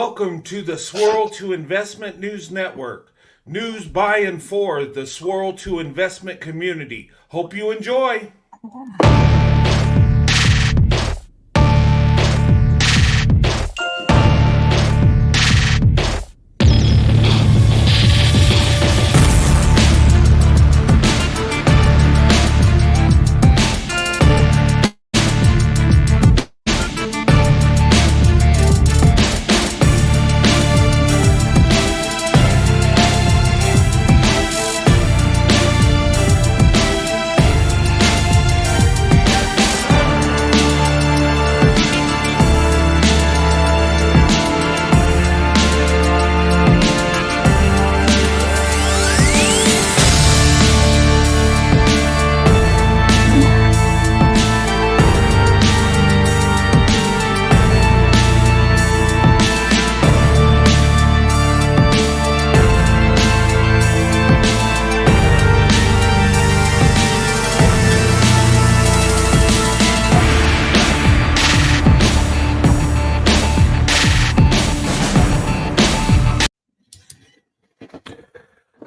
welcome to the Swirl to Investment News Network. News by and for the Swirl to Investment community. Hope you enjoy.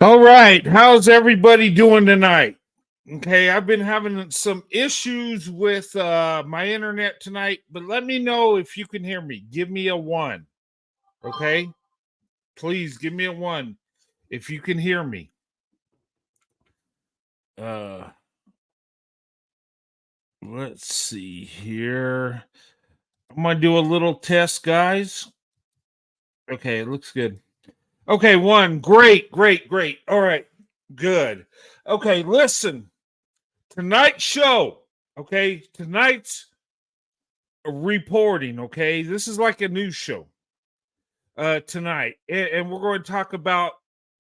All right, how's everybody doing tonight? Okay, I've been having some issues with my internet tonight, but let me know if you can hear me. Give me a 1. Okay? Please give me a 1 if you can hear me. Let's see here. I'm going to do a little test, guys. Okay, it looks good. Okay, 1. Great. All right, good. Okay, listen. Tonight's show, okay? Tonight's reporting, okay? This is like a news show tonight. And we're going to talk about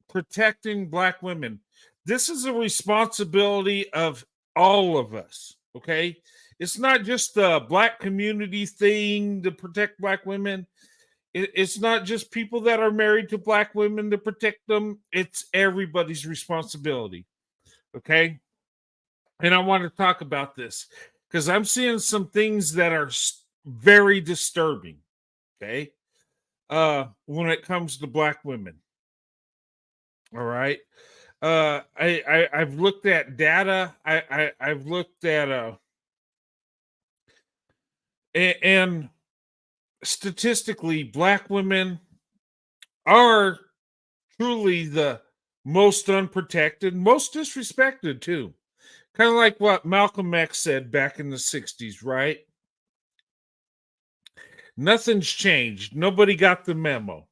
protecting Black women. This is a responsibility of all of us, okay? It's not just the Black community thing to protect Black women. It's not just people that are married to Black women to protect them. It's everybody's responsibility, okay? And I want to talk about this because I'm seeing some things that are very disturbing, okay? When it comes to Black women. All right. I've looked at data. I've looked at and statistically, Black women are truly the most unprotected, most disrespected too. Kind of like what Malcolm X said back in the 60s, right? Nothing's changed. Nobody got the memo.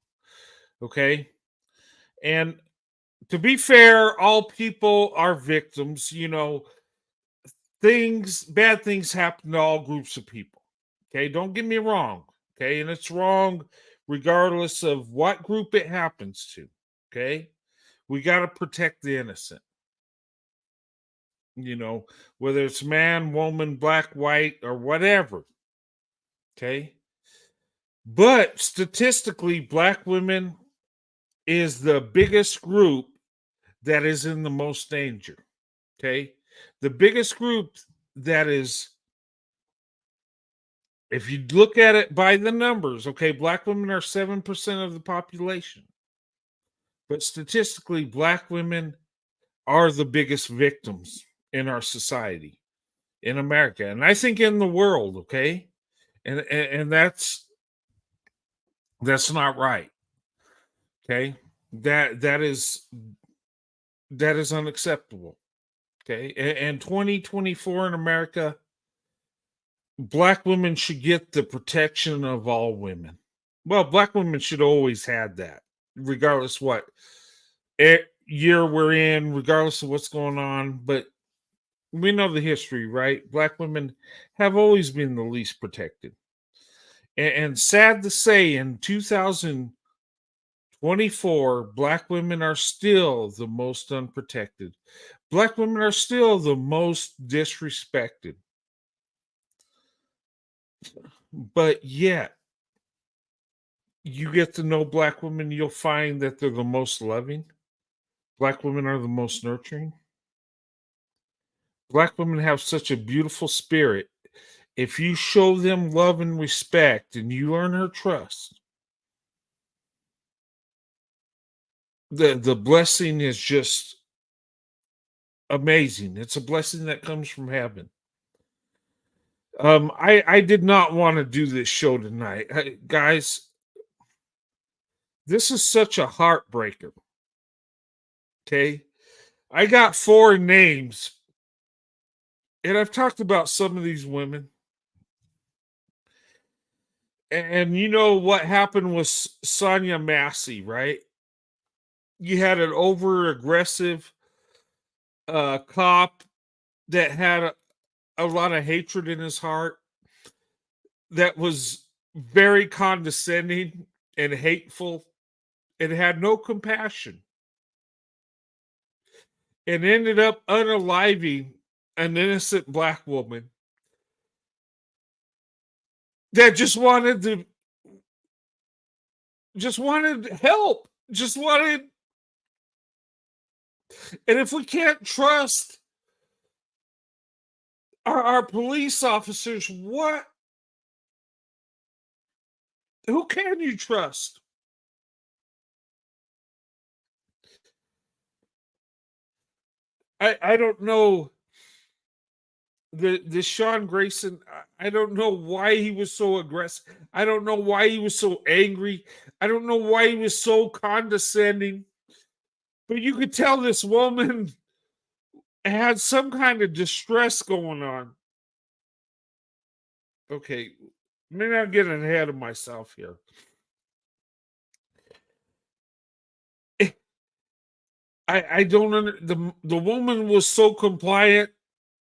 Okay. And to be fair, all people are victims. You know, bad things happen to all groups of people. Okay. Don't get me wrong. Okay. And it's wrong regardless of what group it happens to. Okay. We got to protect the innocent. You know, whether it's man, woman, black, white, or whatever. Okay. But statistically, Black women is the biggest group that is in the most danger. Okay. The biggest group that is, if you look at it by the numbers, okay, Black women are 7% of the population. But statistically, Black women are the biggest victims in our society, in America, and I think in the world, okay? And that's not right. Okay? That is unacceptable. Okay? And 2024 in America, Black women should get the protection of all women. Well, Black women should always had that, regardless what year we're in, regardless of what's going on. But we know the history, right? Black women have always been the least protected. And sad to say, in 2024, Black women are still the most unprotected. Black women are still the most disrespected. But yet, you get to know Black women, you'll find that they're the most loving. Black women are the most nurturing. Black women have such a beautiful spirit. If you show them love and respect and you earn her trust, the blessing is just amazing. It's a blessing that comes from heaven. I did not want to do this show tonight. Guys, this is such a heartbreaker. Okay? I got four names, and I've talked about some of these women. And you know what happened with Sonia Massey, right? You had an over aggressive cop that had a lot of hatred in his heart, that was very condescending and hateful and had no compassion, and ended up unaliving an innocent black woman that just wanted help, just wanted. And if we can't trust our police officers, who can you trust? I don't know. The Sean Grayson, I don't know why he was so aggressive. I don't know why he was so angry. I don't know why he was so condescending. But you could tell this woman had some kind of distress going on. Okay, maybe I'm getting ahead of myself here. I don't under the woman was so compliant.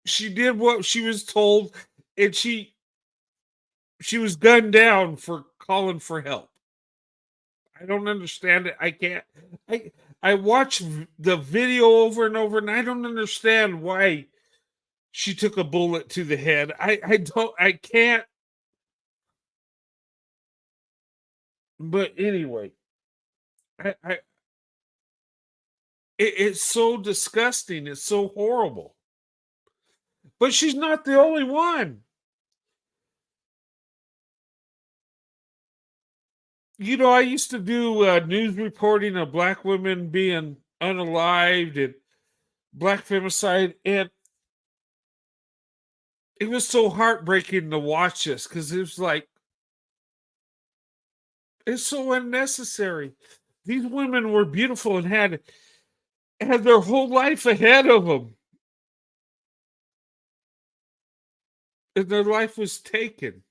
She did what she was told, and she was gunned down for calling for help. I don't understand it. I can't. I watch the video over and over, and I don't understand why she took a bullet to the head. I can't. But anyway, I it's so disgusting. It's so horrible. But she's not the only one. You know, I used to do news reporting of black women being unalived and black femicide, and it was so heartbreaking to watch this because it was like it's so unnecessary. These women were beautiful and had their whole life ahead of them, and their life was taken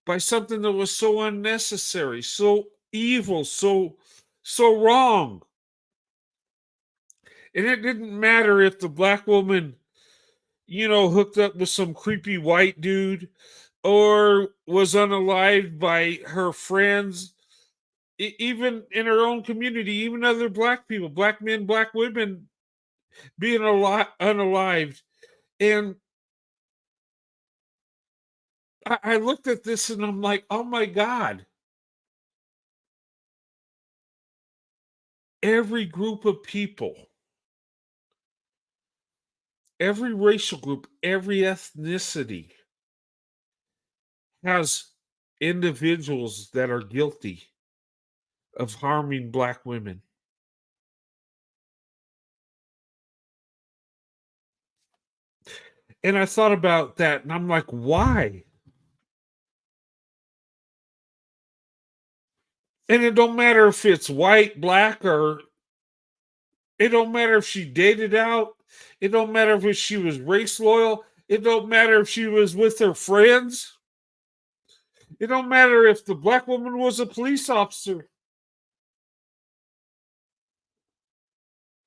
by something that was so unnecessary, so evil, so wrong. And it didn't matter if the black woman, hooked up with some creepy white dude or was unalived by her friends, even in her own community, even other black people, black men, black women being unalived. And I looked at this and I'm like, oh my God, every group of people, every racial group, every ethnicity has individuals that are guilty of harming black women. And I thought about that and I'm like, why? And it don't matter if it's white, black, or it don't matter if she dated out. It don't matter if she was race loyal. It don't matter if she was with her friends. It don't matter if the black woman was a police officer.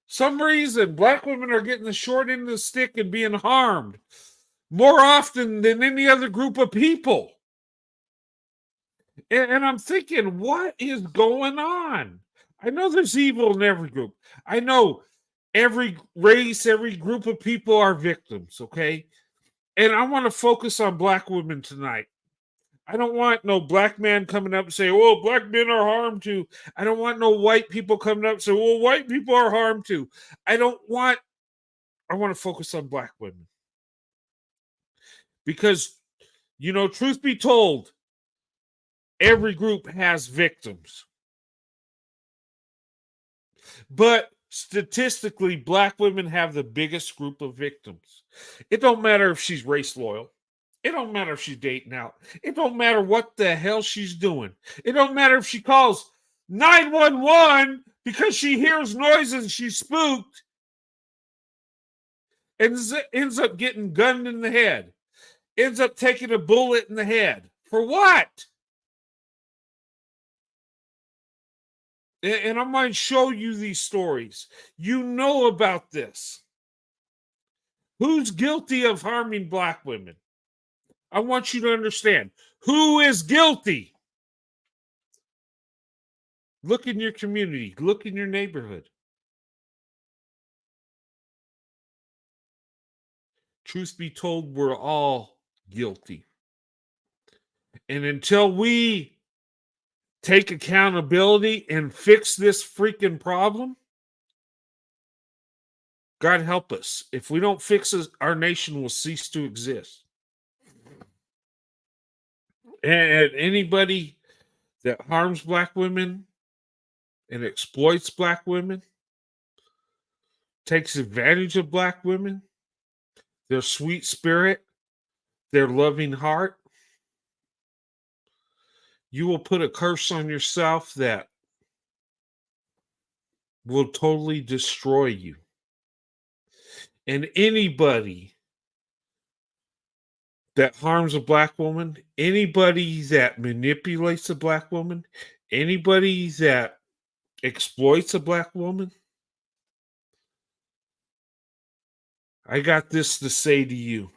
Some reason black women are getting the short end of the stick and being harmed more often than any other group of people. And I'm thinking, what is going on? I know there's evil in every group. I know every race, every group of people are victims, okay? And I want to focus on black women tonight. I don't want no black man coming up and say, "Oh, black men are harmed too." I don't want no white people coming up and say, "Well, white people are harmed too." I don't want. I want to focus on black women because, truth be told, every group has victims. But statistically, black women have the biggest group of victims. It don't matter if she's race loyal. It don't matter if she's dating out. It don't matter what the hell she's doing. It don't matter if she calls 911 because she hears noises and she's spooked and ends up getting gunned in the head. Ends up taking a bullet in the head. For what? And I'm going to show you these stories. You know about this. Who's guilty of harming black women? I want you to understand. Who is guilty? Look in your community. Look in your neighborhood. Truth be told, we're all guilty. And until we take accountability and fix this freaking problem, God help us. If we don't fix it, our nation will cease to exist. And anybody that harms black women and exploits black women, takes advantage of black women, their sweet spirit, their loving heart, you will put a curse on yourself that will totally destroy you. And anybody that harms a black woman, anybody that manipulates a black woman, anybody that exploits a black woman, I got this to say to you.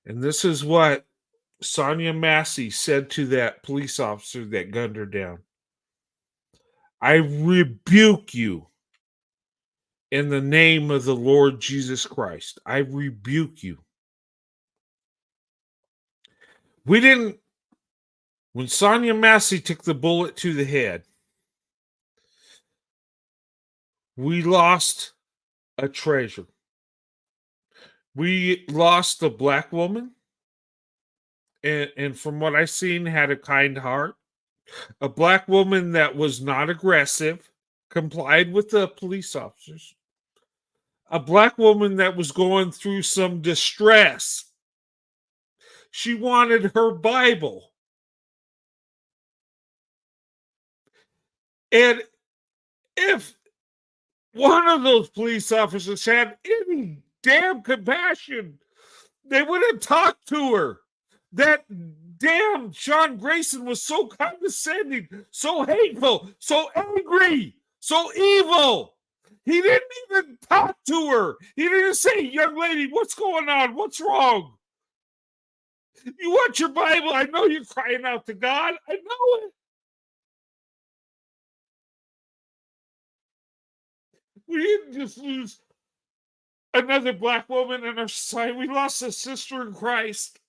And this is what Sonia Massey said to that police officer that gunned her down. I rebuke you in the name of the Lord Jesus Christ. I rebuke you. When Sonia Massey took the bullet to the head, we lost a treasure. We lost a black woman. And from what I've seen, had a kind heart. A black woman that was not aggressive, complied with the police officers. A black woman that was going through some distress. She wanted her Bible. And if one of those police officers had any damn compassion, they would have talked to her. That damn Sean Grayson was so condescending, so hateful, so angry, so evil. He didn't even talk to her. He didn't say, young lady, what's going on? What's wrong? You want your Bible? I know you're crying out to God. I know it. We didn't just lose another black woman in our society. We lost a sister in Christ.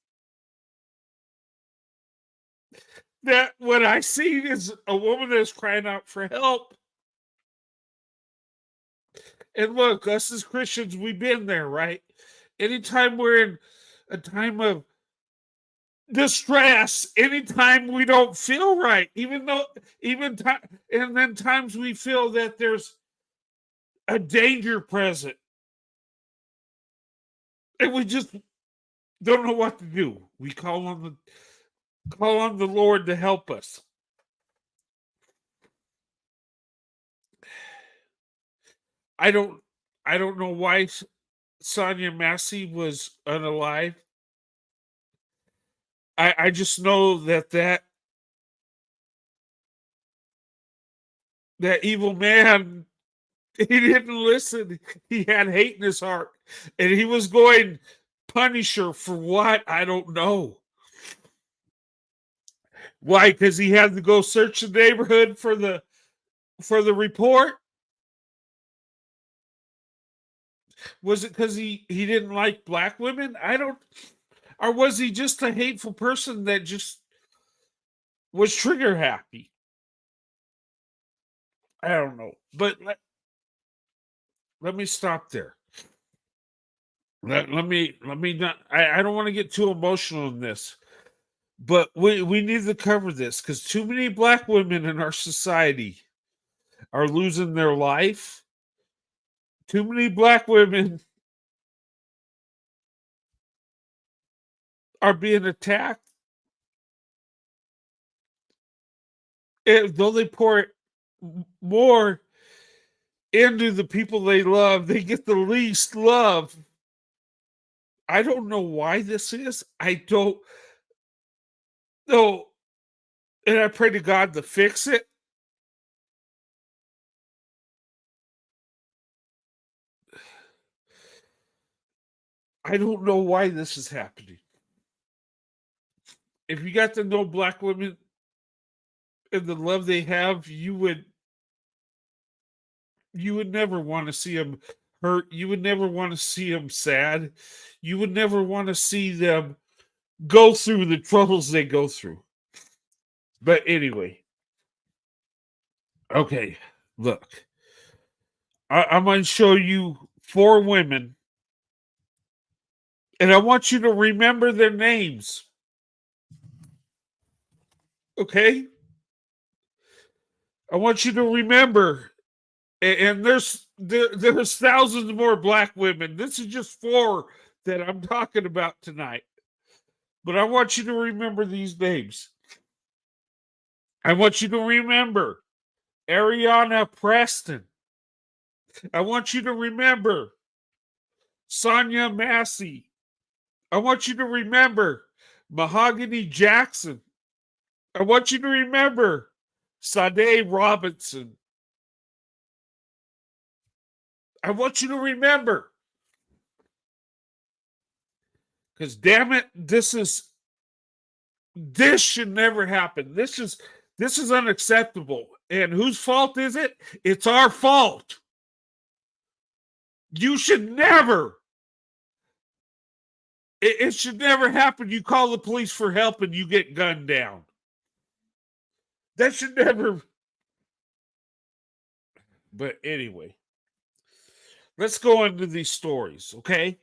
That what I see is a woman that is crying out for help. And look, us as Christians, we've been there, right? Anytime we're in a time of distress, anytime we don't feel right, and then times we feel that there's a danger present, and we just don't know what to do. We call on the Lord to help us. I don't know why Sonia Massey was unalive. I just know that evil man, he didn't listen. He had hate in his heart, and he was going to punish her for what? I don't know. Why? Because he had to go search the neighborhood for the report? Was it because he didn't like black women? Or was he just a hateful person that just was trigger happy? I don't know. But let me stop there. Let me not. I don't want to get too emotional in this, but we need to cover this because too many black women in our society are losing their life. Too many black women are being attacked. And though they pour more into the people they love, they get the least love. I don't know why this is. I don't know. And I pray to God to fix it. I don't know why this is happening. If you got to know black women and the love they have, you would never want to see them hurt. You would never want to see them sad. You would never want to see them go through the troubles they go through. But anyway, okay, look, I'm going to show you 4 women, and I want you to remember their names. Okay? I want you to remember, and there's thousands more black women. This is just 4 that I'm talking about tonight. But I want you to remember these names. I want you to remember Ariana Preston. I want you to remember Sonia Massey. I want you to remember Mahogany Jackson. I want you to remember Sade Robinson. I want you to remember, because damn it, this should never happen. This is unacceptable. And whose fault is it? It's our fault. You should never. It should never happen. You call the police for help and you get gunned down. That should never. But anyway, let's go into these stories, okay?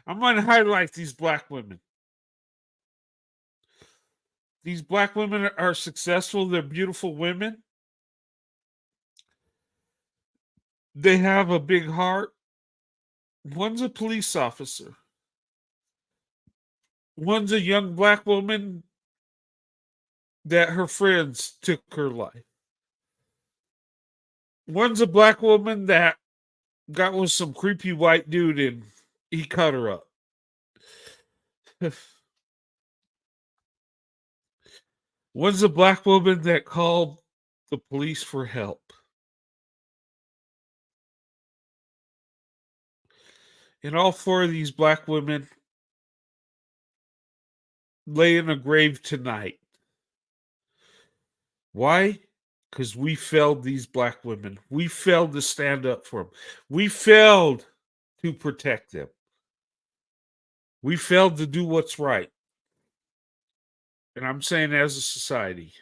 I'm going to highlight these black women. These black women are successful. They're beautiful women. They have a big heart. One's a police officer. One's a young black woman that her friends took her life. One's a black woman that got with some creepy white dude and he cut her up. One's a black woman that called the police for help. And all 4 of these black women lay in a grave tonight. Why? Because we failed these black women. We failed to stand up for them. We failed to protect them. We failed to do what's right. And I'm saying as a society.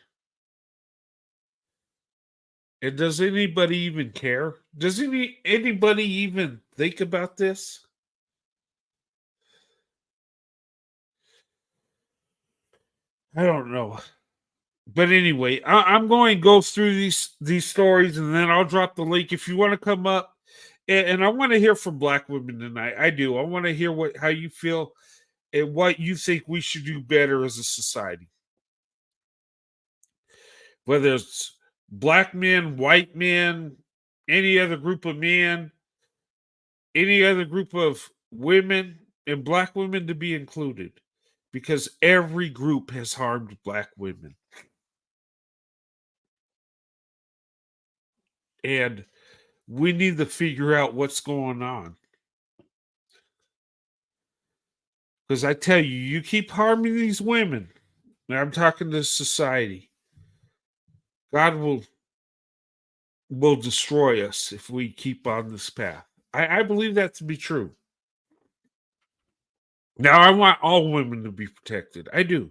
And does anybody even care? Does anybody even think about this? I don't know. But anyway, I'm going to go through these stories, and then I'll drop the link if you want to come up. And I want to hear from black women tonight. I do. I want to hear how you feel and what you think we should do better as a society. Whether it's black men, white men, any other group of men, any other group of women, and black women to be included, because every group has harmed black women. And we need to figure out what's going on. Because I tell you, you keep harming these women, and I'm talking to society, God will destroy us if we keep on this path. I believe that to be true. Now, I want all women to be protected. I do.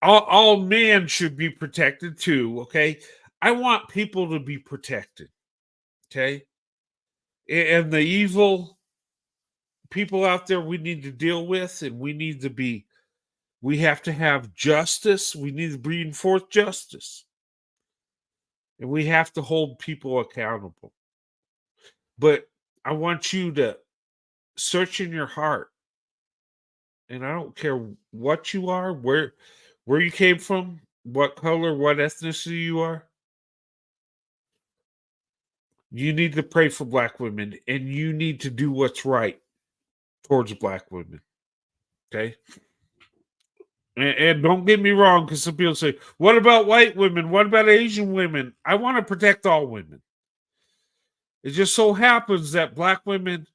All men should be protected too, okay? I want people to be protected, okay? And the evil people out there we need to deal with, and we have to have justice. We need to bring forth justice. and we have to hold people accountable. But I want you to search in your heart, and I don't care what you are, where you came from, what color, what ethnicity you are. You need to pray for black women, and you need to do what's right towards black women. Okay. And don't get me wrong, because some people say, what about white women? What about Asian women? I want to protect all women. It just so happens that black women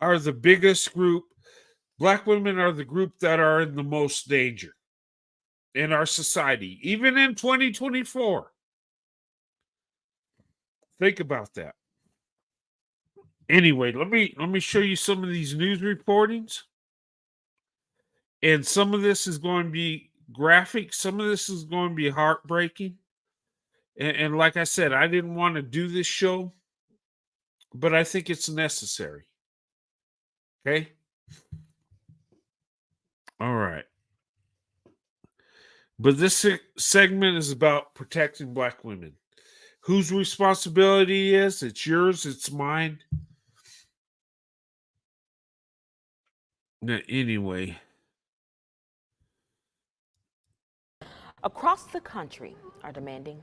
are the biggest group. Black women are the group that are in the most danger in our society, even in 2024. Think about that. Anyway, let me show you some of these news reportings. And some of this is going to be graphic, some of this is going to be heartbreaking. And like I said, I didn't want to do this show, but I think it's necessary. Okay? All right. But this segment is about protecting black women. Whose responsibility is? It's yours, it's mine. Anyway. Across the country are demanding.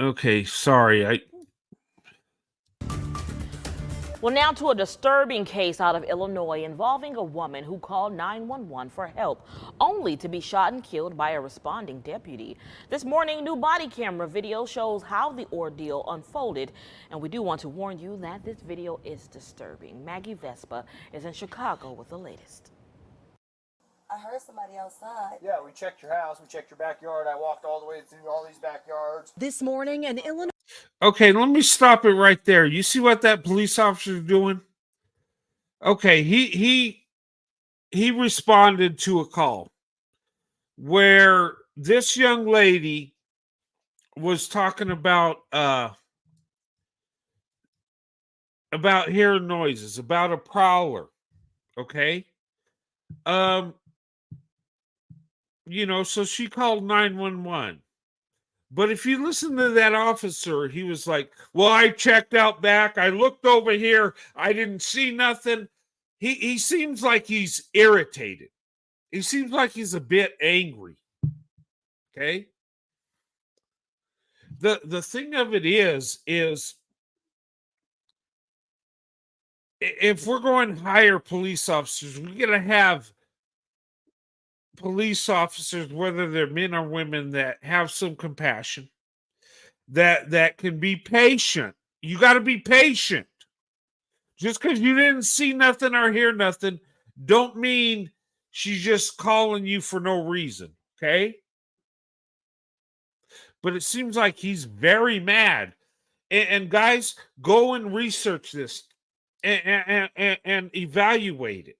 Okay, sorry. Well, now to a disturbing case out of Illinois involving a woman who called 911 for help, only to be shot and killed by a responding deputy. This morning, new body camera video shows how the ordeal unfolded, and we do want to warn you that this video is disturbing. Maggie Vespa is in Chicago with the latest. I heard somebody outside. Yeah, we checked your house, we checked your backyard. I walked all the way through all these backyards. This morning, an Illinois... Okay, let me stop it right there. You see what that police officer is doing? Okay, he responded to a call where this young lady was talking about hearing noises, about a prowler. Okay? So she called 911. But if you listen to that officer, he was like, well, I checked out back. I looked over here. I didn't see nothing. He seems like he's irritated. He seems like he's a bit angry. Okay? The thing of it is if we're going to hire police officers, we're going to have police officers, whether they're men or women, that have some compassion, that can be patient. You got to be patient. Just because you didn't see nothing or hear nothing don't mean she's just calling you for no reason. Okay? But it seems like he's very mad. And guys, go and research this and evaluate it.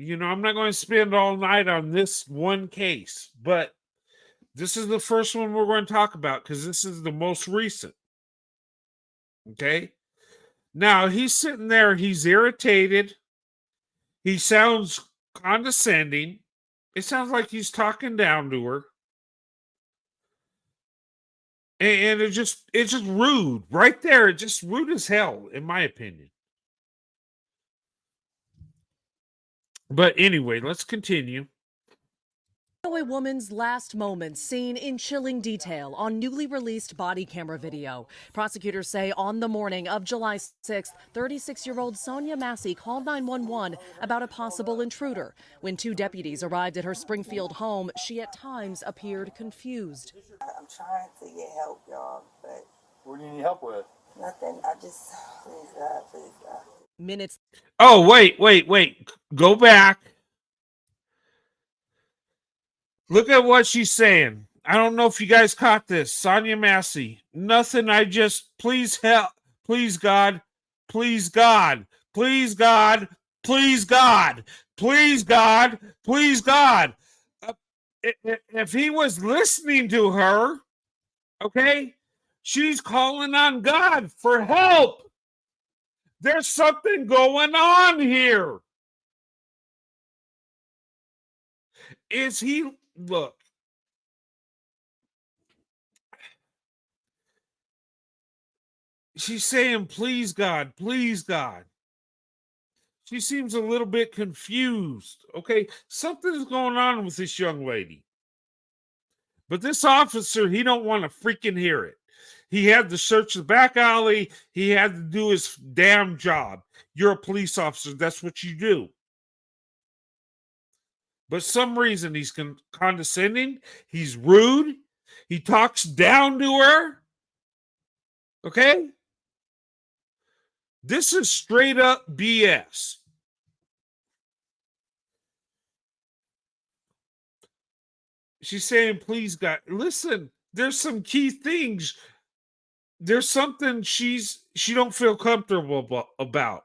I'm not going to spend all night on this one case, but this is the first one we're going to talk about because this is the most recent. Okay? Now, he's sitting there, he's irritated. He sounds condescending. It sounds like he's talking down to her. And it's just rude. Right there, it's just rude as hell, in my opinion. But anyway, let's continue. A woman's last moments seen in chilling detail on newly released body camera video. Prosecutors say on the morning of July 6th, 36-year-old Sonia Massey called 911 about a possible intruder. When two deputies arrived at her Springfield home, she at times appeared confused. I'm trying to get help, y'all, but What do you need help with? nothing. I just, please God. Minutes. Oh, wait. Go back. Look at what she's saying. I don't know if you guys caught this. Sonia Massey. Nothing. Please help. Please God. Please God. Please God. Please God. Please God. Please God. If he was listening to her, okay, she's calling on God for help. There's something going on here. Look, she's saying, please, God, please, God. She seems a little bit confused. Okay, something's going on with this young lady. But this officer, he don't want to freaking hear it. He had to search the back alley. He had to do his damn job. You're a police officer. That's what you do. But some reason he's condescending. He's rude. He talks down to her. Okay? This is straight up BS. She's saying, please, God, listen, there's some key things. There's something she don't feel comfortable about.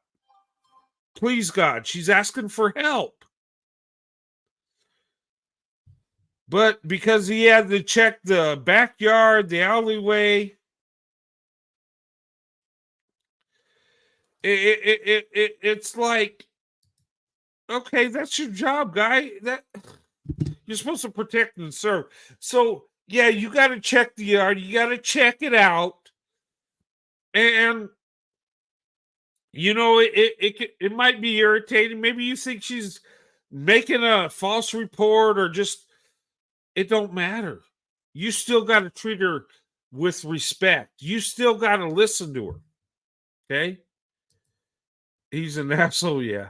Please, God, she's asking for help. But because he had to check the backyard, the alleyway, it's like, okay, that's your job, guy. That you're supposed to protect and serve. So yeah, you got to check the yard. You got to check it out, and you know it might be irritating. Maybe you think she's making a false report or just. It don't matter. You still got to treat her with respect. You still got to listen to her. Okay? He's an asshole, yeah.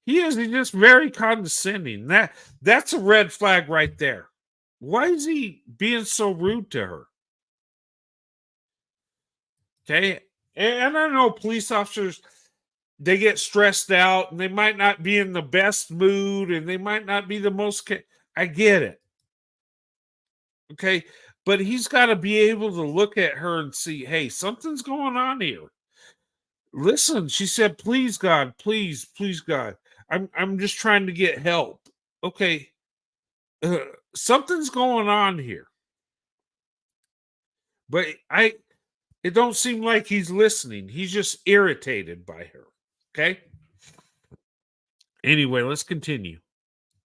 He is. He's just very condescending. That's a red flag right there. Why is he being so rude to her? Okay? And I know police officers, they get stressed out and they might not be in the best mood and they might not be the most... I get it. Okay, but he's got to be able to look at her and see, hey, something's going on here. Listen, she said, please, God, please, God. I'm just trying to get help. Okay, something's going on here. But it don't seem like he's listening. He's just irritated by her. Okay? Anyway, let's continue.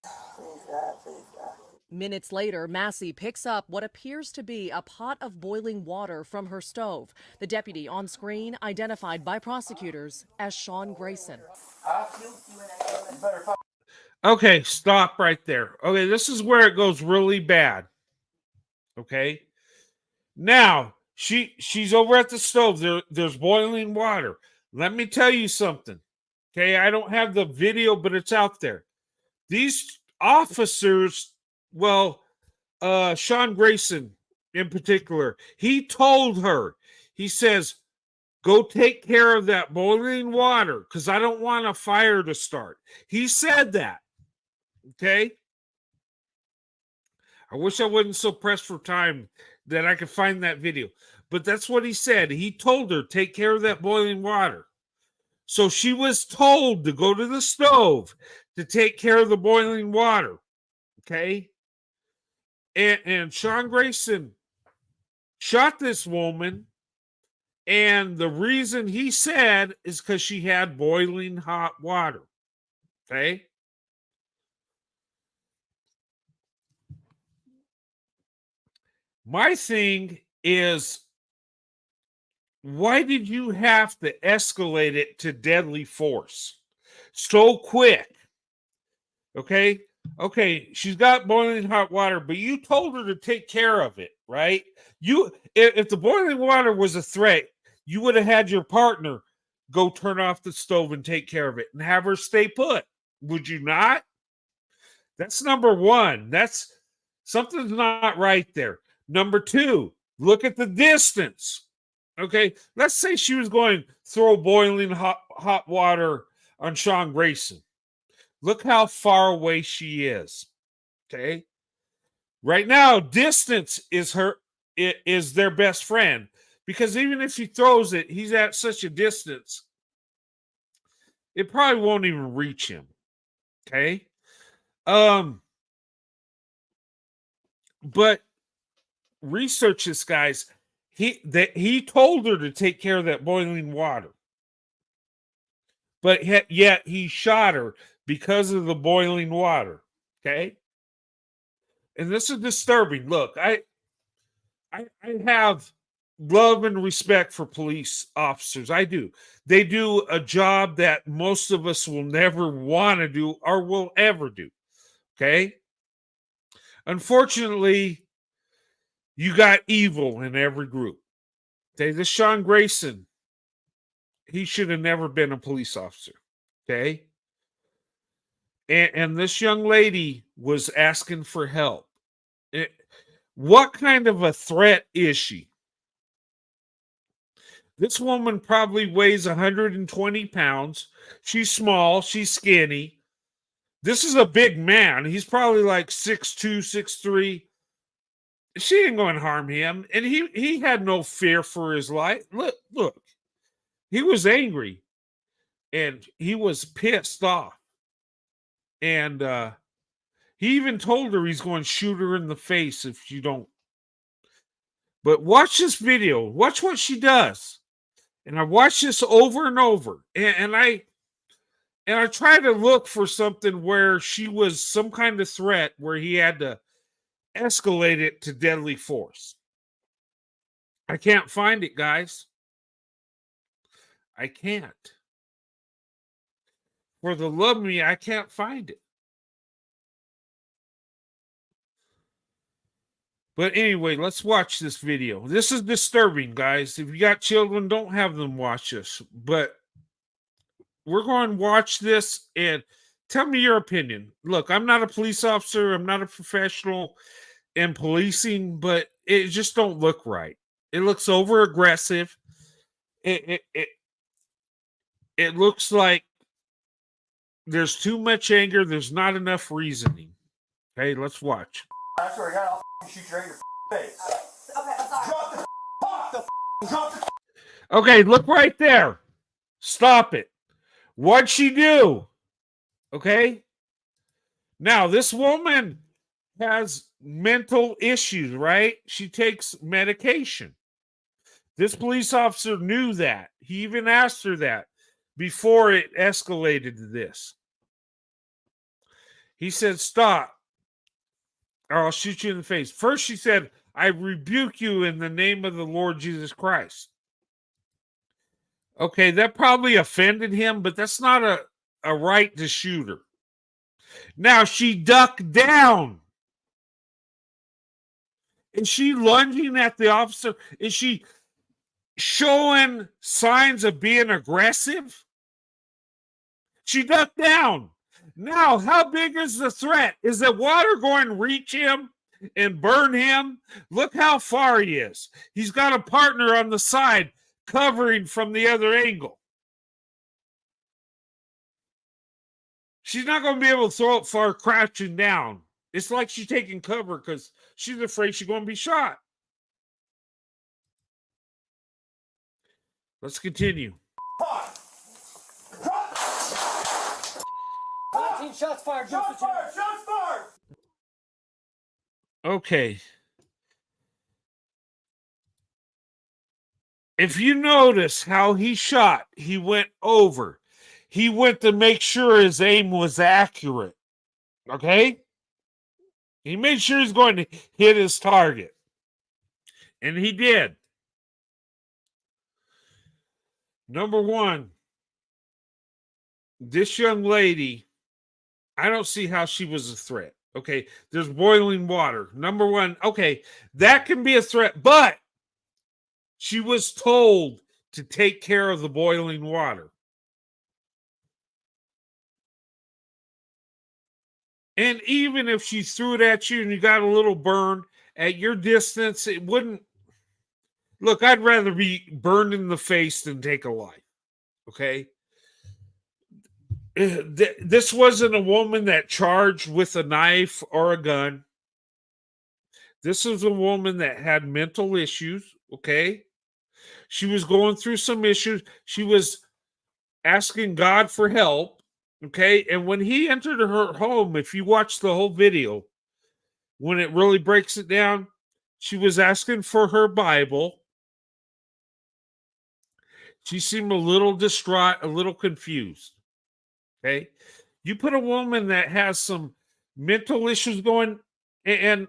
Please, God, please, God. Minutes later, Massey picks up what appears to be a pot of boiling water from her stove. The deputy on screen identified by prosecutors as Sean Grayson. Okay, stop right there. Okay, this is where it goes really bad. Okay? Now, she's over at the stove. There's boiling water. Let me tell you something. Okay, I don't have the video, but it's out there. These officers, well, Sean Grayson in particular, he told her, he says, go take care of that boiling water because I don't want a fire to start. He said that. Okay? I wish I wasn't so pressed for time that I could find that video. But that's what he said. He told her, take care of that boiling water. So she was told to go to the stove to take care of the boiling water. Okay? And Sean Grayson shot this woman. And the reason he said is because she had boiling hot water. Okay? My thing is, why did you have to escalate it to deadly force so quick? Okay, she's got boiling hot water, but you told her to take care of it, right? If the boiling water was a threat, you would have had your partner go turn off the stove and take care of it and have her stay put. Would you not? That's number one. That's something's not right there. Number two, look at the distance. Okay, let's say she was going to throw boiling hot water on Sean Grayson. Look how far away she is. Okay, right now, distance is their best friend because even if he throws it, he's at such a distance, it probably won't even reach him. Okay, but research this, guys. He told her to take care of that boiling water, but yet he shot her because of the boiling water. Okay, and this is disturbing. Look, I have love and respect for police officers. I do. They do a job that most of us will never want to do or will ever do. Okay. Unfortunately, you got evil in every group. Okay. This Sean Grayson, he should have never been a police officer. Okay. And this young lady was asking for help. What kind of a threat is she? This woman probably weighs 120 pounds. She's small. She's skinny. This is a big man. He's probably like 6'2", 6'3". She ain't going to harm him. And he had no fear for his life. Look. He was angry. And he was pissed off. And he even told her he's going to shoot her in the face if you don't. But watch this video. Watch what she does. And I watched this over and over. And I tried to look for something where she was some kind of threat where he had to escalate it to deadly force. I can't find it, guys. I can't. For the love of me, I can't find it. But anyway, let's watch this video. This is disturbing, guys. If you got children, don't have them watch this. But we're going to watch this and tell me your opinion. Look, I'm not a police officer. I'm not a professional in policing, but it just don't look right. It looks over aggressive. It looks like there's too much anger. There's not enough reasoning. Okay, let's watch. I swear to God, I'll shoot you right in your face. Okay, I'm sorry. Drop the Okay, look right there. Stop it. What'd she do? Okay. Now, this woman has mental issues, right? She takes medication. This police officer knew that. He even asked her that before it escalated to this. He said, stop, or I'll shoot you in the face. First, she said, I rebuke you in the name of the Lord Jesus Christ. Okay, that probably offended him, but that's not a right to shoot her. Now, she ducked down. Is she lunging at the officer? Is she showing signs of being aggressive? She ducked down. Now, how big is the threat? Is the water going to reach him and burn him? Look how far he is. He's got a partner on the side covering from the other angle. She's not going to be able to throw it far crouching down. It's like she's taking cover because she's afraid she's going to be shot. Let's continue. 19 shots fired. Shots fired. Shots fired. Okay. If you notice how he shot, he went over. He went to make sure his aim was accurate. Okay? He made sure he's going to hit his target. And he did. Number one, this young lady, I don't see how she was a threat. Okay, there's boiling water. Number one, okay, that can be a threat, but she was told to take care of the boiling water. And even if she threw it at you and you got a little burn at your distance, it wouldn't. Look, I'd rather be burned in the face than take a life. Okay? This wasn't a woman that charged with a knife or a gun. This was a woman that had mental issues. Okay? She was going through some issues. She was asking God for help. Okay, and when he entered her home, if you watch the whole video, when it really breaks it down, she was asking for her Bible. She seemed a little distraught, a little confused. Okay, you put a woman that has some mental issues going, and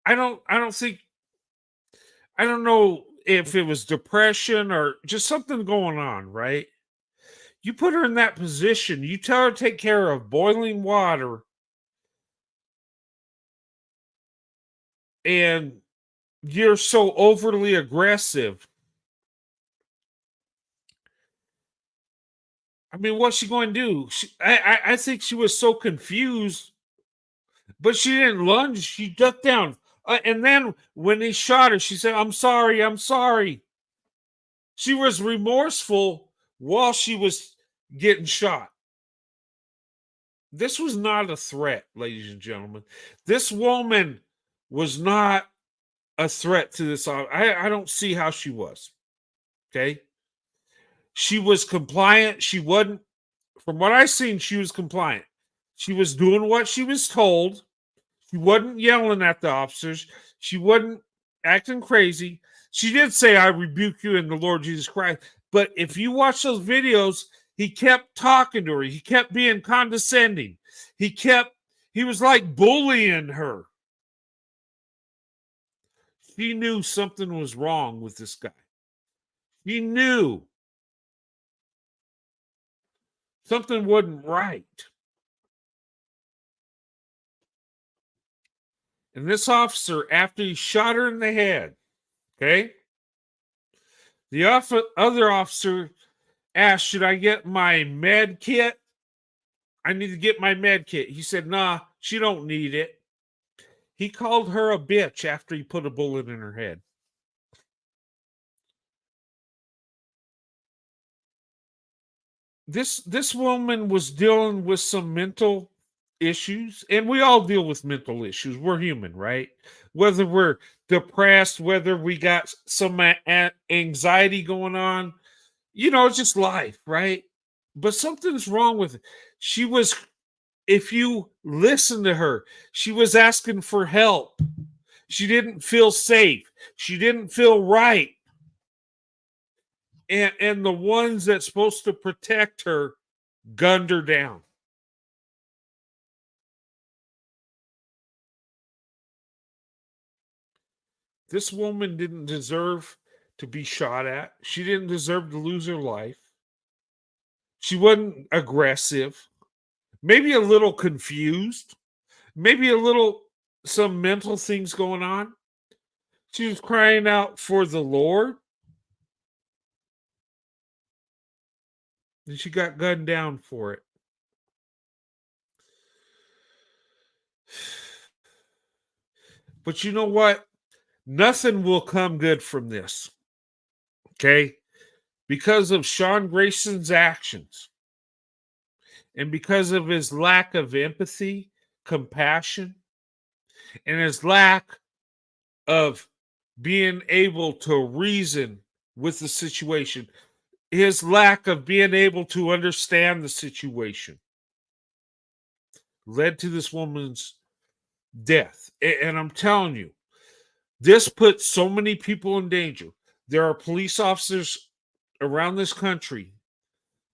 I don't know if it was depression or just something going on, right? You put her in that position, you tell her to take care of boiling water, and you're so overly aggressive. I mean, what's she going to do? I think she was so confused, but she didn't lunge. She ducked down. And then when he shot her, she said, I'm sorry, I'm sorry. She was remorseful while she was getting shot. This was not a threat, ladies and gentlemen. This woman was not a threat to this. I don't see how she was. Okay. She was compliant. She wasn't, from what I seen, she was compliant. She was doing what she was told. She wasn't yelling at the officers. She wasn't acting crazy. She did say, I rebuke you in the Lord Jesus Christ. But if you watch those videos, he kept talking to her. He kept being condescending. He was like bullying her. She knew something was wrong with this guy. He knew something wasn't right. And this officer, after he shot her in the head, okay, the other officer asked, should I get my med kit? I need to get my med kit. He said, nah, she don't need it. He called her a bitch after he put a bullet in her head. This woman was dealing with some mental issues, and we all deal with mental issues. We're human, right? Whether we're depressed, whether we got some anxiety going on, it's just life, right? But something's wrong with it. She was, if you listen to her, she was asking for help. She didn't feel safe. She didn't feel right. And the ones that's supposed to protect her gunned her down. This woman didn't deserve to be shot at. She didn't deserve to lose her life. She wasn't aggressive. Maybe a little confused. Maybe some mental things going on. She was crying out for the Lord. And she got gunned down for it. But you know what? Nothing will come good from this. Okay? Because of Sean Grayson's actions and because of his lack of empathy, compassion, and his lack of being able to reason with the situation, his lack of being able to understand the situation led to this woman's death. And I'm telling you, this puts so many people in danger. There are police officers around this country.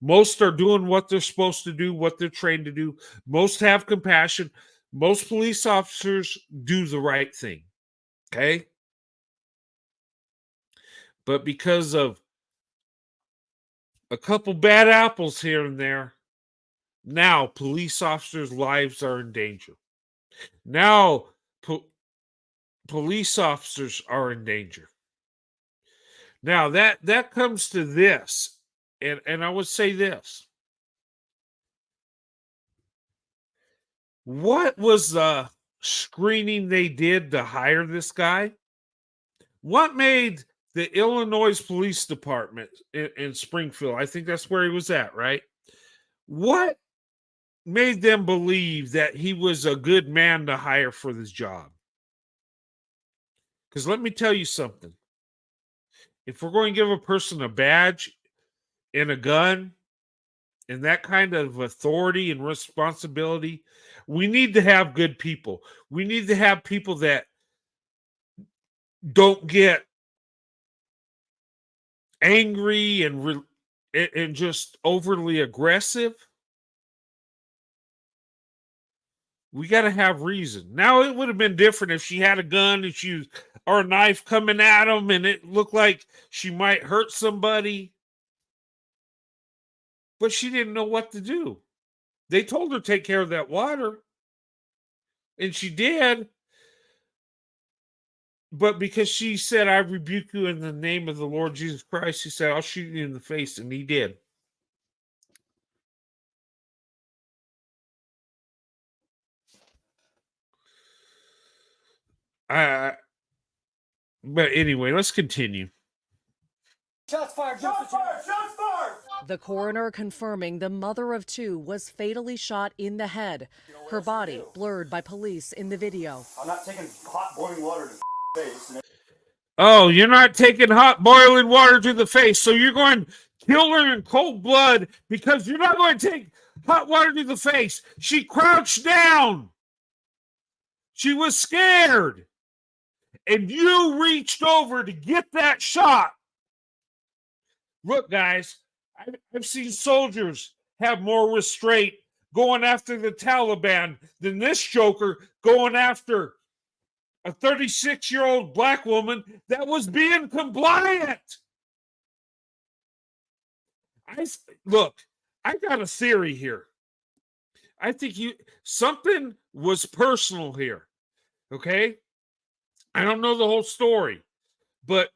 Most are doing what they're supposed to do, what they're trained to do. Most have compassion. Most police officers do the right thing. Okay? But because of a couple bad apples here and there, now police officers' lives are in danger. Now police officers are in danger. Now that comes to this, and I would say this. What was the screening they did to hire this guy? What made the Illinois Police Department in Springfield, I think that's where he was at, right? What made them believe that he was a good man to hire for this job? Because let me tell you something. If we're going to give a person a badge and a gun and that kind of authority and responsibility, we need to have good people. We need to have people that don't get angry and just overly aggressive. We got to have reason. Now, it would have been different if she had a gun and or a knife coming at him and it looked like she might hurt somebody. But she didn't know what to do. They told her to take care of that water. And she did. But because she said, I rebuke you in the name of the Lord Jesus Christ, he said, I'll shoot you in the face. And he did. But anyway, let's continue. Shots fired! Shots fired! Shots fired! The coroner confirming the mother of two was fatally shot in the head. Her body blurred by police in the video. I'm not taking hot boiling water to the face. Oh, you're not taking hot boiling water to the face, so you're going to kill her in cold blood because you're not going to take hot water to the face. She crouched down. She was scared. And you reached over to get that shot. Look, guys, I've seen soldiers have more restraint going after the Taliban than this joker going after a 36-year-old black woman that was being compliant. Look, I got a theory here. I think something was personal here. Okay? I don't know the whole story, but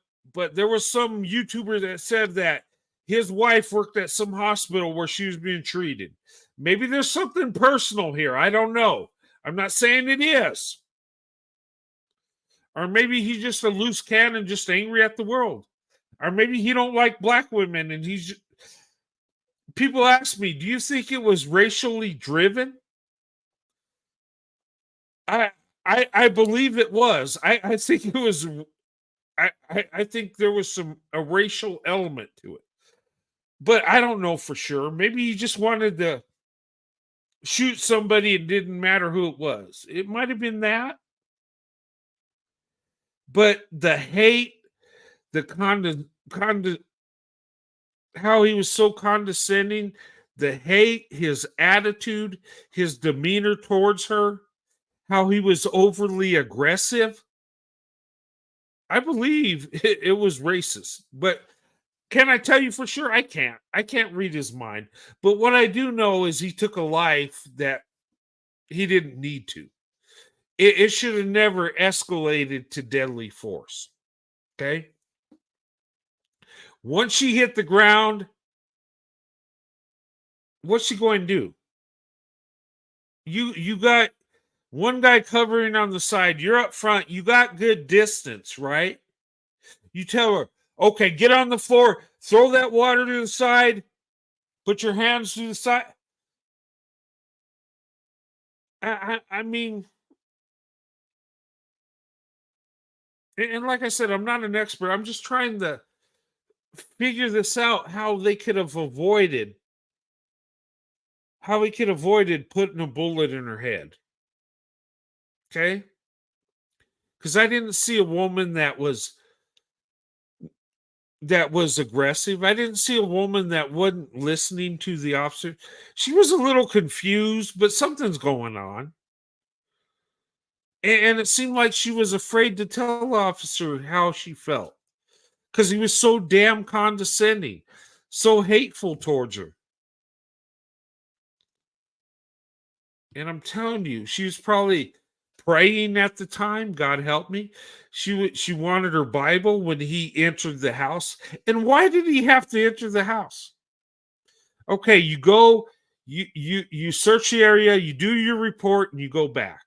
there was some YouTuber that said that his wife worked at some hospital where she was being treated. Maybe there's something personal here. I don't know. I'm not saying it is. Or maybe he's just a loose cannon, just angry at the world. Or maybe he don't like black women and people ask me, do you think it was racially driven? I believe it was. I think it was. I think there was a racial element to it, but I don't know for sure. Maybe he just wanted to shoot somebody. It didn't matter who it was. It might have been that, but the hate, how he was so condescending, the hate, his attitude, his demeanor towards her. How he was overly aggressive. I believe it was racist. But can I tell you for sure? I can't. I can't read his mind. But what I do know is he took a life that he didn't need to. It should have never escalated to deadly force. Okay? Once she hit the ground, what's she going to do? You got one guy covering on the side. You're up front. You got good distance, right? You tell her, okay, get on the floor. Throw that water to the side. Put your hands to the side. I mean, and like I said, I'm not an expert. I'm just trying to figure this out, how he could have avoided putting a bullet in her head. Okay? Because I didn't see a woman that was aggressive. I didn't see a woman that wasn't listening to the officer. She was a little confused, but something's going on. And it seemed like she was afraid to tell the officer how she felt. Because he was so damn condescending, so hateful towards her. And I'm telling you, she was probably praying at the time. God help me. She wanted her Bible when he entered the house. And why did he have to enter the house? Okay, you go, you search the area, you do your report, and you go back.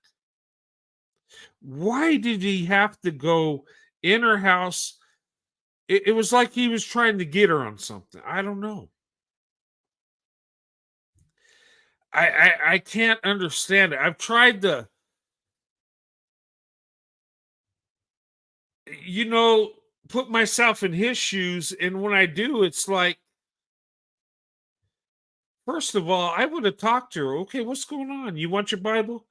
Why did he have to go in her house? It was like he was trying to get her on something. I don't know. I can't understand it. I've tried to, put myself in his shoes. And when I do, it's like, first of all, I would have talked to her. Okay, what's going on? You want your Bible?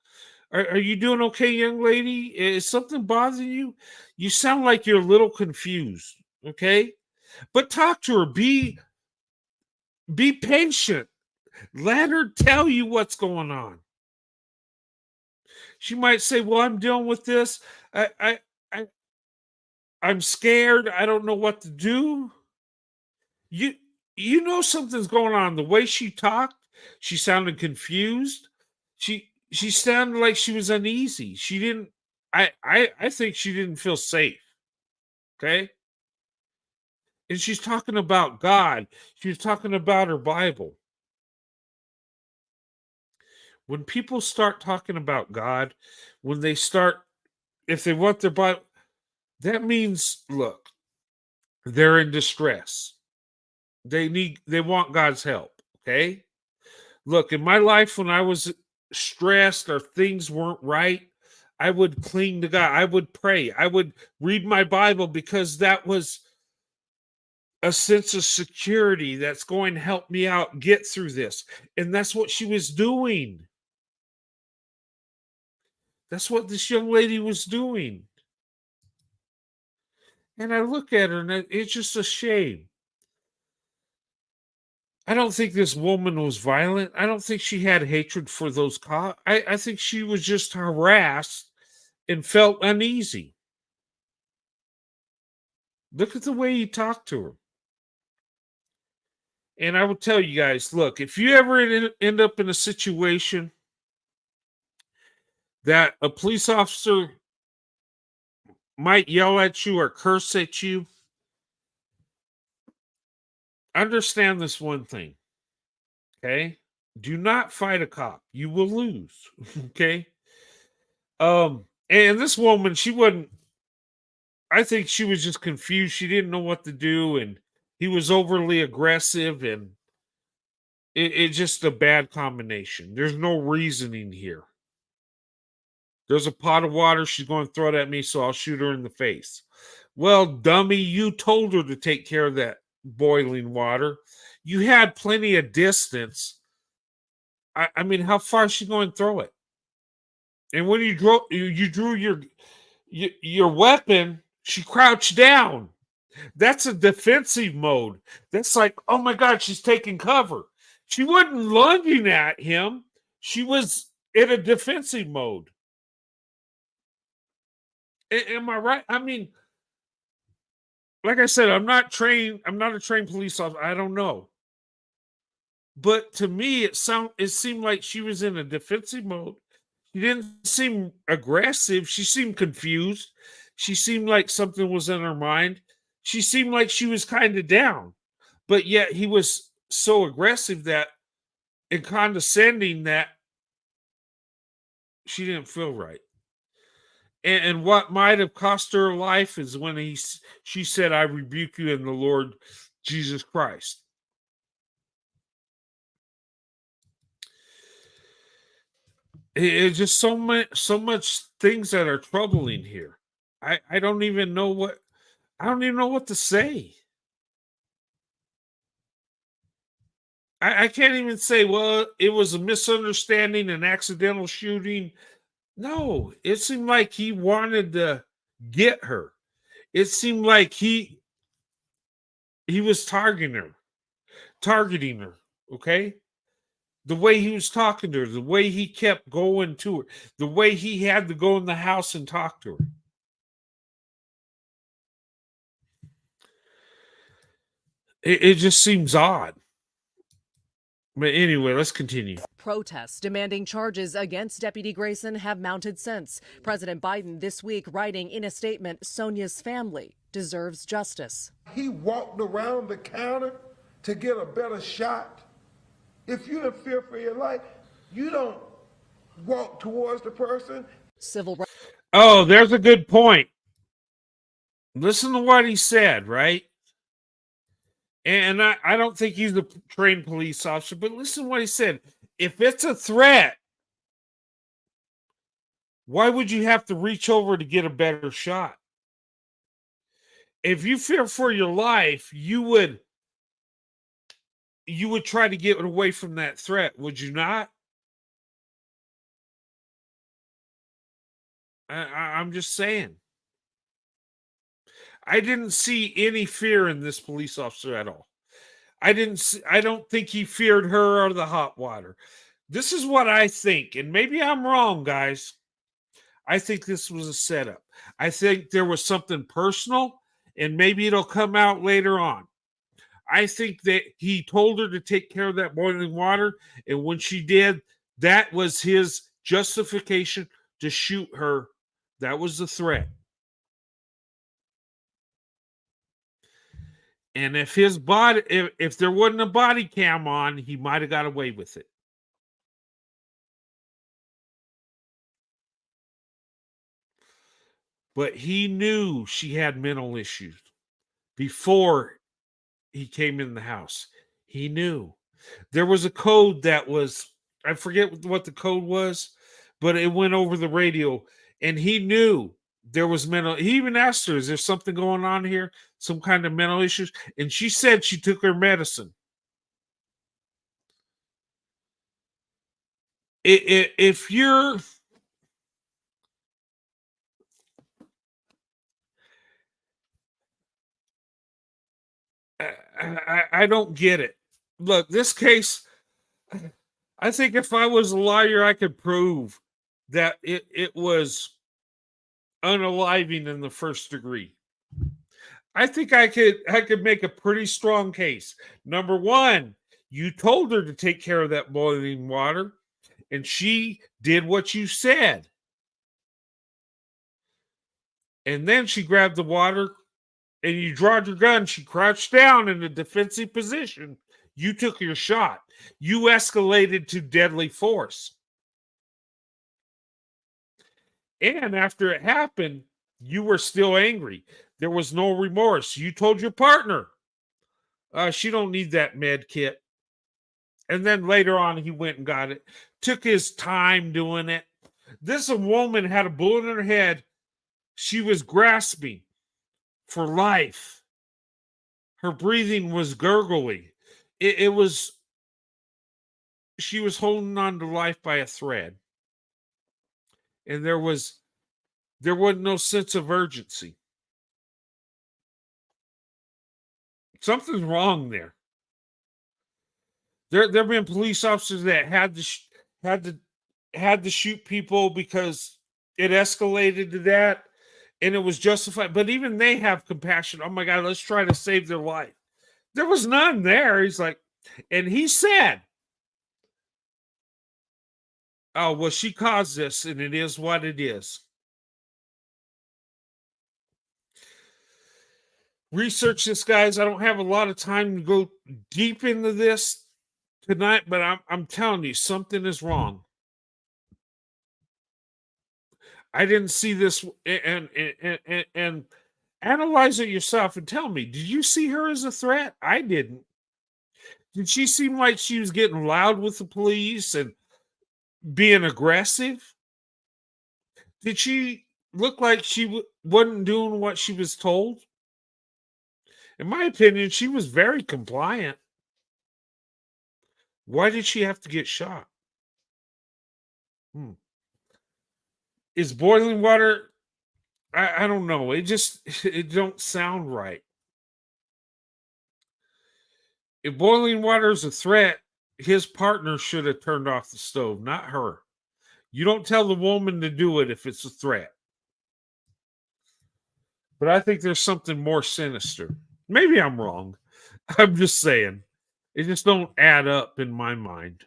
Are you doing okay, young lady? Is something bothering you? You sound like you're a little confused. Okay? But talk to her. Be patient. Let her tell you what's going on. She might say, "Well, I'm dealing with this. I I'm scared. I don't know what to do." You you know something's going on. The way she talked, she sounded confused. She sounded like she was uneasy. She didn't I think she didn't feel safe. Okay? And she's talking about God. She was talking about her Bible. When people start talking about God, when they start, if they want their Bible, that means, look, they're in distress. They want God's help. Okay. Look, in my life, when I was stressed or things weren't right, I would cling to God. I would pray. I would read my Bible because that was a sense of security that's going to help me out get through this. And that's what she was doing. That's what this young lady was doing. And I look at her and it's just a shame. I don't think this woman was violent. I don't think she had hatred for those cops. I think she was just harassed and felt uneasy. Look at the way he talked to her. And I will tell you guys, look, if you ever end up in a situation that a police officer might yell at you or curse at you, understand this one thing. Okay? Do not fight a cop. You will lose. Okay? And this woman, she wasn't, I think she was just confused. She didn't know what to do, and he was overly aggressive, and it's just a bad combination. There's no reasoning here. There's a pot of water. She's going to throw it at me, so I'll shoot her in the face. Well, dummy, you told her to take care of that boiling water. You had plenty of distance. I mean, how far is she going to throw it? And when you drew your weapon, she crouched down. That's a defensive mode. That's like, oh my God, she's taking cover. She wasn't lunging at him. She was in a defensive mode. Am I right? I mean, like I said, I'm not trained. I'm not a trained police officer. I don't know. But to me, it seemed like she was in a defensive mode. She didn't seem aggressive. She seemed confused. She seemed like something was in her mind. She seemed like she was kind of down. But yet he was so aggressive that and condescending that she didn't feel right. And what might have cost her her life is when she said, "I rebuke you in the Lord Jesus Christ." It's just so much things that are troubling here. I don't even know what to say. I can't even say, well, it was a misunderstanding, an accidental shooting. No, it seemed like he wanted to get her. It seemed like he was targeting her, okay? The way he was talking to her, the way he kept going to her, the way he had to go in the house and talk to her. It just seems odd. But anyway, let's continue. Protests demanding charges against Deputy Grayson have mounted since. President Biden this week writing in a statement, Sonia's family deserves justice. He walked around the counter to get a better shot. If you're in fear for your life, you don't walk towards the person. Oh, there's a good point. Listen to what he said, right? And I don't think he's a trained police officer, but listen to what he said. If it's a threat, why would you have to reach over to get a better shot? If you fear for your life, you would try to get away from that threat, would you not? I'm just saying. I didn't see any fear in this police officer at all. I don't think he feared her or the hot water. This is what I think, and maybe I'm wrong, guys. I think this was a setup. I think there was something personal, and maybe it'll come out later on. I think that he told her to take care of that boiling water, and when she did, that was his justification to shoot her. That was the threat. And if his body, if there wasn't a body cam on, he might have got away with it. But he knew she had mental issues before he came in the house. He knew there was a code that was, I forget what the code was, but it went over the radio, and he knew there was mental. He even asked her, "Is there something going on here? Some kind of mental issues?" And she said she took her medicine. If you're I don't get it. Look, this case, I think if I was a lawyer, I could prove that it was unaliving in the first degree. I think I could make a pretty strong case. Number one, you told her to take care of that boiling water, and she did what you said. And then she grabbed the water, and you drawed your gun. She crouched down in a defensive position. You took your shot. You escalated to deadly force. And after it happened, you were still angry. There was no remorse. You told your partner, she don't need that med kit. And then later on, he went and got it. Took his time doing it. This woman had a bullet in her head. She was grasping for life. Her breathing was gurgly. It was, she was holding on to life by a thread. And there wasn't no sense of urgency. Something's wrong there. There have been police officers that had to shoot people because it escalated to that, and it was justified. But even they have compassion. Oh my God, let's try to save their life. There was none there. He's like, and he said, "Oh well, she caused this, and it is what it is." Research this, guys. I don't have a lot of time to go deep into this tonight, but I'm telling you, something is wrong. I didn't see this, and analyze it yourself and tell me, did you see her as a threat? I didn't. Did she seem like she was getting loud with the police and being aggressive? Did she look like she wasn't doing what she was told? In my opinion, she was very compliant. Why did she have to get shot? Is boiling water? I don't know. It don't sound right. If boiling water is a threat, his partner should have turned off the stove, not her. You don't tell the woman to do it if it's a threat. But I think there's something more sinister. Maybe I'm wrong. I'm just saying. It just don't add up in my mind.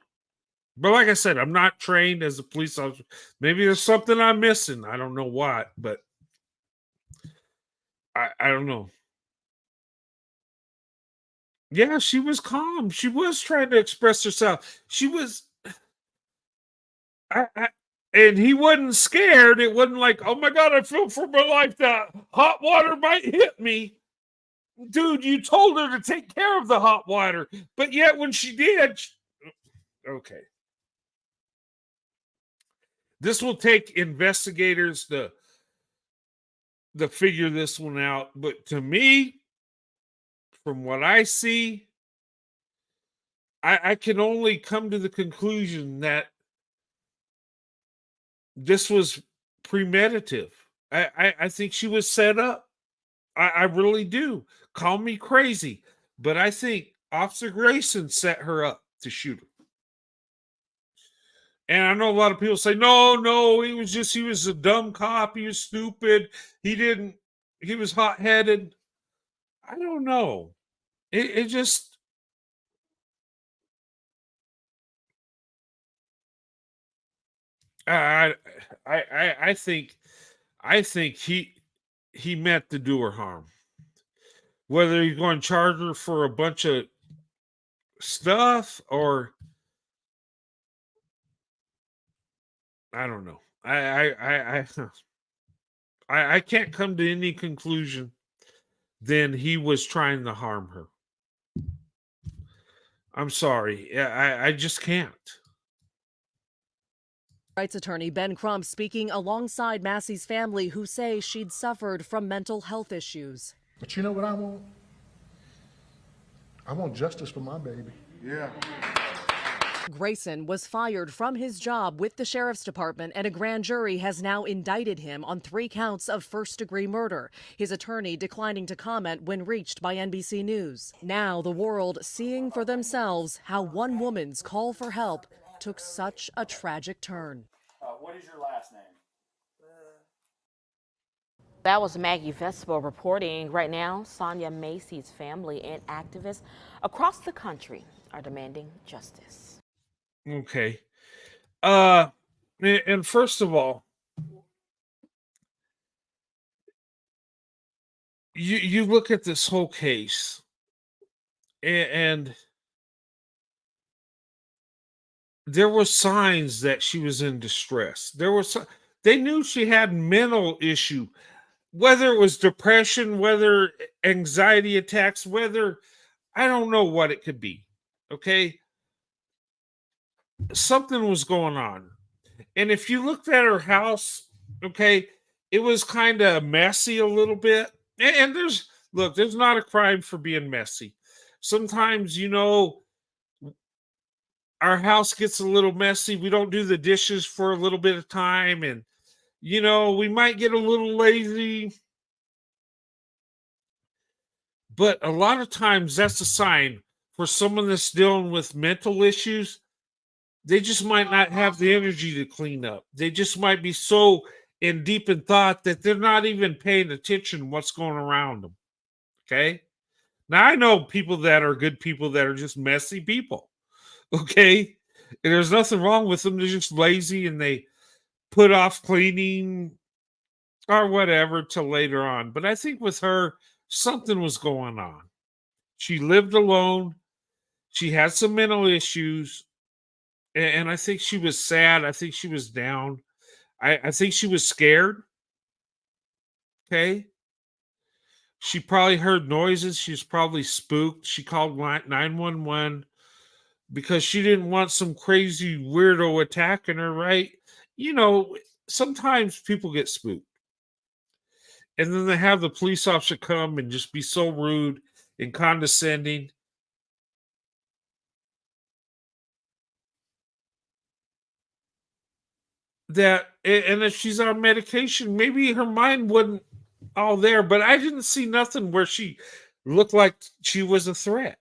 But like I said, I'm not trained as a police officer. Maybe there's something I'm missing. I don't know what, but I don't know. Yeah, she was calm. She was trying to express herself. She was, and he wasn't scared. It wasn't like, oh my God, I feel for my life that hot water might hit me. Dude, you told her to take care of the hot water, but yet when she did, okay. This will take investigators to figure this one out. But to me, from what I see, I can only come to the conclusion that this was premeditative. I think she was set up. I really do. Call me crazy, but I think Officer Grayson set her up to shoot her. And I know a lot of people say, no, he was a dumb cop. He was stupid. He was hot headed. I don't know. It just, I, I think he meant to do her harm. Whether he's going to charge her for a bunch of stuff, or I don't know. I can't come to any conclusion than he was trying to harm her. I'm sorry. I just can't. Rights attorney Ben Crump speaking alongside Massey's family, who say she'd suffered from mental health issues. But you know what I want? I want justice for my baby. Yeah. Grayson was fired from his job with the sheriff's department, and a grand jury has now indicted him on 3 counts of first-degree murder. His attorney declining to comment when reached by NBC News. Now the world seeing for themselves how one woman's call for help took such a tragic turn. What is your last name? That was Maggie Vespa reporting. Right now, Sonia Macy's family and activists across the country are demanding justice. Okay. And first of all, you look at this whole case, and there were signs that she was in distress. They knew she had mental issue, whether it was depression, whether anxiety attacks, whether I don't know what it could be. Okay. Something was going on. And if you looked at her house, okay, it was kind of messy a little bit. And there's not a crime for being messy. Sometimes, our house gets a little messy. We don't do the dishes for a little bit of time, and we might get a little lazy. But a lot of times that's a sign for someone that's dealing with mental issues. They just might not have the energy to clean up. They just might be so in deep in thought that they're not even paying attention to what's going around them. Okay? Now, I know people that are good people that are just messy people. Okay? And there's nothing wrong with them. They're just lazy and they put off cleaning or whatever till later on. But I think with her, something was going on. She lived alone. She had some mental issues. And I think she was sad. I think she was down. I think she was scared. Okay. She probably heard noises. She was probably spooked. She called 911 because she didn't want some crazy weirdo attacking her, right? Sometimes people get spooked. And then they have the police officer come and just be so rude and condescending. And if she's on medication, maybe her mind wasn't all there, but I didn't see nothing where she looked like she was a threat.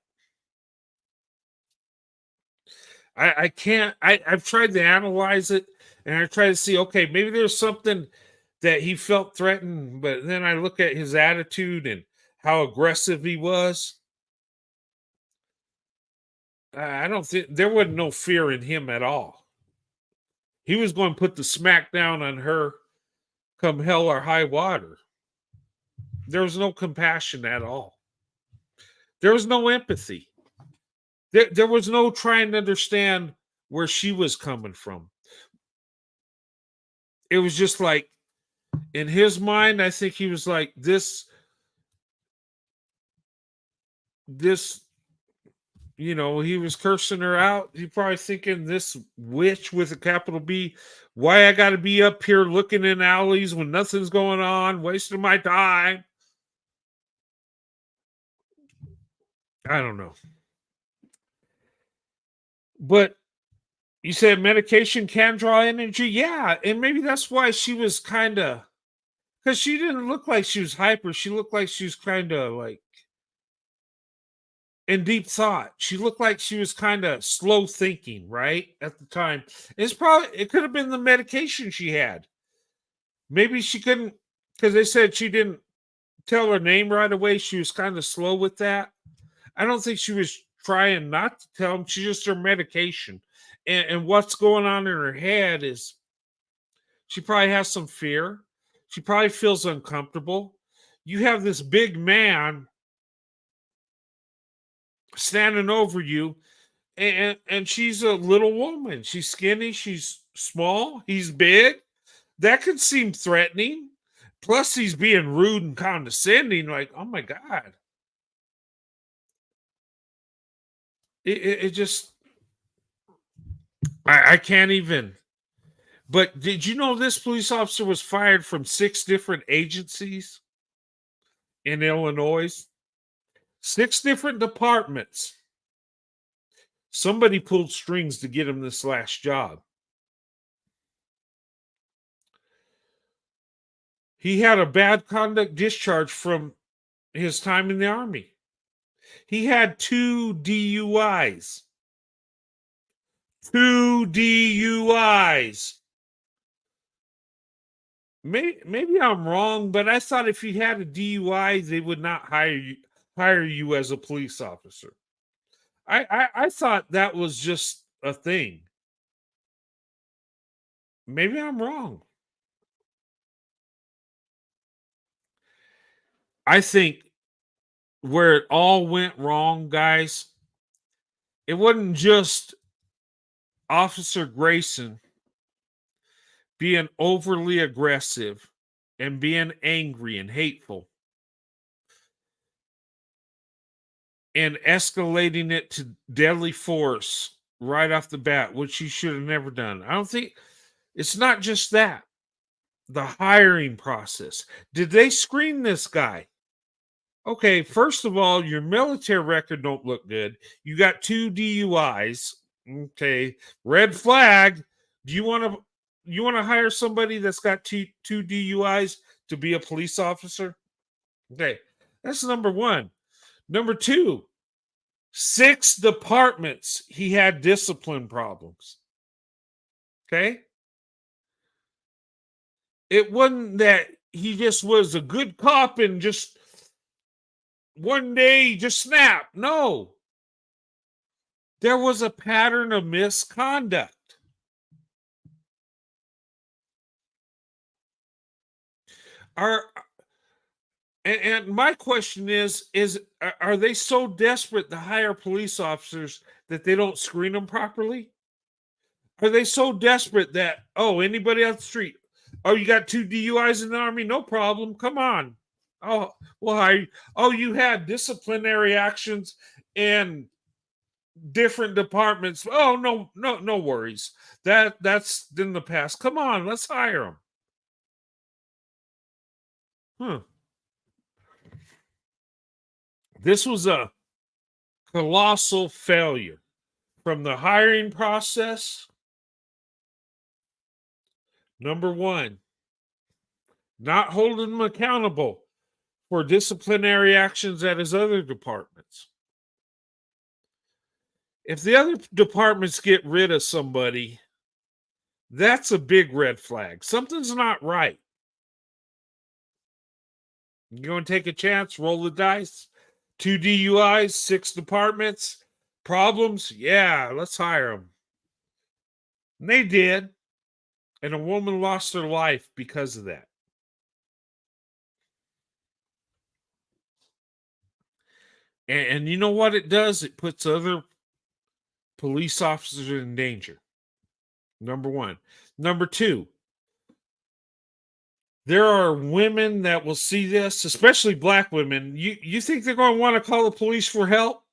I've tried to analyze it, and I try to see, okay, maybe there's something that he felt threatened, but then I look at his attitude and how aggressive he was. I don't think there wasn't no fear in him at all. He was going to put the smack down on her come hell or high water. There was no compassion at all. There was no empathy. There was no trying to understand where she was coming from. It was just like, in his mind, I think he was like, this, he was cursing her out. He probably thinking, this witch with a capital B, why I got to be up here looking in alleys when nothing's going on, wasting my time. I don't know. But you said medication can draw energy? Yeah, and maybe that's why she was kind of, because she didn't look like she was hyper. She looked like she was kind of like and deep thought. She looked like she was kind of slow thinking, right? At the time. It could have been the medication she had. Maybe she couldn't, because they said she didn't tell her name right away. She was kind of slow with that. I don't think she was trying not to tell him. She just her medication. And what's going on in her head is she probably has some fear. She probably feels uncomfortable. You have this big man standing over you, and she's a little woman. She's skinny, she's small, he's big. That could seem threatening. Plus, he's being rude and condescending. Like, oh my God. It just, I can't even. But did you know this police officer was fired from 6 different agencies in Illinois? 6 different departments. Somebody pulled strings to get him this last job. He had a bad conduct discharge from his time in the Army. He had 2 DUIs. 2 DUIs. Maybe I'm wrong, but I thought if you had a DUI, they would not hire you as a police officer. I thought that was just a thing. Maybe I'm wrong. I think where it all went wrong, guys, it wasn't just Officer Grayson being overly aggressive and being angry and hateful and escalating it to deadly force right off the bat, which he should have never done. I don't think it's not just that. The hiring process. Did they screen this guy? Okay, first of all, your military record don't look good. You got 2 DUIs. Okay, red flag. Do you want to hire somebody that's got two DUIs to be a police officer? Okay, that's number 1. Number 2, 6 departments he had discipline problems. Okay, it wasn't that he just was a good cop and just one day just snap. No. There was a pattern of misconduct. And my question is are they so desperate to hire police officers that they don't screen them properly? Are they so desperate that, oh, anybody on the street, oh, you got 2 DUIs in the Army? No problem. Come on. Oh, well, you had disciplinary actions in different departments. Oh, no worries. That's in the past. Come on, let's hire them. This was a colossal failure from the hiring process. Number 1, not holding him accountable for disciplinary actions at his other departments. If the other departments get rid of somebody, that's a big red flag. Something's not right. You going to take a chance, roll the dice? 2 DUIs, 6 departments, problems? Yeah, let's hire them. And they did. And a woman lost her life because of that. And you know what it does? It puts other police officers in danger. Number 1. Number 2, there are women that will see this, especially black women. You think they're going to want to call the police for help?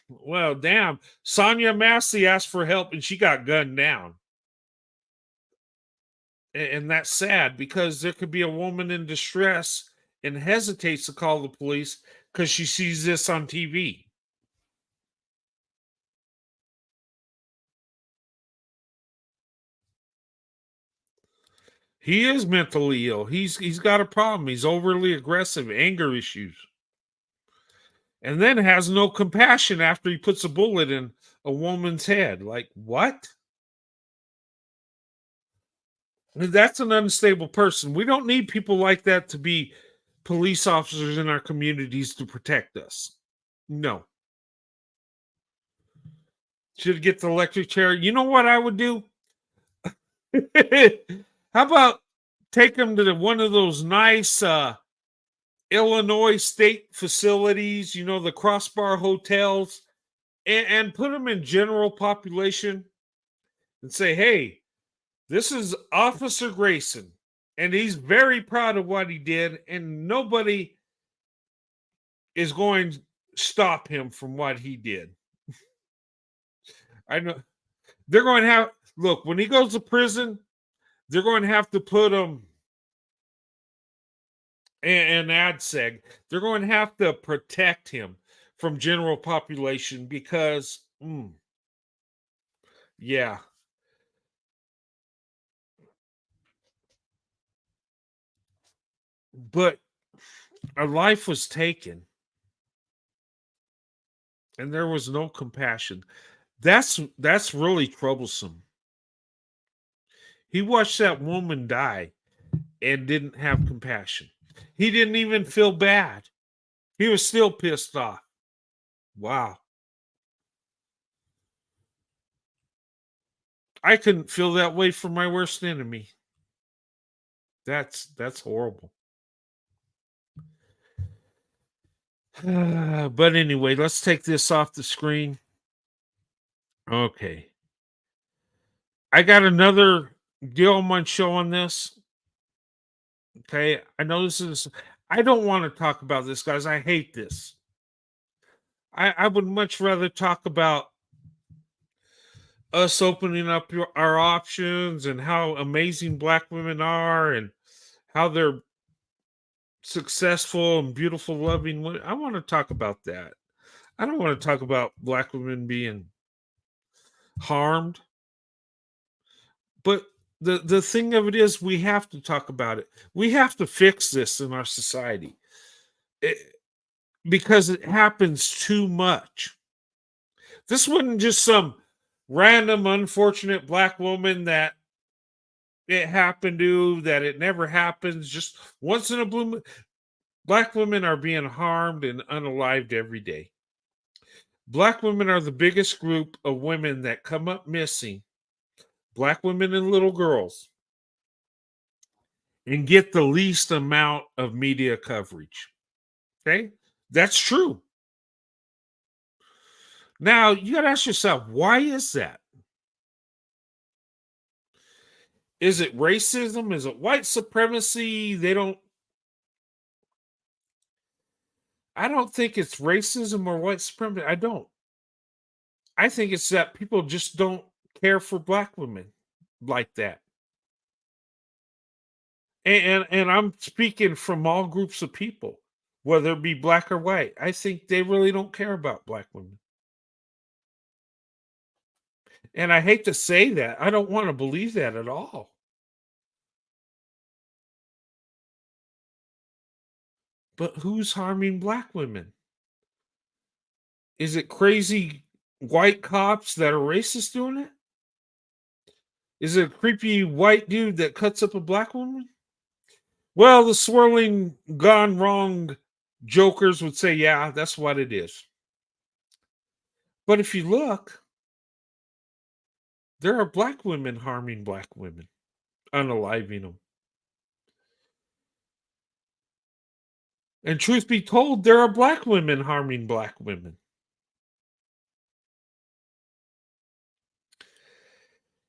Well, damn. Sonia Massey asked for help and she got gunned down. And that's sad because there could be a woman in distress and hesitates to call the police because she sees this on TV. He is mentally ill. He's got a problem. He's overly aggressive, anger issues. and then has no compassion after he puts a bullet in a woman's head. Like, what? That's an unstable person. We don't need people like that to be police officers in our communities to protect us. No. Should get the electric chair. You know what I would do? How about take them to one of those nice Illinois state facilities, you know, the crossbar hotels, and put them in general population and say, hey, this is Officer Grayson, and he's very proud of what he did, and nobody is going to stop him from what he did. I know they're going to have, look, when he goes to prison, they're going to have to put him in ADSEG. They're going to have to protect him from general population because, yeah. But a life was taken and there was no compassion. That's really troublesome. He watched that woman die and didn't have compassion. He didn't even feel bad. He was still pissed off. Wow. I couldn't feel that way for my worst enemy. That's horrible. But anyway, let's take this off the screen. Okay. I got another deal on my show on this. Okay. I know this is, I don't want to talk about this, guys. I hate this. I would much rather talk about us opening up our options and how amazing Black women are and how they're successful and beautiful, loving women. I want to talk about that. I don't want to talk about Black women being harmed. But the thing of it is, we have to talk about it. We have to fix this in our society because it happens too much. This wasn't just some random, unfortunate Black woman that it happened to, that it never happens. Just once in a blue moon. Black women are being harmed and unalived every day. Black women are the biggest group of women that come up missing. Black women and little girls, and get the least amount of media coverage. Okay? That's true. Now, you got to ask yourself, why is that? Is it racism? Is it white supremacy? I don't think it's racism or white supremacy. I don't. I think it's that people just don't care for Black women like that. And I'm speaking from all groups of people, whether it be Black or white. I think they really don't care about Black women. And I hate to say that. I don't want to believe that at all. But who's harming Black women? Is it crazy white cops that are racist doing it? Is it a creepy white dude that cuts up a Black woman? Well, the swirling gone wrong jokers would say, yeah, that's what it is. But if you look, there are Black women harming Black women, unaliving them. And truth be told, there are Black women harming Black women.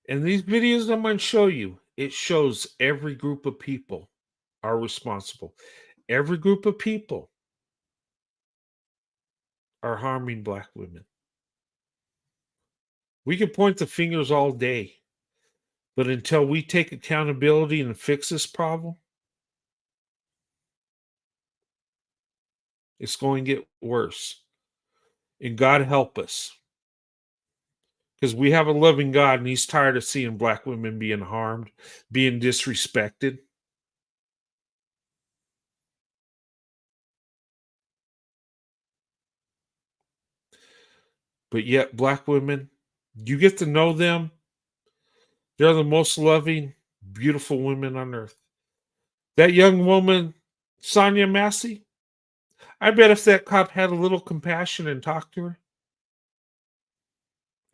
And these videos I'm going to show you, it shows every group of people are responsible. Every group of people are harming Black women. We can point the fingers all day, but until we take accountability and fix this problem, it's going to get worse. And God help us. Because we have a loving God and he's tired of seeing Black women being harmed, being disrespected. But yet, black women, you get to know them. They're the most loving, beautiful women on earth. That young woman, Sonia Massey, I bet if that cop had a little compassion and talked to her,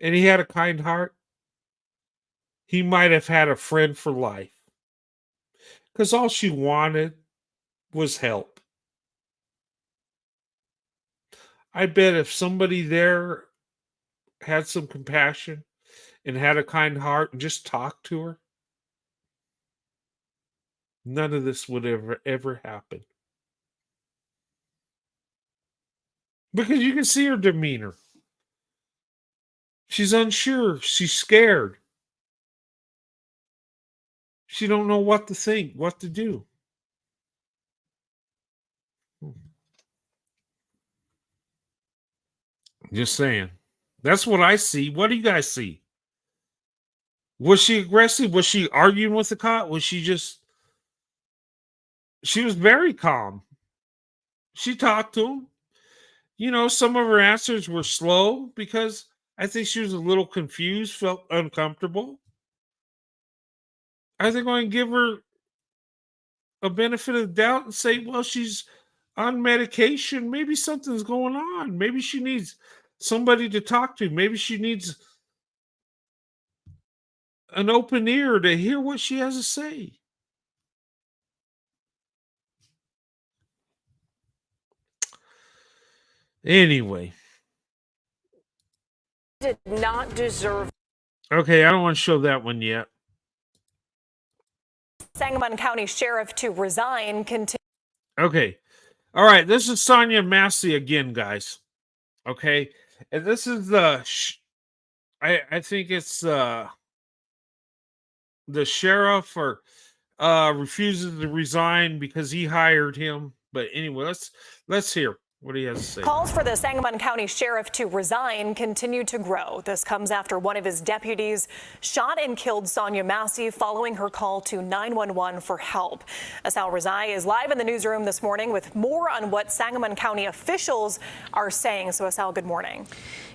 and he had a kind heart, he might have had a friend for life. Because all she wanted was help. I bet if somebody there had some compassion and had a kind heart and just talked to her, none of this would ever happen. Because you can see her demeanor. She's unsure. She's scared. She don't know what to think, what to do. Just saying. That's what I see. What do you guys see? Was she aggressive? Was she arguing with the cop? Was she just... She was very calm. She talked to him. You know, some of her answers were slow because I think she was a little confused, felt uncomfortable. I think I'm going to give her a benefit of the doubt and say, well, she's on medication. Maybe something's going on. Maybe she needs somebody to talk to. Maybe she needs an open ear to hear what she has to say. Anyway. Did not deserve. Okay, I don't want to show that one yet. Sangamon County Sheriff to resign. Okay. All right, this is Sonia Massey again, guys. Okay. And this is the I think it's the sheriff or refuses to resign because he hired him. But anyway, let's hear what he has to say. Calls for the Sangamon County Sheriff to resign continue to grow. This comes after one of his deputies shot and killed Sonia Massey following her call to 911 for help. Asal Razai is live in the newsroom this morning with more on what Sangamon County officials are saying. So Asal, good morning.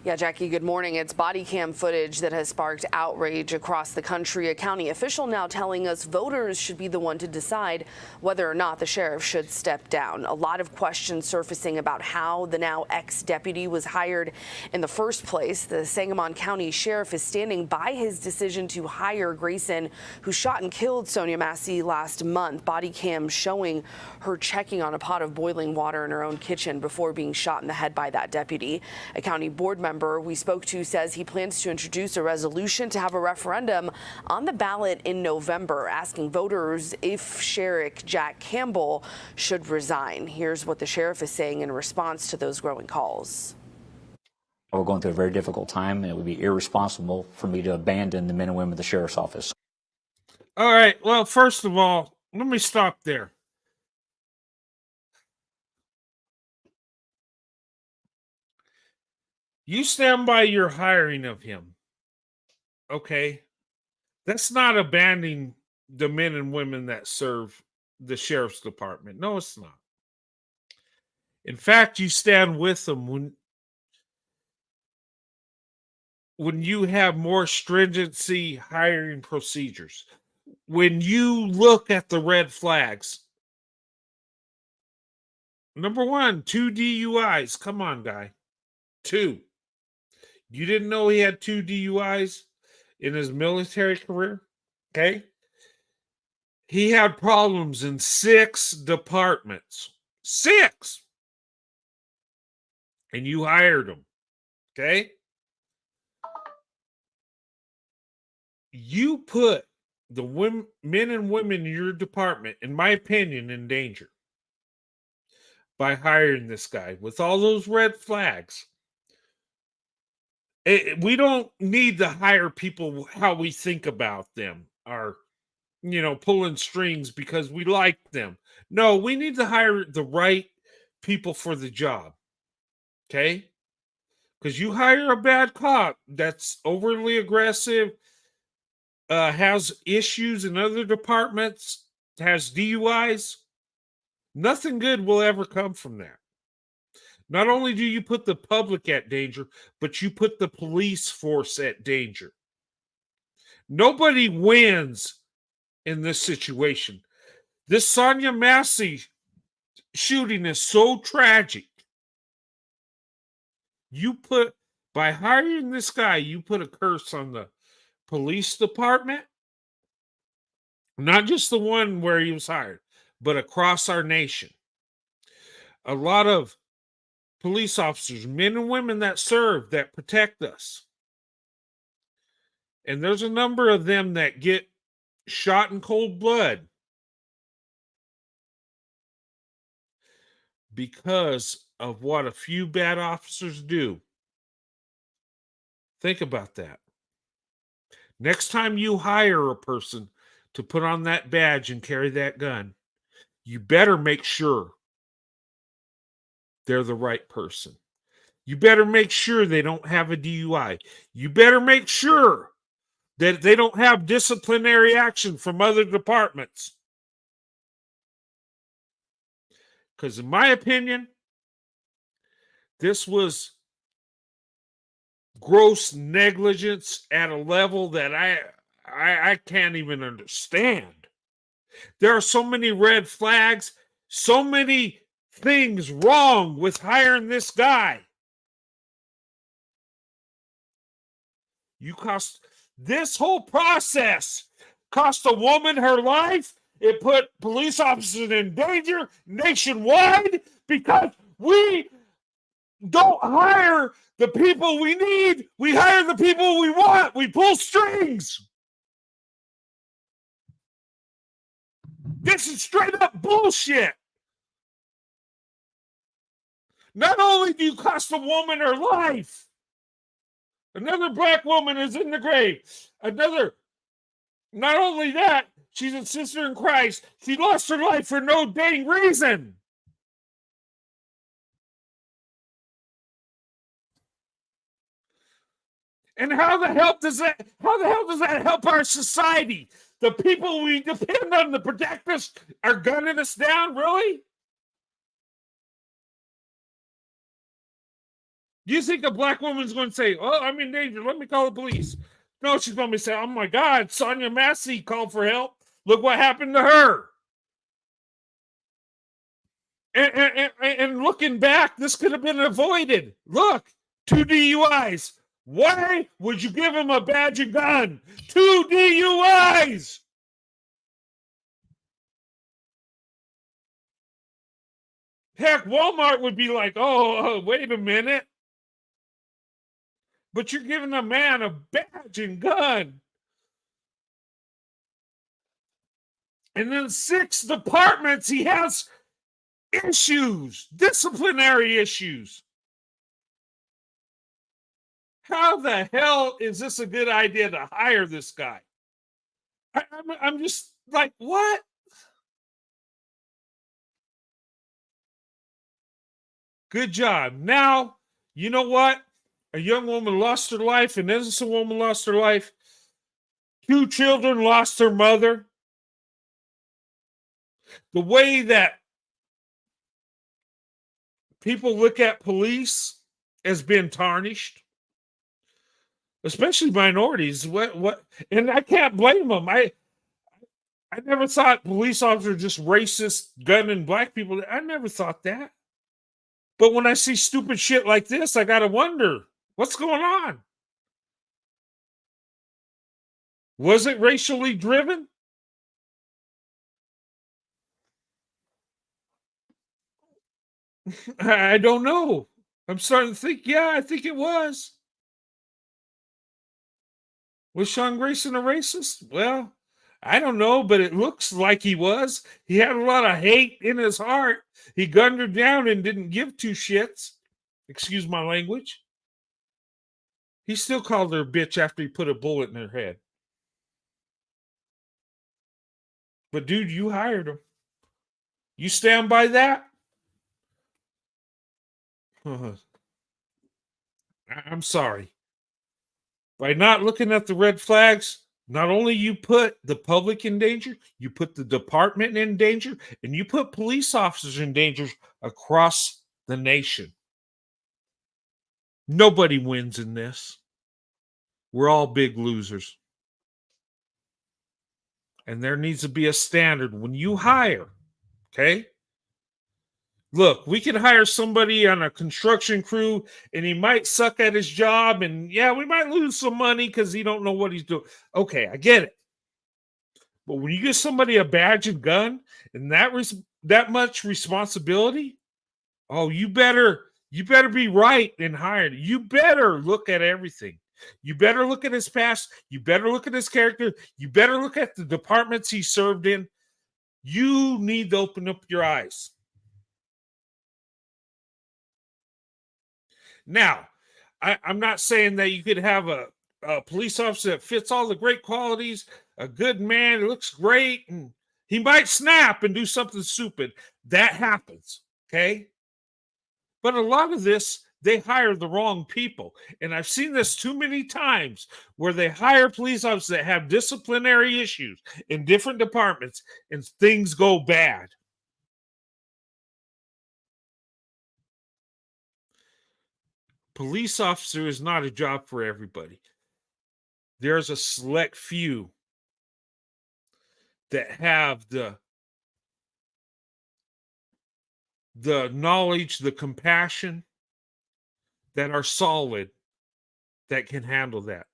Yeah, Jackie, good morning. It's body cam footage that has sparked outrage across the country. A county official now telling us voters should be the one to decide whether or not the sheriff should step down. A lot of questions surfacing about how the now ex-deputy was hired in the first place. The Sangamon County Sheriff is standing by his decision to hire Grayson, who shot and killed Sonia Massey last month. Body cam showing her checking on a pot of boiling water in her own kitchen before being shot in the head by that deputy. A county board member we spoke to says he plans to introduce a resolution to have a referendum on the ballot in November, asking voters if Sheriff Jack Campbell should resign. Here's what the sheriff is saying in response to those growing calls. We're going through a very difficult time, and it would be irresponsible for me to abandon the men and women of the sheriff's office. All right. Well, first of all, let me stop there. You stand by your hiring of him. Okay. That's not abandoning the men and women that serve the sheriff's department. No, it's not. In fact, you stand with them when you have more stringency hiring procedures. When you look at the red flags. Number one, 2 DUIs. Come on, guy. 2. You didn't know he had 2 DUIs in his military career? Okay. He had problems in 6 departments. 6! And you hired him. Okay. You put the men and women in your department, in my opinion, in danger by hiring this guy with all those red flags. We don't need to hire people how we think about them or, pulling strings because we like them. No, we need to hire the right people for the job. Okay? Because you hire a bad cop that's overly aggressive, has issues in other departments, has DUIs, nothing good will ever come from that. Not only do you put the public at danger, but you put the police force at danger. Nobody wins in this situation. This Sonya Massey shooting is so tragic. By hiring this guy, you put a curse on the police department, not just the one where he was hired, but across our nation. A lot of police officers, men and women that serve, that protect us. And there's a number of them that get shot in cold blood because of what a few bad officers do. Think about that. Next time you hire a person to put on that badge and carry that gun, you better make sure they're the right person. You better make sure they don't have a DUI. You better make sure that they don't have disciplinary action from other departments. Because in my opinion, this was gross negligence at a level that I can't even understand. There are so many red flags, so many things wrong with hiring this guy. This whole process cost a woman her life. It put police officers in danger nationwide because we don't hire the people we need. We hire the people we want. We pull strings. This is straight up bullshit. Not only do you cost a woman her life, another black woman is in the grave. Not only that, she's a sister in Christ. She lost her life for no dang reason. And how the hell does that help our society? The people we depend on to protect us are gunning us down, really? Do you think a black woman's going to say, "Oh, I'm in danger, let me call the police"? No, she's going to say, "Oh my God, Sonya Massey called for help. Look what happened to her." And looking back, this could have been avoided. Look, 2 DUIs. Why would you give him a badge and gun? 2 DUIs. Heck, Walmart would be like, oh, wait a minute. But you're giving a man a badge and gun. And then 6 departments, he has issues, disciplinary issues. How the hell is this a good idea to hire this guy? I'm just like, what? Good job. Now, you know what? A young woman lost her life, an innocent woman lost her life. 2 children lost their mother. The way that people look at police has been tarnished, especially minorities. And I can't blame them. I never thought police officers just racist, gunning black people. I never thought that. But when I see stupid shit like this, I gotta wonder, what's going on? Was it racially driven? I don't know. I'm starting to think, yeah, I think it was. Was Sean Grayson a racist? Well, I don't know, but it looks like he was. He had a lot of hate in his heart. He gunned her down and didn't give 2 shits. Excuse my language. He still called her a bitch after he put a bullet in her head. But dude, you hired him. You stand by that? I'm sorry. By not looking at the red flags, not only you put the public in danger, you put the department in danger, and you put police officers in danger across the nation. Nobody wins in this. We're all big losers. And there needs to be a standard when you hire, okay? Look, we can hire somebody on a construction crew and he might suck at his job, and yeah, we might lose some money because he don't know what he's doing. Okay, I get it. But when you give somebody a badge and gun and that much responsibility, oh, you better be right in hiring. You better look at everything. You better look at his past. You better look at his character. You better look at the departments he served in. You need to open up your eyes. Now, I'm not saying that you could have a police officer that fits all the great qualities, a good man, who looks great, and he might snap and do something stupid. That happens, okay? But a lot of this, they hire the wrong people. And I've seen this too many times where they hire police officers that have disciplinary issues in different departments and things go bad. Police officer is not a job for everybody. There's a select few that have the knowledge, the compassion, that are solid, that can handle that.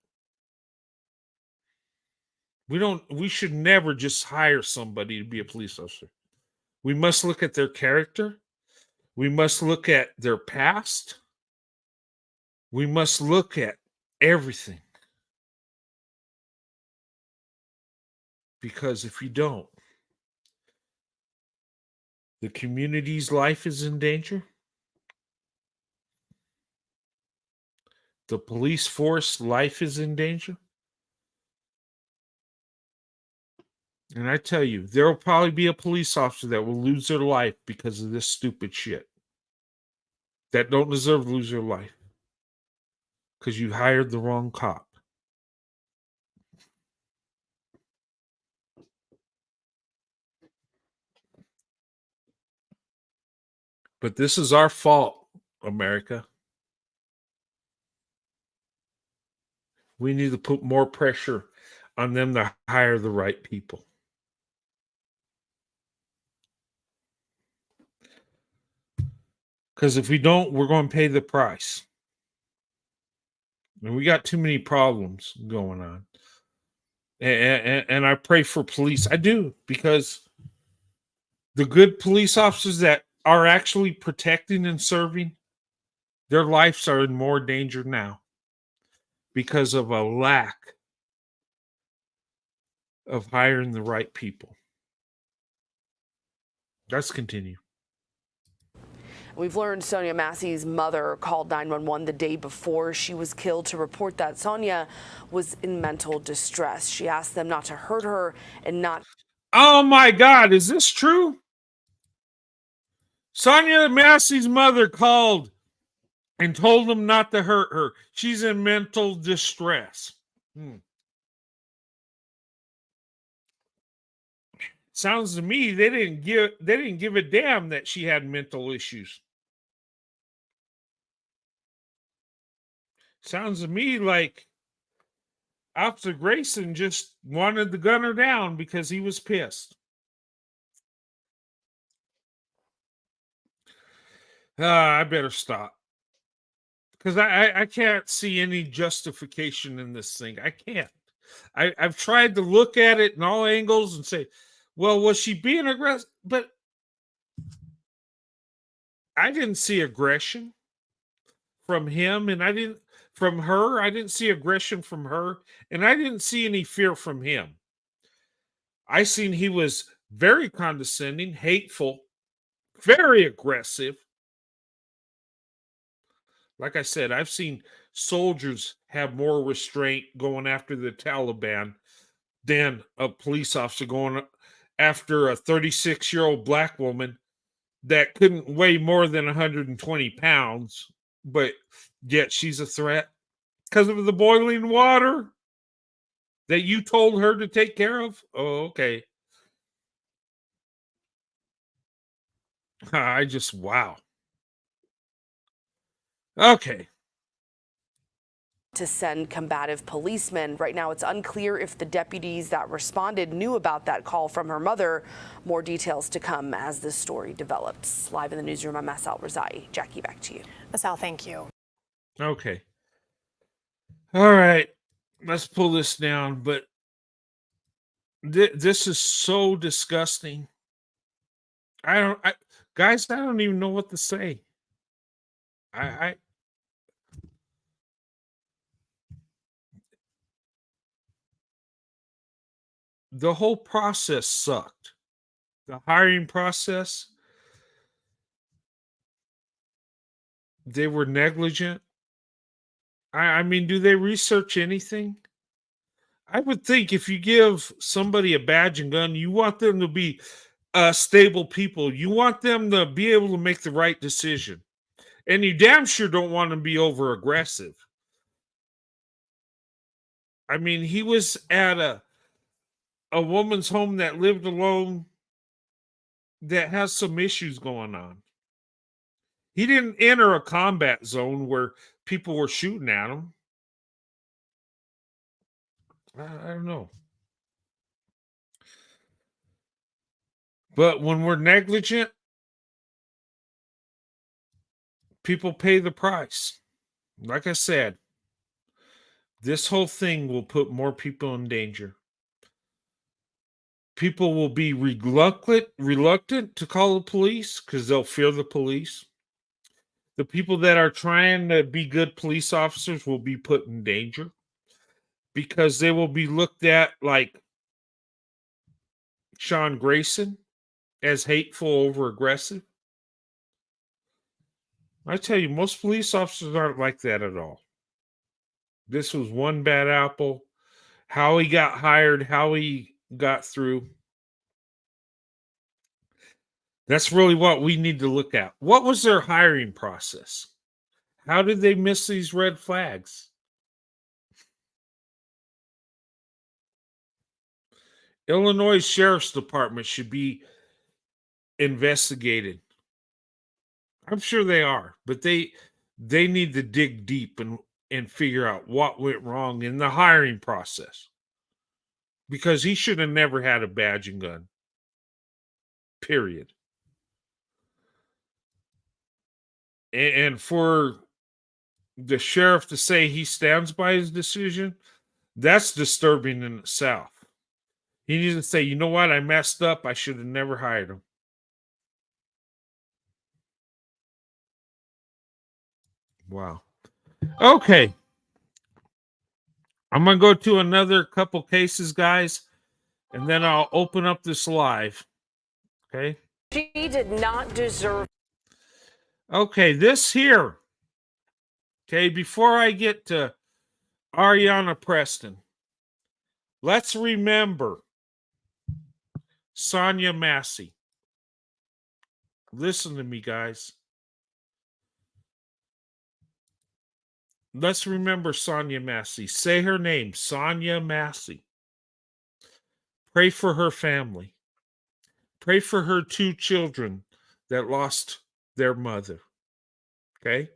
We should never just hire somebody to be a police officer. We must look at their character. We must look at their past. We must look at everything. Because if you don't, the community's life is in danger. The police force life is in danger. And I tell you, there will probably be a police officer that will lose their life because of this stupid shit. That don't deserve to lose their life. Because you hired the wrong cop. But this is our fault, America. We need to put more pressure on them to hire the right people. Because if we don't, we're going to pay the price. And we got too many problems going on. And I pray for police. I do, because the good police officers that are actually protecting and serving, their lives are in more danger now because of a lack of hiring the right people. Let's continue. We've learned Sonia Massey's mother called 911 the day before she was killed to report that Sonia was in mental distress. She asked them not to hurt her and not... Oh my God, is this true? Sonia Massey's mother called and told them not to hurt her. She's in mental distress. Sounds to me they didn't give a damn that she had mental issues. Sounds to me like Officer Grayson just wanted to gun her down because he was pissed. I better stop. Because I can't see any justification in this thing. I can't. I've tried to look at it in all angles and say, well, was she being aggressive? But I didn't see aggression from him, and I didn't see aggression from her, and I didn't see any fear from him. I seen he was very condescending, hateful, very aggressive. Like I said, I've seen soldiers have more restraint going after the Taliban than a police officer going after a 36-year-old black woman that couldn't weigh more than 120 pounds, but yet she's a threat because of the boiling water that you told her to take care of. Oh, okay. Wow. Okay. to send combative policemen. Right now, it's unclear if the deputies that responded knew about that call from her mother. More details to come as this story develops. Live in the newsroom, I'm Masal Rezai. Jackie, back to you. Masal, thank you. Okay. All right. Let's pull this down. But this is so disgusting. Guys, I don't even know what to say. The whole process sucked. The hiring process, they were negligent. I mean, do they research anything? I would think if you give somebody a badge and gun, you want them to be stable people. You want them to be able to make the right decision. And you damn sure don't want them to be over aggressive. I mean, he was at a woman's home that lived alone that has some issues going on. He didn't enter a combat zone where people were shooting at him. I don't know. But when we're negligent, people pay the price. Like I said, this whole thing will put more people in danger. People will be reluctant to call the police because they'll fear the police. The people that are trying to be good police officers will be put in danger because they will be looked at like Sean Grayson as hateful over aggressive. I tell you, most police officers aren't like that at all. This was one bad apple. How he got hired, how he got through. That's really what we need to look at. What was their hiring process? How did they miss these red flags? Illinois Sheriff's Department should be investigated. I'm sure they are, but they need to dig deep and figure out what went wrong in the hiring process. Because he should have never had a badge and gun. Period. And for the sheriff to say he stands by his decision, that's disturbing in itself. He needs to say, you know what, I messed up. I should have never hired him. Wow. Okay. I'm going to go to another couple cases, guys, and then I'll open up this live. Okay? She did not deserve. Okay, this here. Okay, before I get to Ariana Preston, let's remember Sonya Massey. Listen to me, guys. Let's remember Sonya Massey. Say her name, Sonya Massey. Pray for her family. Pray for her 2 children that lost their mother. Okay?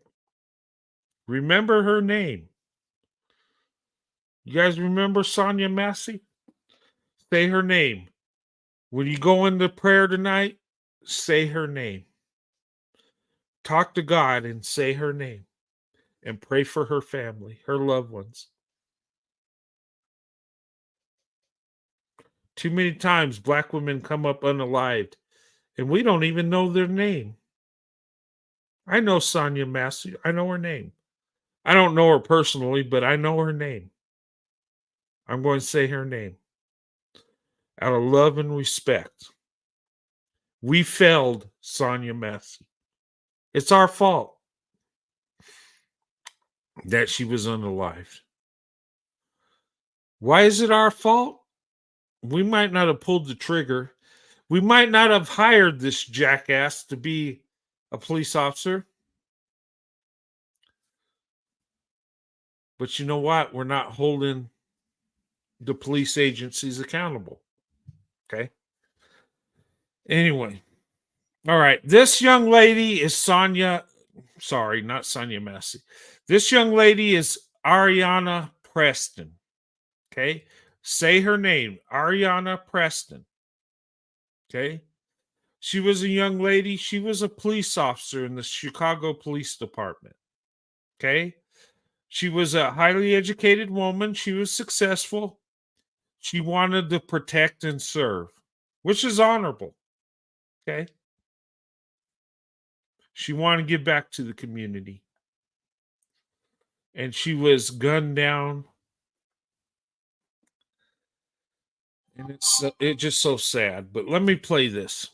Remember her name. You guys remember Sonya Massey? Say her name. When you go into prayer tonight, say her name. Talk to God and say her name. And pray for her family, her loved ones. Too many times Black women come up unalived, and we don't even know their name. I know Sonya Massey. I know her name. I don't know her personally, but I know her name. I'm going to say her name. Out of love and respect. We failed Sonya Massey. It's our fault that she was unalived. Why is it our fault? We might not have pulled the trigger. We might not have hired this jackass to be a police officer. But you know what? We're not holding the police agencies accountable. Okay? Anyway. All right. This young lady is Sonya. Sorry, not Sonya Massey. This young lady is Ariana Preston. Okay. Say her name, Ariana Preston. Okay. She was a young lady. She was a police officer in the Chicago Police Department. Okay. She was a highly educated woman. She was successful. She wanted to protect and serve, which is honorable. Okay. She wanted to give back to the community. And she was gunned down. And it's just so sad. But let me play this.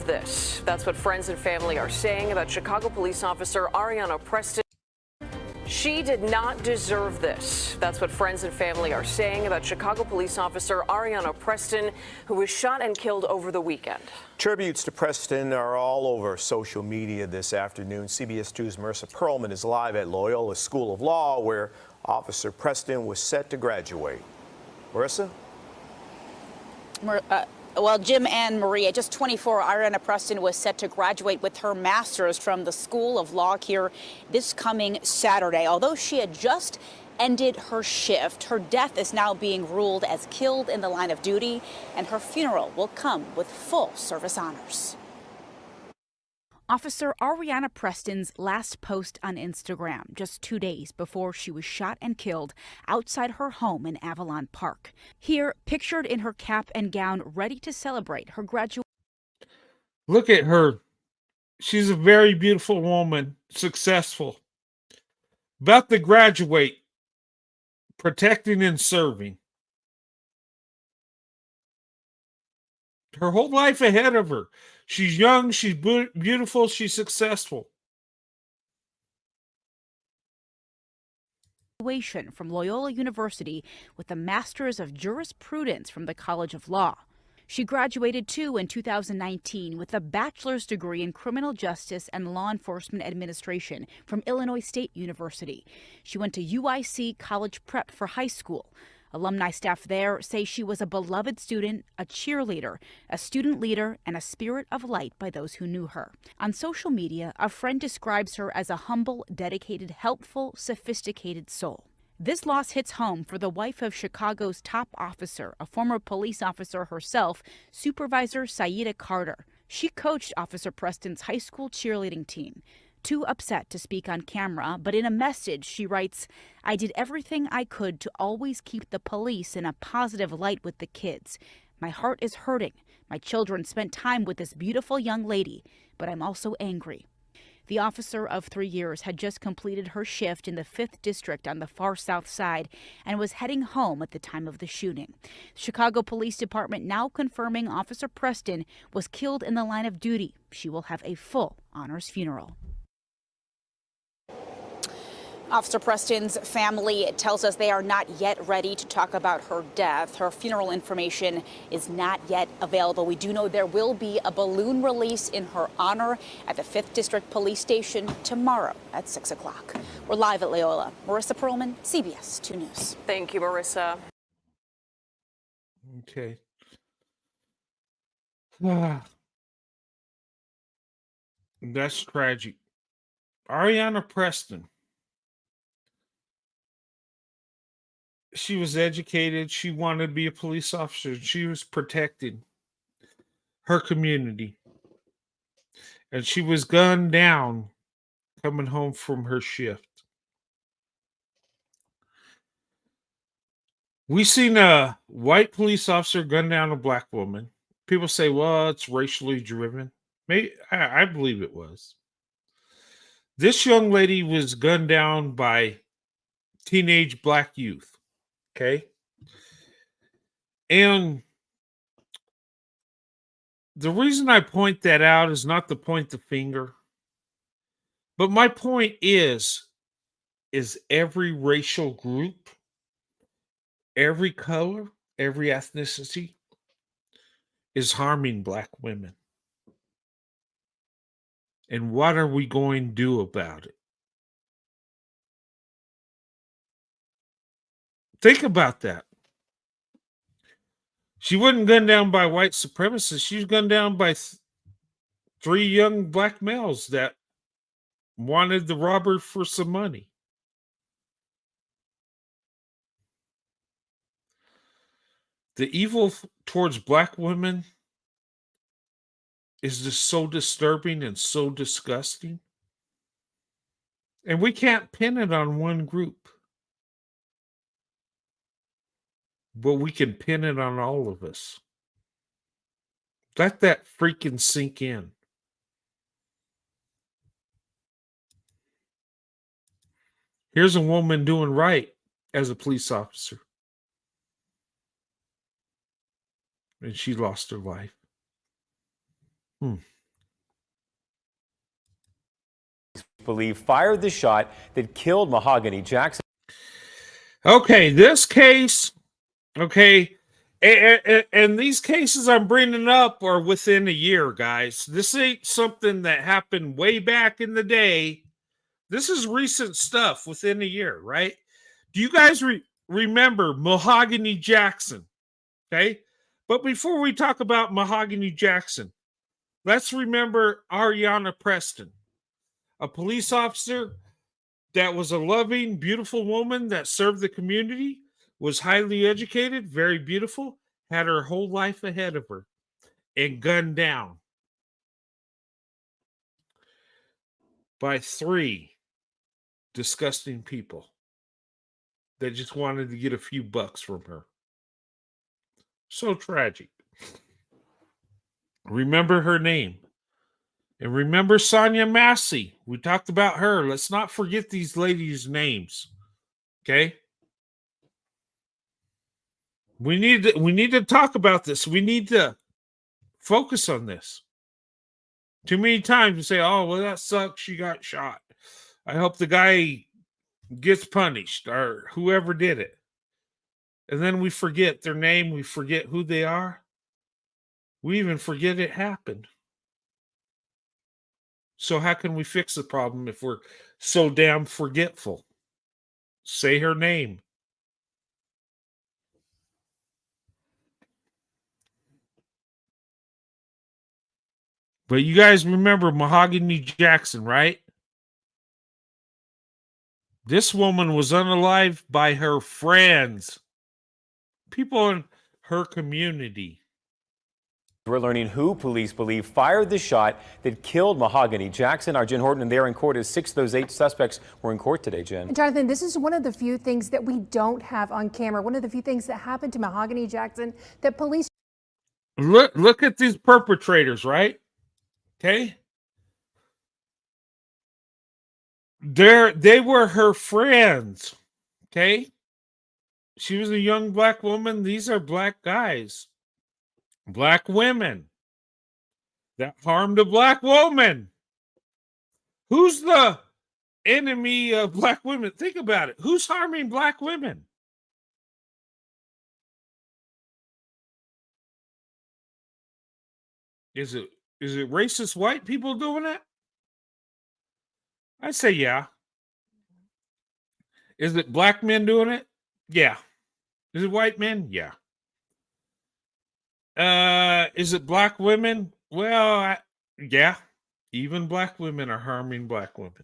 This. That's what friends and family are saying about Chicago police officer Ariana Preston. She did not deserve this. That's what friends and family are saying about Chicago police officer Ariana Preston, who was shot and killed over the weekend. Tributes to Preston are all over social media this afternoon. CBS 2's Marissa Perlman is live at Loyola School of Law, where Officer Preston was set to graduate. Marissa? Well, Jim and Maria, just 24, Ariana Preston was set to graduate with her master's from the School of Law here this coming Saturday. Although she had just ended her shift, her death is now being ruled as killed in the line of duty, and her funeral will come with full service honors. Officer Ariana Preston's last post on Instagram just 2 days before she was shot and killed outside her home in Avalon Park. Here, pictured in her cap and gown, ready to celebrate her graduation. Look at her. She's a very beautiful woman, successful. About to graduate, protecting and serving. Her whole life ahead of her. She's young, she's beautiful, she's successful. From Loyola University with a Master's of Jurisprudence from the College of Law. She graduated too in 2019 with a bachelor's degree in criminal justice and law enforcement administration from Illinois State University. She went to UIC College Prep for high school. Alumni staff there say she was a beloved student, a cheerleader, a student leader, and a spirit of light by those who knew her. On social media, a friend describes her as a humble, dedicated, helpful, sophisticated soul. This loss hits home for the wife of Chicago's top officer, a former police officer herself, Supervisor Saida Carter. She coached Officer Preston's high school cheerleading team. Too upset to speak on camera, but in a message she writes, "I did everything I could to always keep the police in a positive light with the kids. My heart is hurting. My children spent time with this beautiful young lady, but I'm also angry." The officer of 3 years had just completed her shift in the 5th District on the far south side and was heading home at the time of the shooting. The Chicago Police Department now confirming Officer Preston was killed in the line of duty. She will have a full honors funeral. Officer Preston's family tells us they are not yet ready to talk about her death. Her funeral information is not yet available. We do know there will be a balloon release in her honor at the 5th District Police Station tomorrow at 6 o'clock. We're live at Loyola. Marissa Perlman, CBS 2 News. Thank you, Marissa. Okay. That's tragic. Ariana Preston. She was educated. She wanted to be a police officer. She was protecting her community. And she was gunned down coming home from her shift. We seen a white police officer gun down a black woman. People say, well, it's racially driven. Maybe I believe it was. This young lady was gunned down by teenage black youth. Okay. And the reason I point that out is not to point the finger, but my point is every racial group, every color, every ethnicity is harming black women. And what are we going to do about it? Think about that. She wasn't gunned down by white supremacists. She was gunned down by 3 young black males that wanted the robber for some money. The evil towards black women is just so disturbing and so disgusting. And we can't pin it on one group, but we can pin it on all of us. Let that freaking sink in. Here's a woman doing right as a police officer, and she lost her life. Believe fired the shot that killed Mahogany Jackson. Okay, this case, okay, and these cases I'm bringing up are within a year, guys. This ain't something that happened way back in the day. This is recent stuff within a year, right? Do you guys remember Mahogany Jackson? Okay, but before we talk about Mahogany Jackson, let's remember Ariana Preston, a police officer that was a loving, beautiful woman that served the community, was highly educated, very beautiful, had her whole life ahead of her, and gunned down by 3 disgusting people that just wanted to get a few bucks from her. So tragic. Remember her name. And remember Sonia Massey. We talked about her. Let's not forget these ladies' names. Okay? We need to talk about this. We need to focus on this. Too many times we say, oh, well, that sucks. She got shot. I hope the guy gets punished or whoever did it. And then we forget their name. We forget who they are. We even forget it happened. So how can we fix the problem if we're so damn forgetful? Say her name. But you guys remember Mahogany Jackson, right? This woman was unalived by her friends, people in her community. We're learning who police believe fired the shot that killed Mahogany Jackson. Our Jen Horton, and they're in court as 6 of those 8 suspects were in court today, Jen. Jonathan, this is one of the few things that we don't have on camera. One of the few things that happened to Mahogany Jackson that police... Look at these perpetrators, right? Okay. They were her friends. Okay. She was a young black woman. These are black guys. Black women that harmed a black woman. Who's the enemy of black women? Think about it. Who's harming black women? Is it racist white people doing it? I say yeah. Is it black men doing it? Yeah. Is it white men? Yeah. Is it black women? Well, yeah. Even black women are harming black women.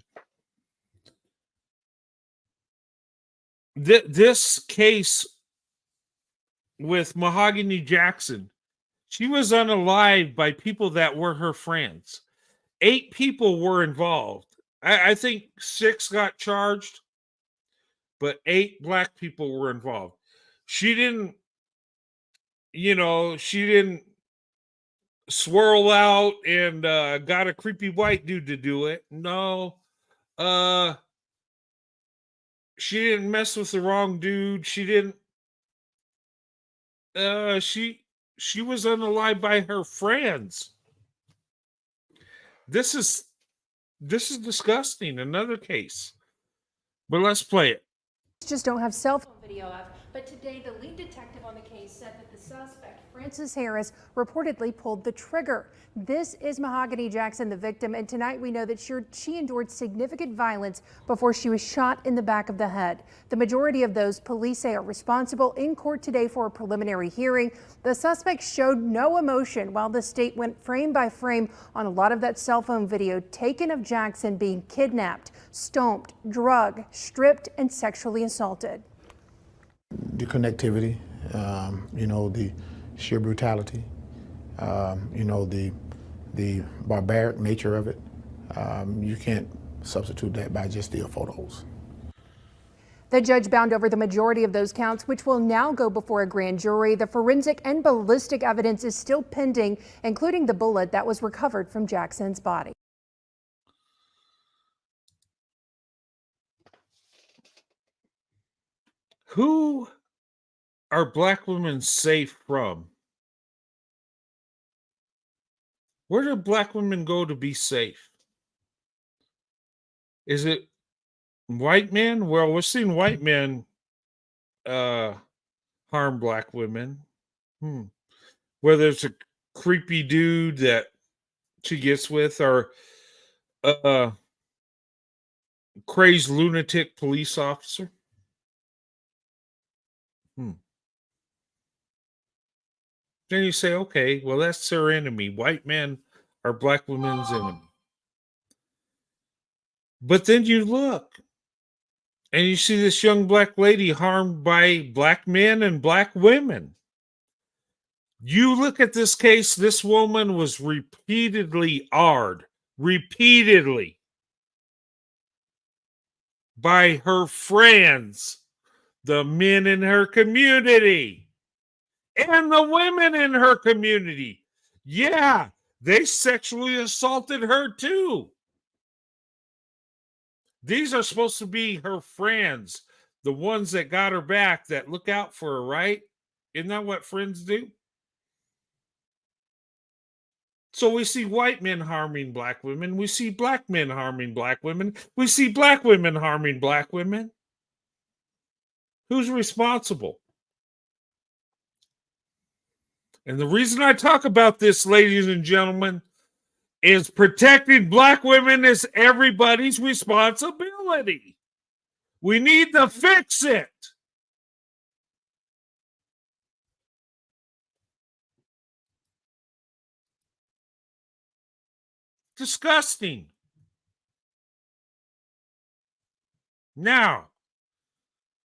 This case with Mahogany Jackson, she was unalived by people that were her friends. 8 people were involved. I think 6 got charged, but 8 black people were involved. She didn't swirl out and got a creepy white dude to do it. No. She didn't mess with the wrong dude. She didn't she was unalived by her friends. This is disgusting. Another case. But let's play it. Just don't have cell phone video of, but today the lead detective on the case said that the suspect, Frances Harris, reportedly pulled the trigger. This is Mahogany Jackson, the victim, and tonight we know that she endured significant violence before she was shot in the back of the head. The majority of those police say are responsible in court today for a preliminary hearing. The suspect showed no emotion while the state went frame by frame on a lot of that cell phone video taken of Jackson being kidnapped, stomped, drugged, stripped, and sexually assaulted. The connectivity, the sheer brutality, the barbaric nature of it. You can't substitute that by just the photos. The judge bound over the majority of those counts, which will now go before a grand jury. The forensic and ballistic evidence is still pending, including the bullet that was recovered from Jackson's body. Who are black women safe from? Where do black women go to be safe? Is it white men? Well, we're seeing white men harm black women. Whether it's a creepy dude that she gets with or a crazed lunatic police officer. Then you say, okay, well, that's their enemy. White men are black women's enemy. But then you look and you see this young black lady harmed by black men and black women. You look at this case, this woman was repeatedly by her friends, the men in her community, and the women in her community. Yeah, they sexually assaulted her too. These are supposed to be her friends, the ones that got her back, that look out for her, right? Isn't that what friends do? So we see white men harming black women. We see black men harming black women. We see black women harming black women. Who's responsible? And the reason I talk about this, ladies and gentlemen, is protecting black women is everybody's responsibility. We need to fix it. Disgusting. Now,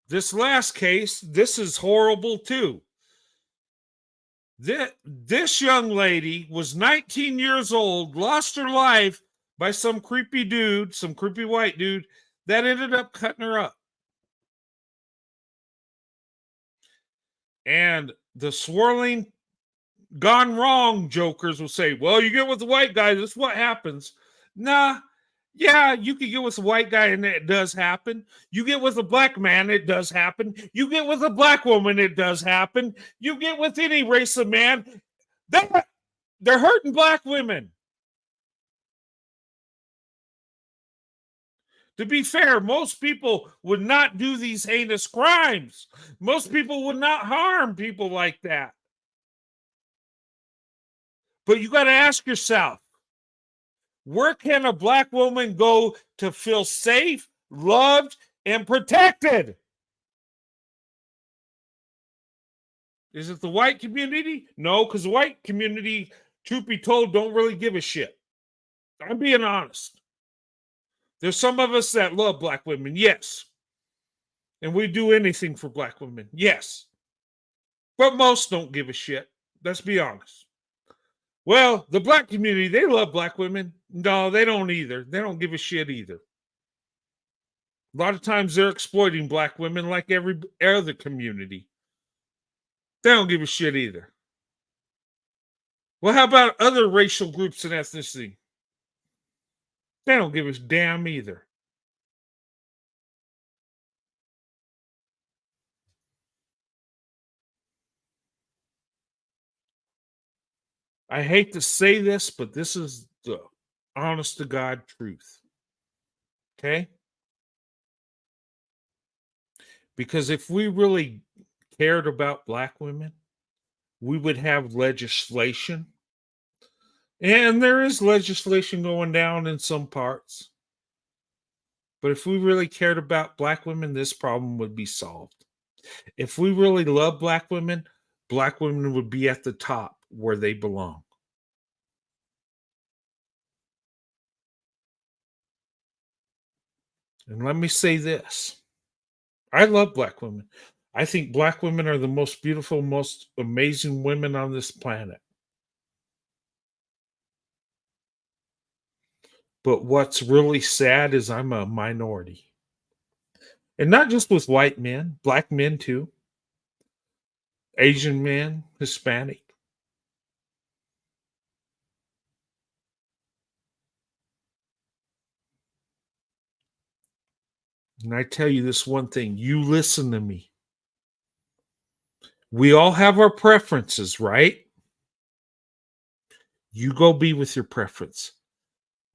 this last case, this is horrible too. This young lady was 19 years old, lost her life by some creepy dude, some creepy white dude that ended up cutting her up. And the swirling, gone wrong jokers will say, well, you get with the white guy, this is what happens. Nah, yeah, you can get with a white guy and it does happen. You get with a black man, it does happen. You get with a black woman, it does happen. You get with any race of man, they're hurting black women. To be fair, most people would not do these heinous crimes. Most people would not harm people like that. But you got to ask yourself, where can a black woman go to feel safe, loved, and protected? Is it the white community? No, because the white community, truth be told, don't really give a shit. I'm being honest. There's some of us that love black women, yes. And we do anything for black women, yes. But most don't give a shit. Let's be honest. Well, the black community, they love black women. No, they don't either. They don't give a shit either. A lot of times they're exploiting black women like every other community. They don't give a shit either. Well, how about other racial groups and ethnicity? They don't give a damn either. I hate to say this, but this is the honest to God truth. Okay? Because if we really cared about black women, we would have legislation. And there is legislation going down in some parts. But if we really cared about black women, this problem would be solved. If we really love black women would be at the top where they belong. And let me say this. I love black women. I think black women are the most beautiful, most amazing women on this planet. But what's really sad is I'm a minority. And not just with white men, black men too. Asian men, Hispanic. And I tell you this one thing, you listen to me. We all have our preferences, right? You go be with your preference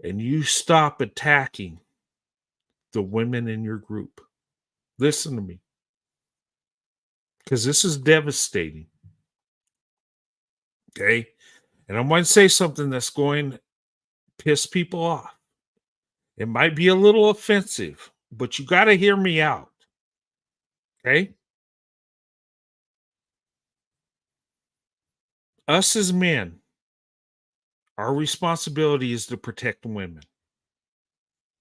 and you stop attacking the women in your group. Listen to me. Because this is devastating. Okay? And I'm going to say something that's going to piss people off. It might be a little offensive, but you got to hear me out. Okay? Us as men, our responsibility is to protect women.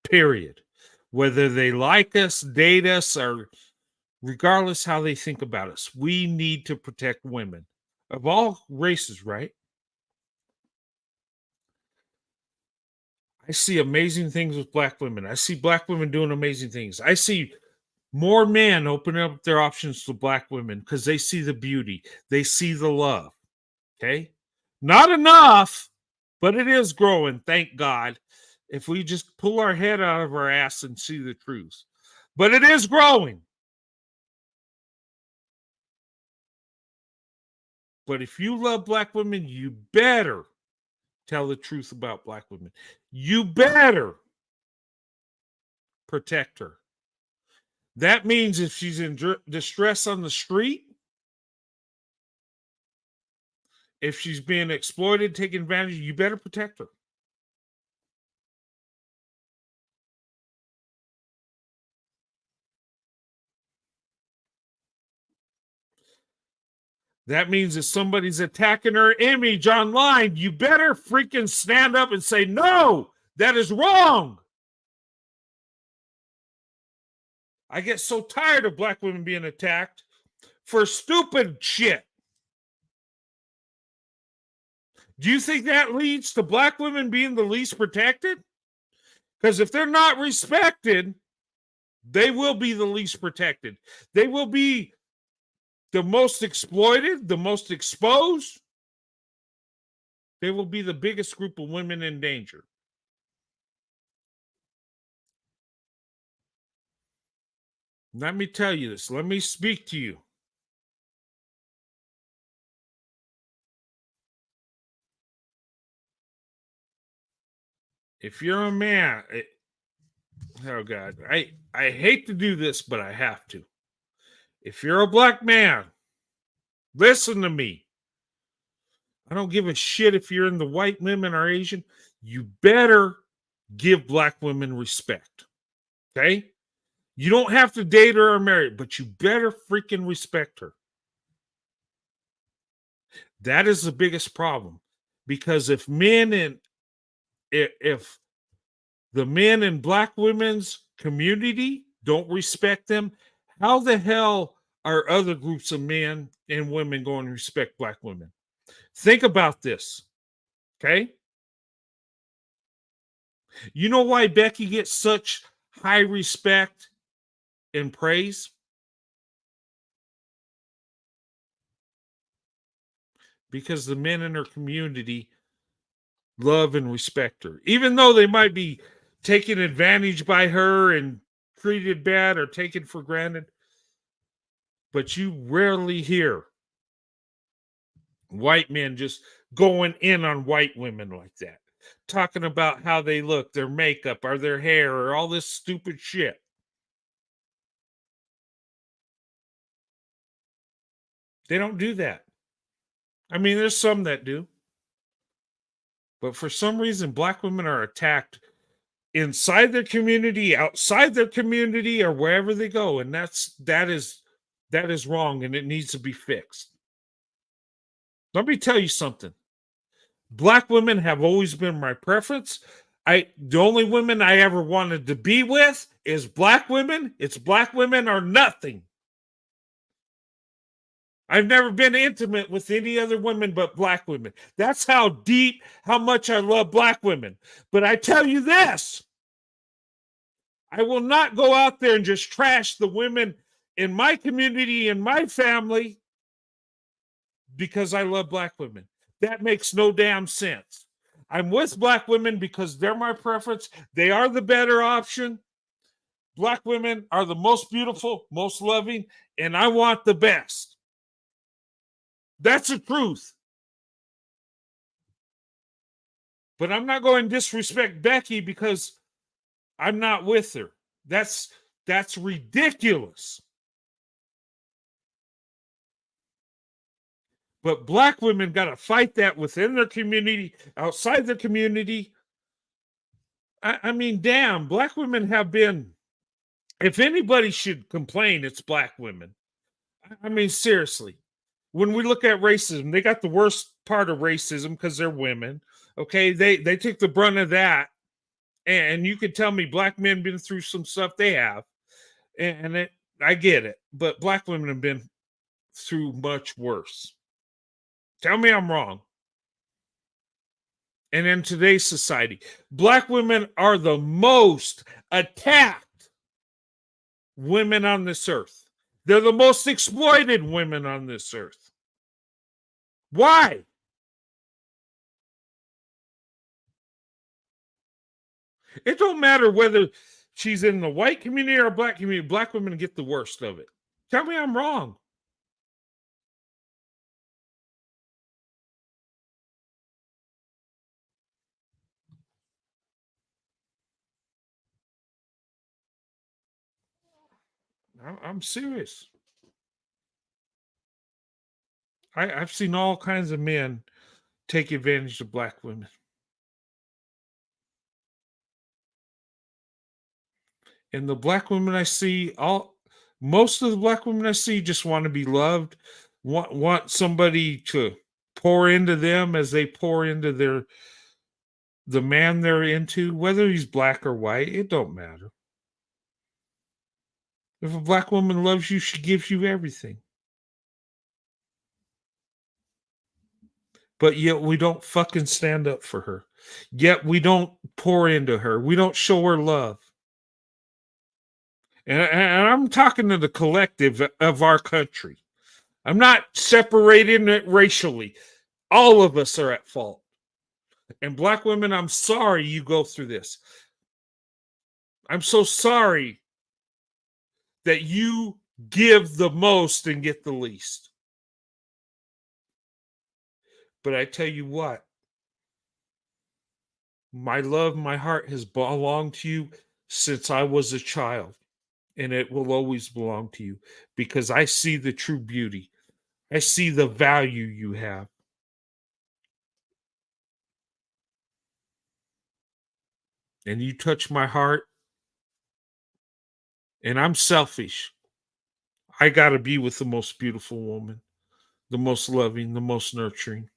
Period. Whether they like us, date us, or regardless how they think about us, we need to protect women of all races, right? I see amazing things with black women. I see black women doing amazing things. I see more men opening up their options to black women because they see the beauty. They see the love. Okay? Not enough, but it is growing, thank God, if we just pull our head out of our ass and see the truth. But it is growing. But if you love black women, you better tell the truth about black women. You better protect her. That means if she's in distress on the street, if she's being exploited, taken advantage of, you better protect her. That means if somebody's attacking her image online, you better freaking stand up and say, no, that is wrong. I get so tired of black women being attacked for stupid shit. Do you think that leads to black women being the least protected? Because if they're not respected, they will be the least protected. They will be the most exploited, the most exposed. They will be the biggest group of women in danger. Let me tell you this. Let me speak to you. If you're a man, oh God, I hate to do this, but I have to. If you're a black man, listen to me. I don't give a shit if you're in the white women or Asian. You better give black women respect. Okay? You don't have to date her or marry her, but you better freaking respect her. That is the biggest problem. Because if the men in black women's community don't respect them, how the hell are other groups of men and women going to respect black women? Think about this, okay? You know why Becky gets such high respect and praise? Because the men in her community love and respect her. Even though they might be taken advantage by her and treated bad or taken for granted, but you rarely hear white men just going in on white women like that, talking about how they look, their makeup or their hair or all this stupid shit. They don't do that. I mean, there's some that do. But for some reason, black women are attacked inside their community, outside their community, or wherever they go. And that is wrong, and it needs to be fixed. Let me tell you something. Black women have always been my preference. The only women I ever wanted to be with is black women. It's black women or nothing. I've never been intimate with any other women but black women. That's how deep, how much I love black women. But I tell you this, I will not go out there and just trash the women in my community, in my family, because I love black women. That makes no damn sense. I'm with black women because they're my preference. They are the better option. Black women are the most beautiful, most loving, and I want the best. That's the truth. But I'm not going to disrespect Becky because I'm not with her. That's ridiculous. But black women got to fight that within their community, outside their community. I mean, damn, black women have been, if anybody should complain, it's black women. I mean, seriously. When we look at racism, they got the worst part of racism because they're women. Okay, they took the brunt of that. And you can tell me black men been through some stuff they have. And I get it. But black women have been through much worse. Tell me I'm wrong. And in today's society, black women are the most attacked women on this earth. They're the most exploited women on this earth. Why? It don't matter whether she's in the white community or black community. Black women get the worst of it. Tell me I'm wrong. I'm serious. I've seen all kinds of men take advantage of black women. And the black women I see, most of the black women I see just want to be loved, want somebody to pour into them as they pour into the man they're into, whether he's black or white, it don't matter. If a black woman loves you, she gives you everything. But yet we don't fucking stand up for her. Yet we don't pour into her. We don't show her love. And I'm talking to the collective of our country. I'm not separating it racially. All of us are at fault. And black women, I'm sorry you go through this. I'm so sorry that you give the most and get the least. But I tell you what, my love, my heart has belonged to you since I was a child. And it will always belong to you because I see the true beauty. I see the value you have. And you touch my heart. And I'm selfish. I got to be with the most beautiful woman, the most loving, the most nurturing.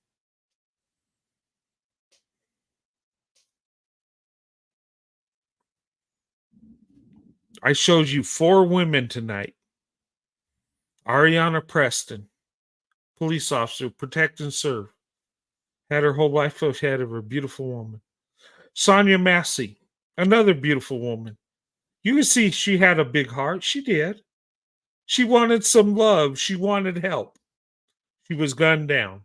I showed you 4 women tonight. Ariana Preston, police officer, protect and serve. Had her whole life ahead of her, beautiful woman. Sonia Massey, another beautiful woman. You can see she had a big heart. She did. She wanted some love. She wanted help. She was gunned down.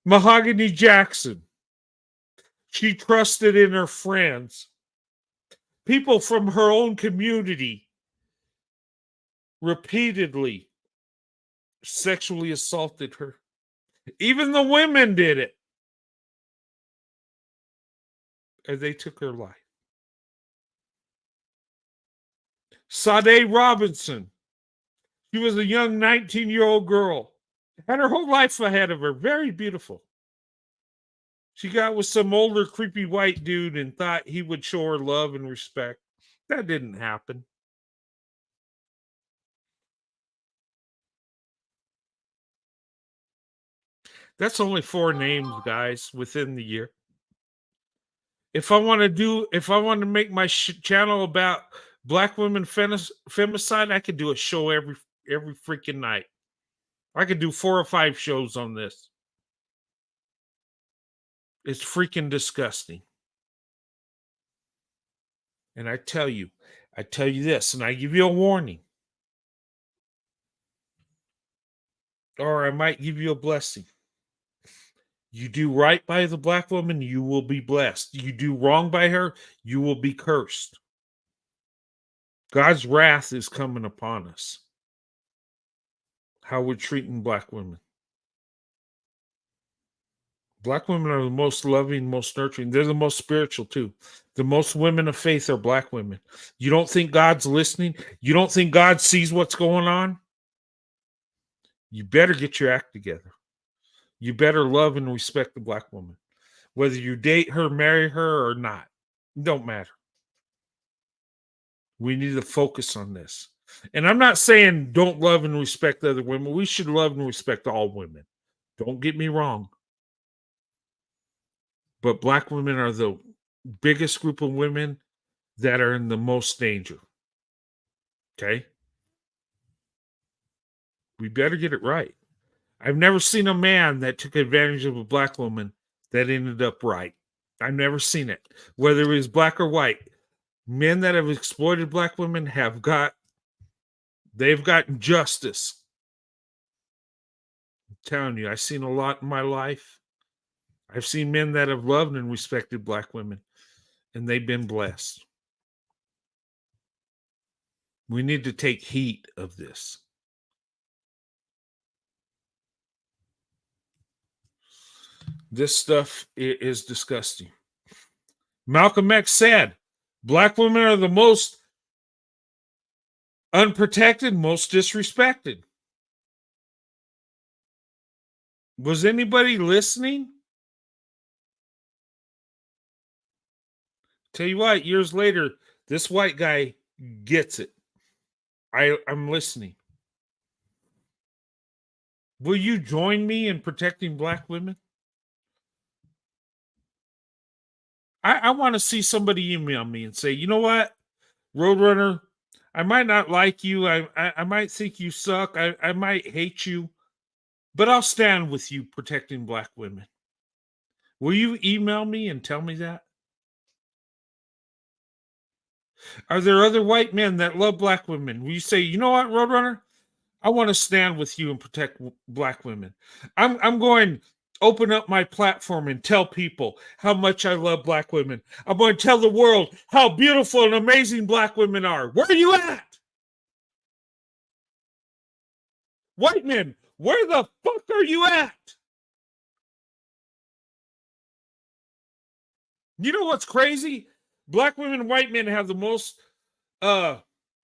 Mahogany Jackson. She trusted in her friends. People from her own community repeatedly sexually assaulted her. Even the women did it. And they took her life. Sade Robinson. She was a young 19-year-old girl. Had her whole life ahead of her. Very beautiful. She got with some older, creepy white dude and thought he would show her love and respect. That didn't happen. That's only 4 names, guys, within the year. If I want to make my channel about black women femicide, I could do a show every freaking night. I could do 4 or 5 shows on this. It's freaking disgusting. And I tell you this, and I give you a warning. Or I might give you a blessing. You do right by the black woman, you will be blessed. You do wrong by her, you will be cursed. God's wrath is coming upon us. How we're treating black women. Black women are the most loving, most nurturing. They're the most spiritual too. The most women of faith are black women. You don't think God's listening? You don't think God sees what's going on? You better get your act together. You better love and respect the black woman. Whether you date her, marry her, or not. It don't matter. We need to focus on this. And I'm not saying don't love and respect other women. We should love and respect all women. Don't get me wrong. But black women are the biggest group of women that are in the most danger. Okay? We better get it right. I've never seen a man that took advantage of a black woman that ended up right. I've never seen it. Whether it was black or white. Men that have exploited black women they've gotten justice. I'm telling you, I've seen a lot in my life. I've seen men that have loved and respected black women, and they've been blessed. We need to take heed of this. This stuff is disgusting. Malcolm X said, black women are the most unprotected, most disrespected. Was anybody listening? Tell you what, years later, this white guy gets it. I'm listening. Will you join me in protecting black women? I want to see somebody email me and say, you know what, Roadrunner, I might not like you. I might think you suck. I might hate you, but I'll stand with you protecting black women. Will you email me and tell me that? Are there other white men that love black women? Will you say, you know what, Roadrunner? I want to stand with you and protect black women. I'm going to open up my platform and tell people how much I love black women. I'm going to tell the world how beautiful and amazing black women are. Where are you at? White men, where the fuck are you at? You know what's crazy? Black women and white men have the most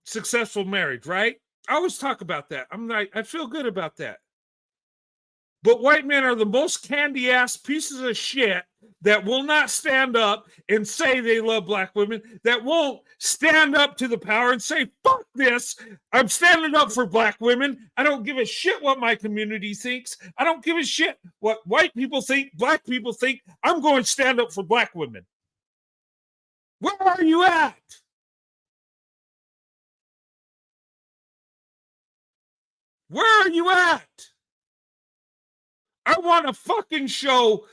successful marriage, right? I always talk about that. I feel good about that. But white men are the most candy-ass pieces of shit that will not stand up and say they love black women, that won't stand up to the power and say, fuck this, I'm standing up for black women. I don't give a shit what my community thinks. I don't give a shit what white people think, black people think. I'm going to stand up for black women. Where are you at? Where are you at? I want a fucking show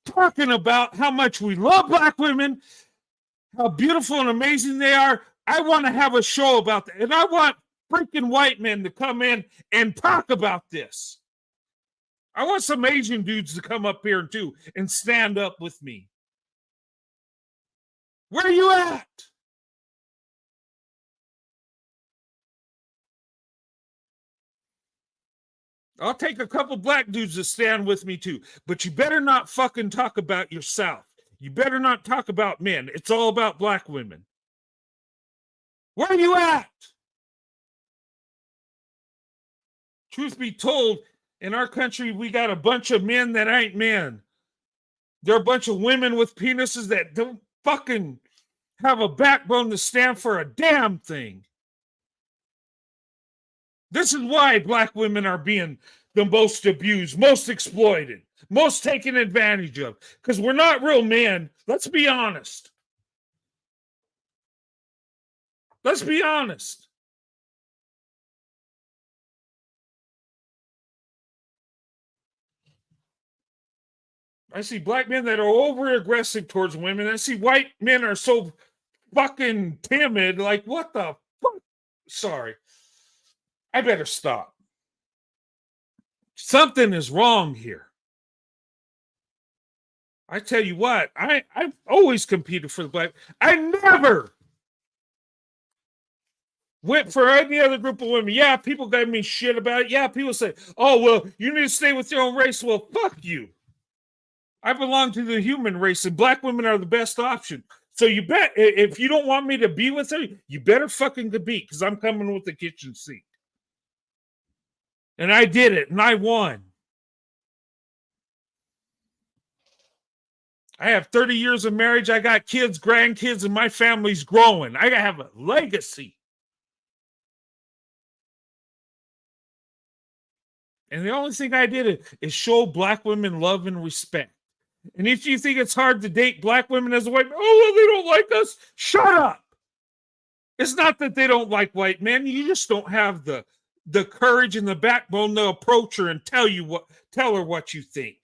talking about how much we love black women, how beautiful and amazing they are. I want to have a show about that. And I want freaking white men to come in and talk about this. I want some Asian dudes to come up here too and stand up with me. Where are you at? I'll take a couple black dudes to stand with me too. But you better not fucking talk about yourself. You better not talk about men. It's all about black women. Where are you at? Truth be told, in our country, we got a bunch of men that ain't men. There are a bunch of women with penises that don't fucking have a backbone to stand for a damn thing. This is why black women are being the most abused, most exploited, most taken advantage of. Because we're not real men. Let's be honest. Let's be honest. I see black men that are over aggressive towards women. I see white men are so fucking timid. Like, what the fuck? Sorry. I better stop. Something is wrong here. I tell you what, I've always competed for the black. I never went for any other group of women. Yeah, people gave me shit about it. Yeah, people say, oh, well, you need to stay with your own race. Well, fuck you. I belong to the human race, and black women are the best option. So you bet, if you don't want me to be with her, you better fucking compete, because I'm coming with the kitchen sink. And I did it, and I won. I have 30 years of marriage. I got kids, grandkids, and my family's growing. I have a legacy. And the only thing I did is show black women love and respect. And if you think it's hard to date black women as a white man, oh, well, they don't like us. Shut up. It's not that they don't like white men. You just don't have the courage and the backbone to approach her and tell her what you think.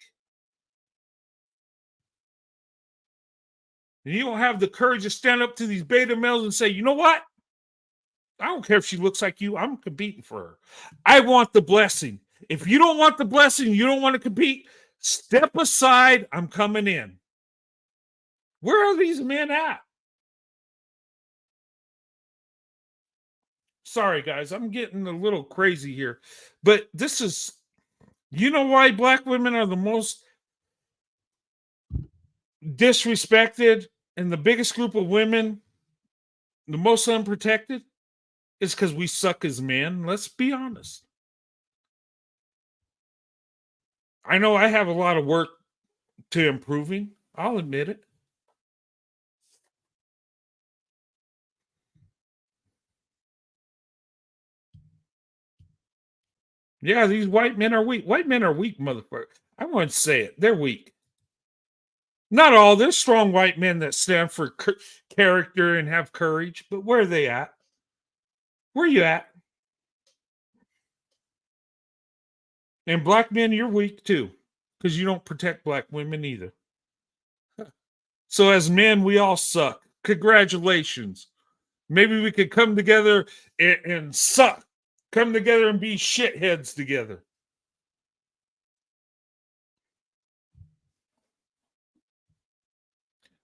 And you don't have the courage to stand up to these beta males and say, you know what? I don't care if she looks like you. I'm competing for her. I want the blessing. If you don't want the blessing, you don't want to compete, step aside. I'm coming in. Where are these men at? Sorry, guys, I'm getting a little crazy here. But this is, you know why black women are the most disrespected and the biggest group of women, the most unprotected? It's because we suck as men. Let's be honest. I know I have a lot of work to improving. I'll admit it. Yeah, these white men are weak. White men are weak, motherfucker. I wouldn't say it. They're weak. Not all. There's strong white men that stand for character and have courage. But where are they at? Where are you at? And black men, you're weak too, because you don't protect black women either. So as men, we all suck. Congratulations. Maybe we could come together and suck. Come together and be shitheads together.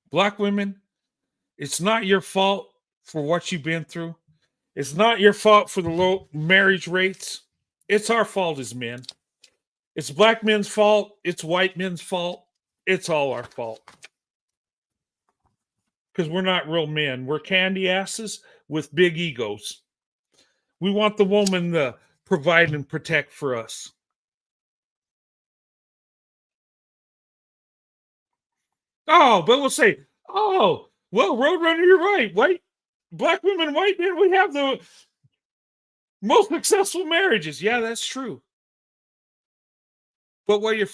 Black women, it's not your fault for what you've been through. It's not your fault for the low marriage rates. It's our fault as men. It's black men's fault. It's white men's fault. It's all our fault. Because we're not real men. We're candy asses with big egos. We want the woman to provide and protect for us. Oh, but we'll say, oh, well, Roadrunner, you're right. Black women and white men, we have the most successful marriages. Yeah, that's true. But what you're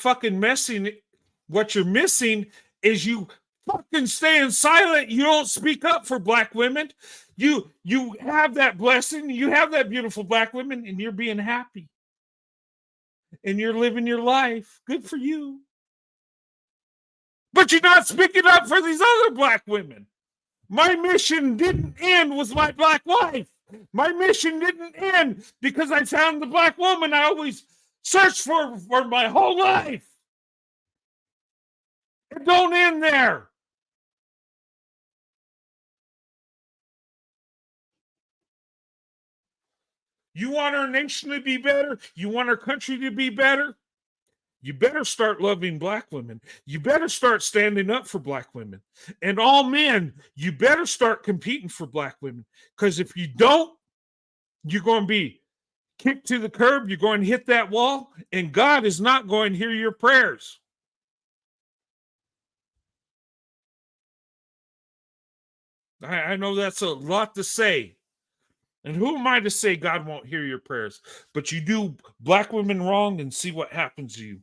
missing is you fucking staying silent. You don't speak up for black women. You have that blessing. You have that beautiful black woman, and you're being happy. And you're living your life. Good for you. But you're not speaking up for these other black women. My mission didn't end with my black wife. My mission didn't end because I found the black woman I always searched for my whole life. It don't end there. You want our nation to be better? You want our country to be better? You better start loving black women. You better start standing up for black women. And all men, you better start competing for black women. Because if you don't, you're going to be kicked to the curb, you're going to hit that wall, and God is not going to hear your prayers. I know that's a lot to say. And who am I to say God won't hear your prayers? But you do black women wrong and see what happens to you.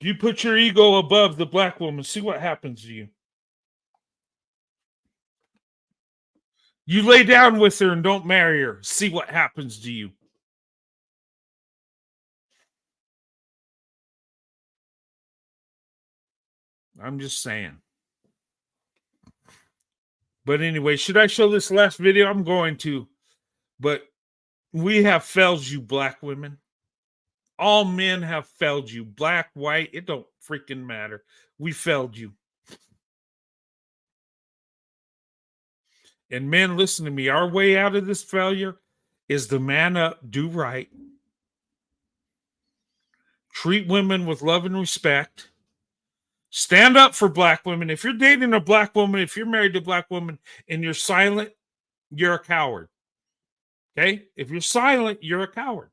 You put your ego above the black woman, see what happens to you. You lay down with her and don't marry her, see what happens to you. I'm just saying. But anyway, should I show this last video? I'm going to. But we have failed you, black women. All men have failed you. Black, white, it don't freaking matter. We failed you. And men, listen to me. Our way out of this failure is to man up, do right, treat women with love and respect, stand up for black women. If you're dating a black woman, if you're married to a black woman and you're silent, you're a coward. Okay? If you're silent, you're a coward.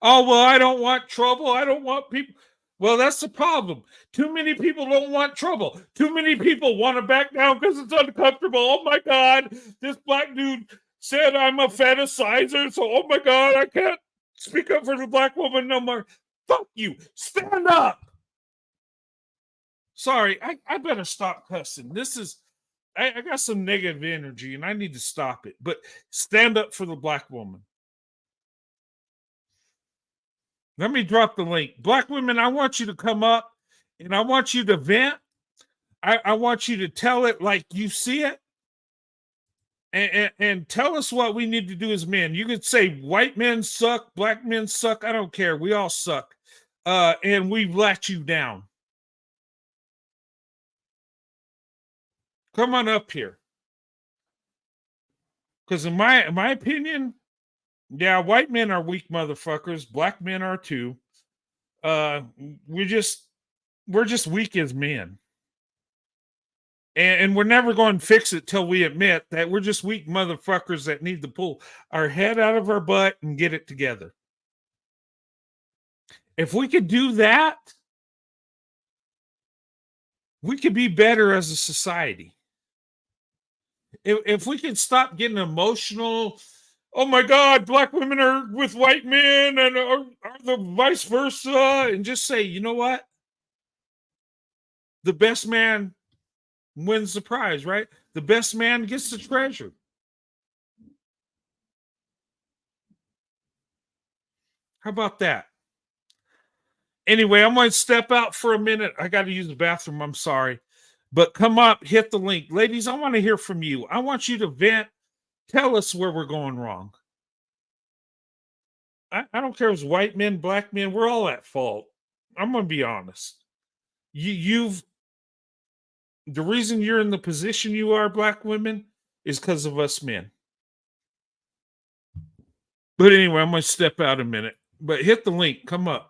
Oh, well, I don't want trouble. I don't want people. Well, that's the problem. Too many people don't want trouble. Too many people want to back down because it's uncomfortable. Oh, my God. This black dude said I'm a fetishizzer. So, oh, my God, I can't speak up for the black woman no more. Fuck you. Stand up. Sorry, I better stop cussing. This is, I got some negative energy and I need to stop it. But stand up for the black woman. Let me drop the link. Black women, I want you to come up and I want you to vent. I want you to tell it like you see it. And tell us what we need to do as men. You could say white men suck, black men suck. I don't care. We all suck. And we've let you down. Come on up here. Because in my opinion, yeah, white men are weak motherfuckers. Black men are too. We're just weak as men. And we're never going to fix it till we admit that we're just weak motherfuckers that need to pull our head out of our butt and get it together. If we could do that, we could be better as a society. If we could stop getting emotional, oh my God, black women are with white men and are the vice versa, and just say, you know what? The best man wins the prize, right? The best man gets the treasure. How about that? Anyway, I'm going to step out for a minute. I got to use the bathroom. I'm sorry. But come up, hit the link. Ladies, I want to hear from you. I want you to vent. Tell us where we're going wrong. I don't care if it's white men, black men. We're all at fault. I'm going to be honest. The reason you're in the position you are, black women, is because of us men. But anyway, I'm going to step out a minute. But hit the link. Come up.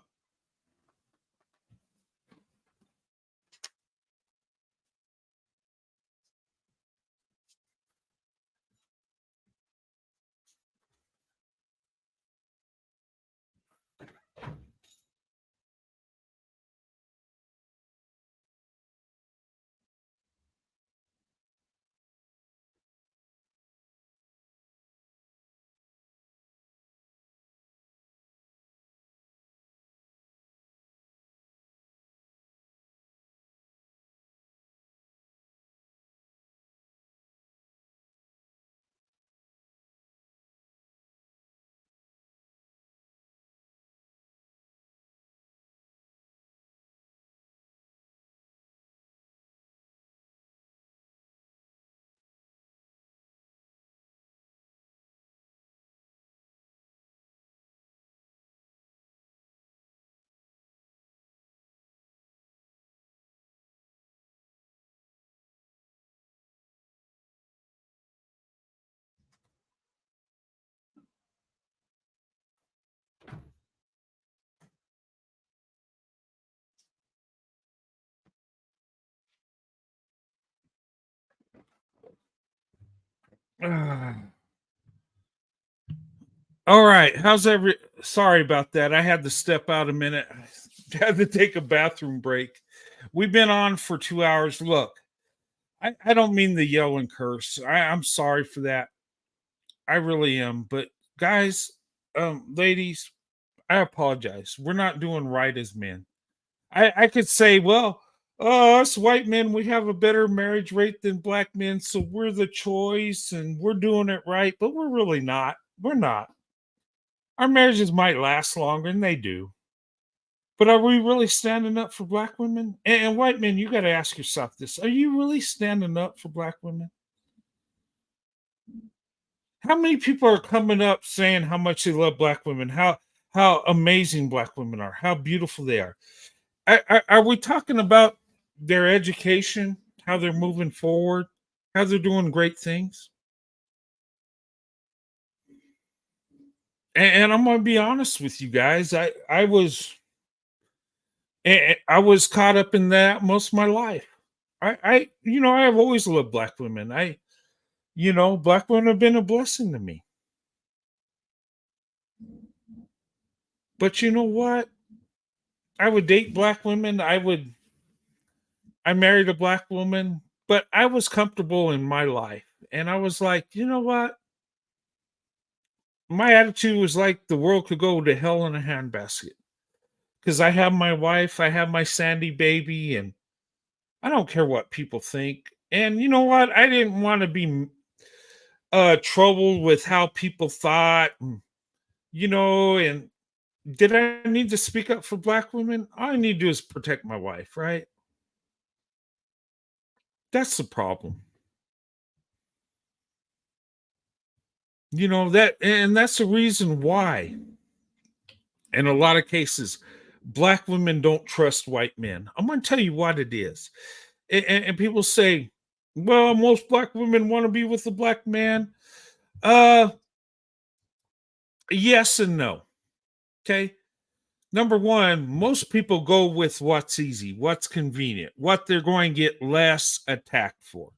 All right. Sorry about that. I had to step out a minute. I had to take a bathroom break. We've been on for 2 hours. Look, I don't mean to yell and curse. I'm sorry for that. I really am. But guys, ladies, I apologize. We're not doing right as men. I could say, well, us white men, we have a better marriage rate than black men, so we're the choice and we're doing it right, but we're really not. We're not. Our marriages might last longer, and they do. But are we really standing up for black women? And white men, you got to ask yourself this: are you really standing up for black women? How many people are coming up saying how much they love black women, how amazing black women are, how beautiful they are? Are we talking about their education, how they're moving forward, how they're doing great things? And I'm gonna be honest with you guys. I was caught up in that most of my life. I have always loved black women. Black women have been a blessing to me. But you know what? I would date black women. I married a black woman, but I was comfortable in my life. And I was like, you know what? My attitude was like the world could go to hell in a handbasket. Because I have my wife, I have my Sandy baby, and I don't care what people think. And you know what? I didn't want to be troubled with how people thought. And did I need to speak up for black women? All I need to do is protect my wife, right? That's the problem. That's the reason why, in a lot of cases, black women don't trust white men. I'm going to tell you what it is. And people say, well, most black women want to be with a black man. Yes and no. Okay. Number one, most people go with what's easy, what's convenient, what they're going to get less attacked for.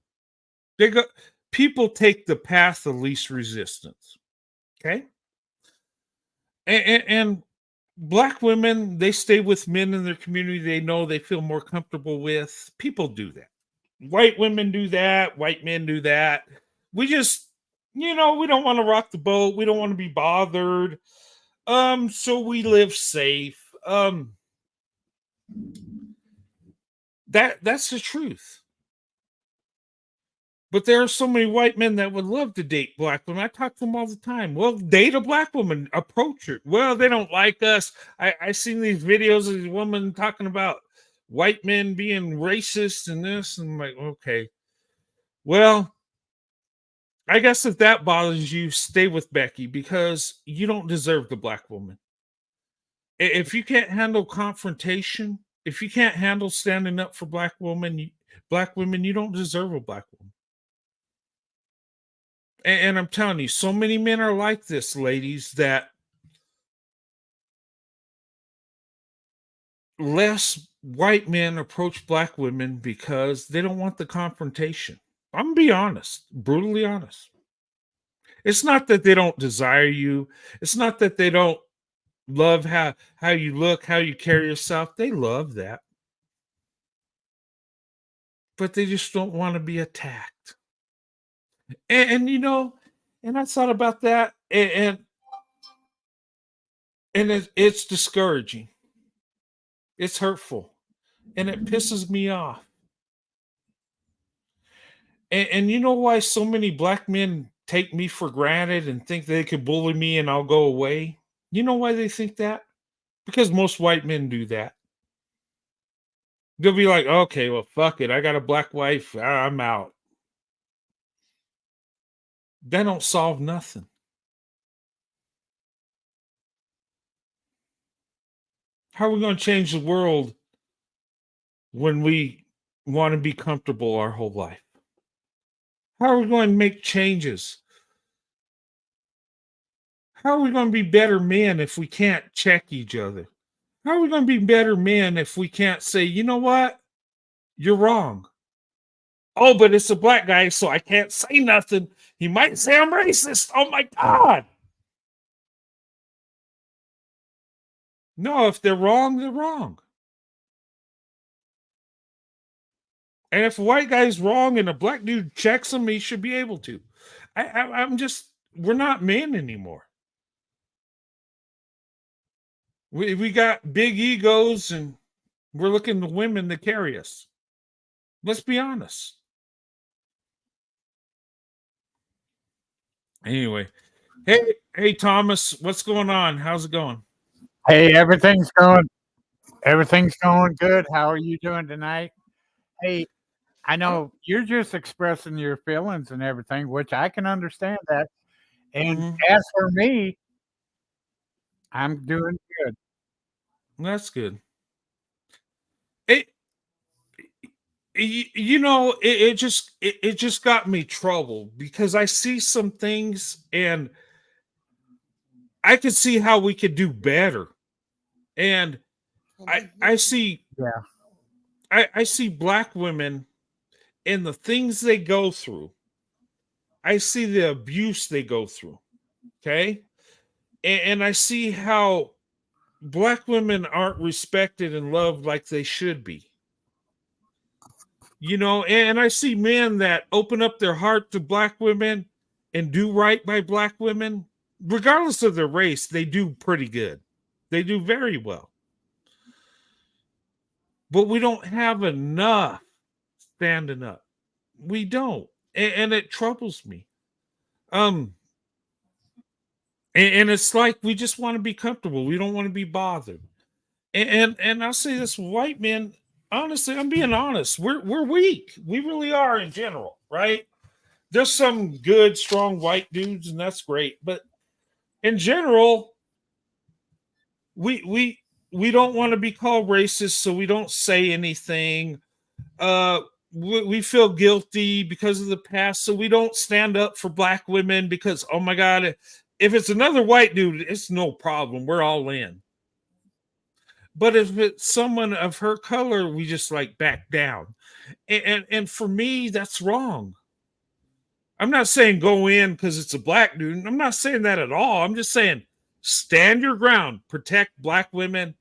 People take the path of least resistance. Okay. And black women, they stay with men in their community they know they feel more comfortable with. People do that. White women do that. White men do that. We just, we don't want to rock the boat. We don't want to be bothered. So we live safe. That's the truth. But there are so many white men that would love to date black women. I talk to them all the time. Well, date a black woman, approach her. Well, they don't like us. I seen these videos of these women talking about white men being racist and this. And I'm like, okay. Well, I guess if that bothers you, stay with Becky because you don't deserve the black woman. If you can't handle confrontation, if you can't handle standing up for black women, you don't deserve a black woman. And I'm telling you, so many men are like this, ladies, that less white men approach black women because they don't want the confrontation. I'm gonna be honest, brutally honest. It's not that they don't desire you. It's not that they don't love how you look, how you carry yourself. They love that. But they just don't want to be attacked. And I thought about that, and it's discouraging. It's hurtful, and it pisses me off. And you know why so many black men take me for granted and think they could bully me and I'll go away? You know why they think that? Because most white men do that. They'll be like, okay, well, fuck it. I got a black wife. I'm out. That don't solve nothing. How are we going to change the world when we want to be comfortable our whole life? How are we going to make changes? How are we going to be better men if we can't check each other? How are we going to be better men if we can't say, you know what? You're wrong. Oh, but it's a black guy, so I can't say nothing. He might say I'm racist. Oh my God. No, if they're wrong, they're wrong. And if a white guy's wrong and a black dude checks him, he should be able to. I'm just, we're not men anymore. We got big egos and we're looking to women to carry us. Let's be honest. Anyway, hey Thomas, what's going on? How's it going? Hey, everything's going good. How are you doing tonight? Hey, I know you're just expressing your feelings and everything, which I can understand that. And as for me, I'm doing good. That's good. It just got me troubled because I see some things and I could see how we could do better. And I see I see black women and the things they go through. I see the abuse they go through. Okay. And I see how black women aren't respected and loved like they should be. And I see men that open up their heart to black women and do right by black women, regardless of their race. They do pretty good. They do very well. But we don't have enough standing up. We don't. And it troubles me. And it's like we just want to be comfortable. We don't want to be bothered. And I'll say this, white men, honestly, I'm being honest. We're weak. We really are in general, right? There's some good, strong white dudes, and that's great. But in general, we don't want to be called racist, so we don't say anything. We feel guilty because of the past, so we don't stand up for black women because, oh my God, if it's another white dude, it's no problem. We're all in. But if it's someone of her color, we just like back down. And for me, that's wrong. I'm not saying go in because it's a black dude. I'm not saying that at all. I'm just saying stand your ground, protect black women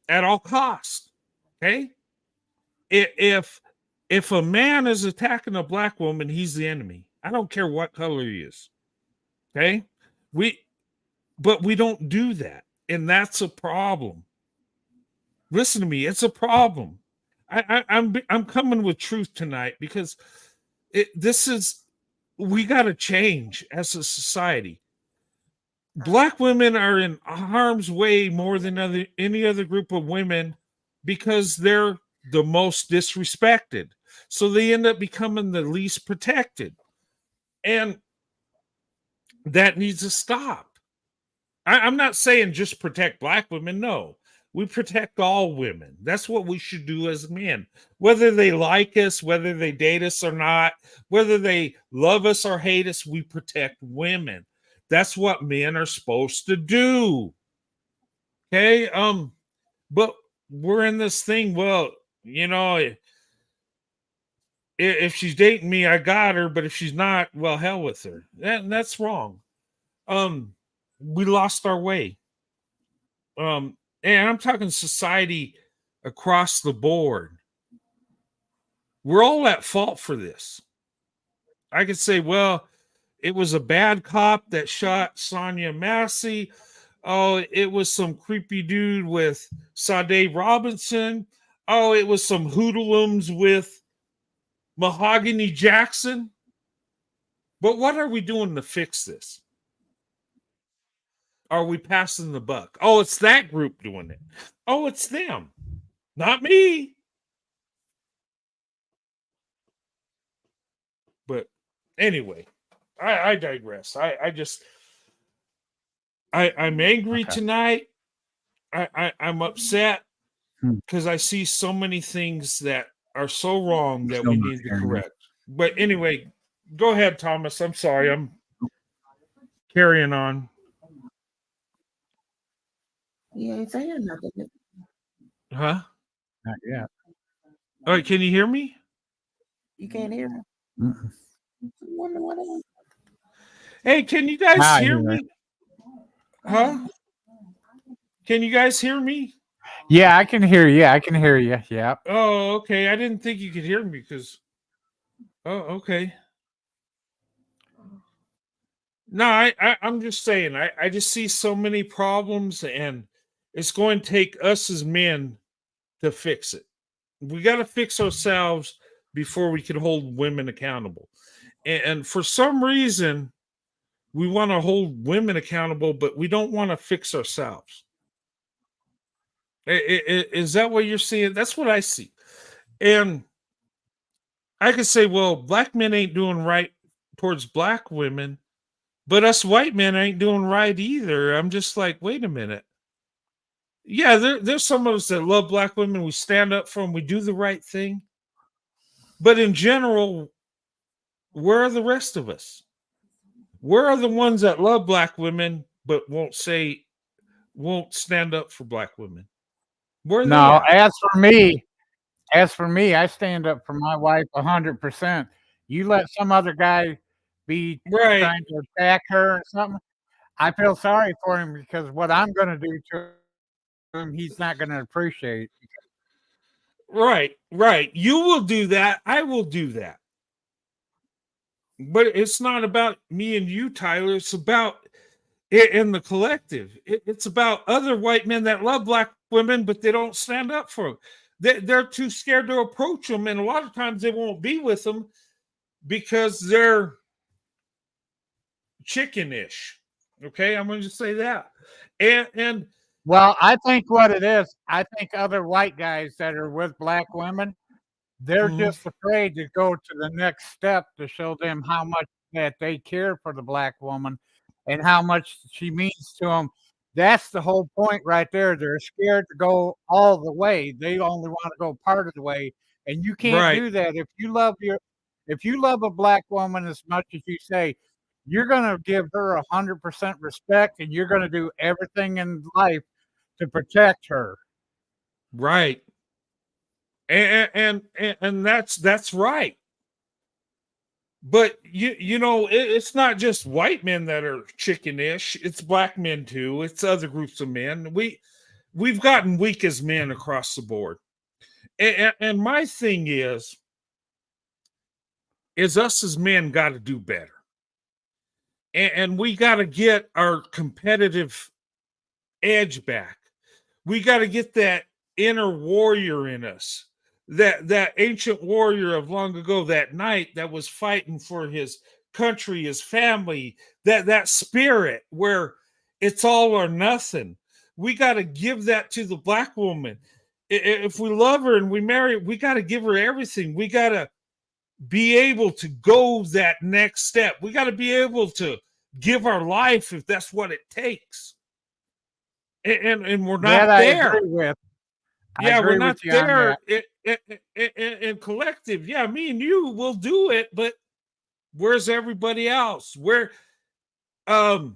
at all costs. Okay? If a man is attacking a black woman, he's the enemy. I don't care what color he is. Okay? But we don't do that. And that's a problem. Listen to me, it's a problem. I'm coming with truth tonight because we got to change as a society. Black women are in harm's way more than any other group of women because they're the most disrespected. So they end up becoming the least protected. And that needs to stop. I'm not saying just protect black women. No, we protect all women. That's what we should do as men. Whether they like us, whether they date us or not, whether they love us or hate us, we protect women. That's what men are supposed to do. Okay. But we're in this thing. Well, if she's dating me, I got her. But if she's not, well, hell with her. That's wrong. We lost our way. And I'm talking society across the board. We're all at fault for this. I could say, well, it was a bad cop that shot Sonia Massey. Oh, it was some creepy dude with Sade Robinson. Oh, it was some hoodlums with Mahogany Jackson. But what are we doing to fix this? Are we passing the buck? Oh, it's that group doing it. Oh, it's them, not me. But anyway, I digress. I'm angry tonight. I'm upset because I see so many things that are so wrong that we need to correct. But anyway, go ahead, Thomas. I'm sorry. I'm carrying on. You ain't saying nothing. Huh? Not yet. All right, can you hear me? You can't hear him? Mm-mm. Wonder what else. Hey, can you guys Now I hear hear it. me? Huh? Can you guys hear me? Yeah, I can hear you. I can hear you. Yeah. Oh, okay. I didn't think you could hear me because. Oh, okay. No, I'm just saying. I just see so many problems, and it's going to take us as men to fix it. We got to fix ourselves before we can hold women accountable. And for some reason, we want to hold women accountable, but we don't want to fix ourselves. Is that what you're seeing? That's what I see. And I could say, well, black men ain't doing right towards black women, but us white men ain't doing right either. I'm just like, wait a minute. Yeah, there's some of us that love black women. We stand up for them. We do the right thing. But in general, where are the rest of us? Where are the ones that love black women but won't stand up for black women? Where are they No, at? as for me, I stand up for my wife 100%. You let some other guy be Right. trying to attack her or something, I feel sorry for him because what I'm going to do to him, he's not going to appreciate. Right. You will do that. I will do that. But it's not about me and you, Tyler. It's about it in the collective. It's about other white men that love black women, but they don't stand up for them. They're too scared to approach them, and a lot of times they won't be with them because they're chickenish. Okay, I'm going to just say that. And Well, I think what it is, I think other white guys that are with black women, they're Mhm. just afraid to go to the next step to show them how much that they care for the black woman and how much she means to them. That's the whole point right there. They're scared to go all the way. They only want to go part of the way. And you can't Right. do that. If you love a black woman as much as you say, you're gonna give her 100% respect and you're gonna do everything in life to protect her. Right. And that's right. But you know, it's not just white men that are chickenish. It's black men too. It's other groups of men. We've gotten weak as men across the board. And my thing is us as men got to do better. And we got to get our competitive edge back. We got to get that inner warrior in us, that ancient warrior of long ago, that knight that was fighting for his country, his family, that spirit where it's all or nothing. We got to give that to the black woman. If we love her and we marry, we got to give her everything. We got to be able to go that next step. We got to be able to give our life if that's what it takes. And we're not That I there. agree with. Yeah, we're not you on there that. in collective. Yeah, me and you will do it, but where's everybody else? Where, you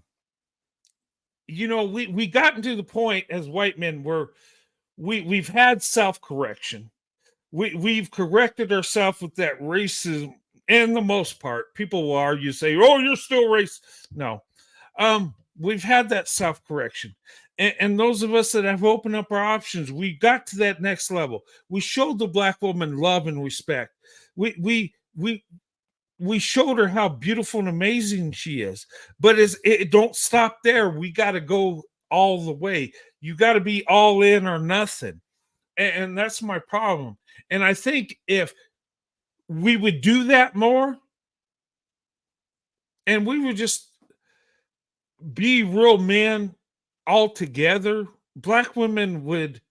know, we gotten to the point as white men where we've had self-correction. We've corrected ourselves with that racism. In the most part, people will argue, say, "Oh, you're still racist." No, we've had that self-correction. And those of us that have opened up our options, we got to that next level. We showed the black woman love and respect. We showed her how beautiful and amazing she is. But it don't stop there. We got to go all the way. You got to be all in or nothing. And that's my problem. And I think if we would do that more, and we would just be real men all together, black women would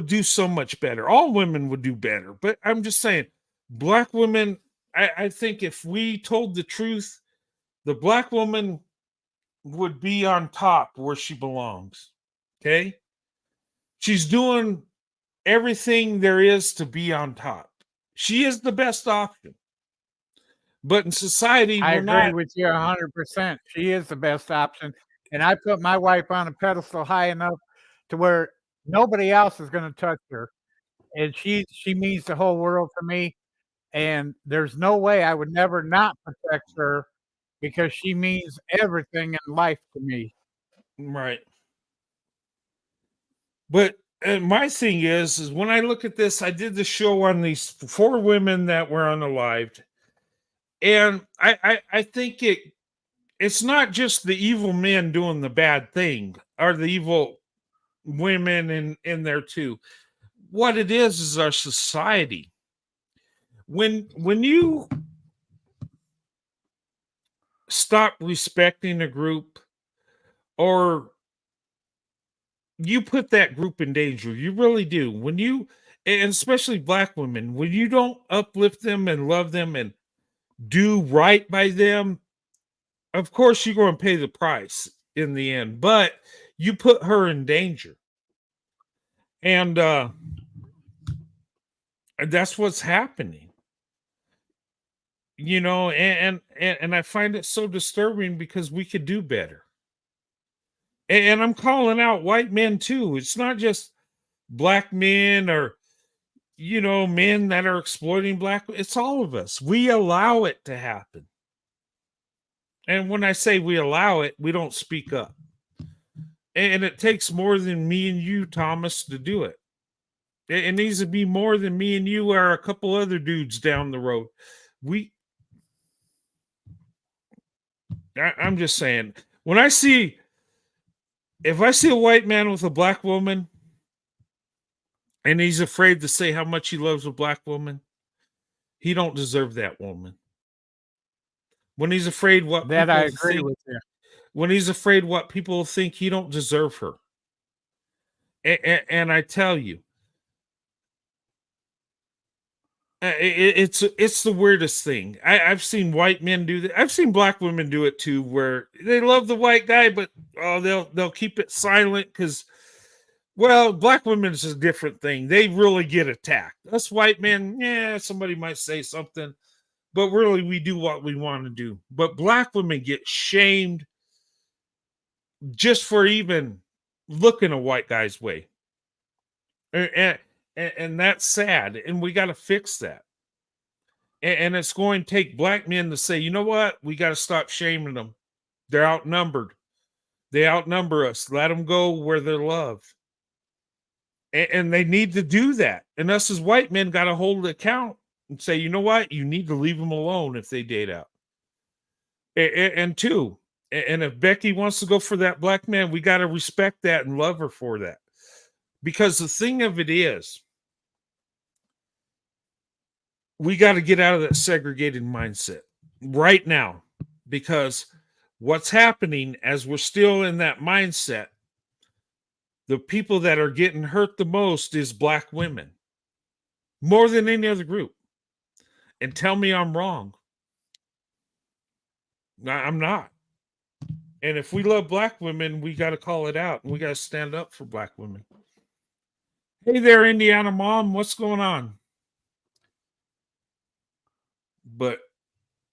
do so much better. All women would do better. But I'm just saying, black women, I think if we told the truth, the black woman would be on top where she belongs. Okay? She's doing everything there is to be on top. She is the best option. But in society, I we're agree not. with you 100%. She is the best option. And I put my wife on a pedestal high enough to where nobody else is going to touch her. And she means the whole world to me. and there's no way I would never not protect her because she means everything in life to me. Right. But my thing is when I look at this, I did the show on these 4 women that were unalived, and I think it's not just the evil men doing the bad thing or the evil women in there too. What it is our society. When you stop respecting a group, or you put that group in danger, you really do. When you, and especially black women, when you don't uplift them and love them and do right by them, of course you're going to pay the price in the end, but you put her in danger. And that's what's happening. You know, and I find it so disturbing because we could do better. And I'm calling out white men too. It's not just black men or, you know, men that are exploiting black. It's all of us. We allow it to happen. And when I say we allow it, we don't speak up. And it takes more than me and you, Thomas, to do it. It needs to be more than me and you or a couple other dudes down the road. I'm just saying, if I see a white man with a black woman and he's afraid to say how much he loves a black woman, he don't deserve that woman. When he's afraid what That I people agree think, with you. when he's afraid what people think, he don't deserve her. And I tell you, it's the weirdest thing. I've seen white men do that. I've seen black women do it too, where they love the white guy, but they'll keep it silent because, well, black women is a different thing. They really get attacked. Us white men, yeah, somebody might say something, but really we do what we want to do. But black women get shamed just for even looking a white guy's way. And that's sad, and we got to fix that. And it's going to take black men to say, you know what? We got to stop shaming them. They're outnumbered. They outnumber us. Let them go where they're loved. And they need to do that. And us as white men got to hold the account and say, you know what? You need to leave them alone if they date out. And two, and if Becky wants to go for that black man, we got to respect that and love her for that. Because the thing of it is, we got to get out of that segregated mindset right now, because what's happening as we're still in that mindset, the people that are getting hurt the most is black women, more than any other group. And tell me I'm wrong. I'm not. And if we love black women, we got to call it out, and we got to stand up for black women. Hey there, Indiana mom, what's going on? But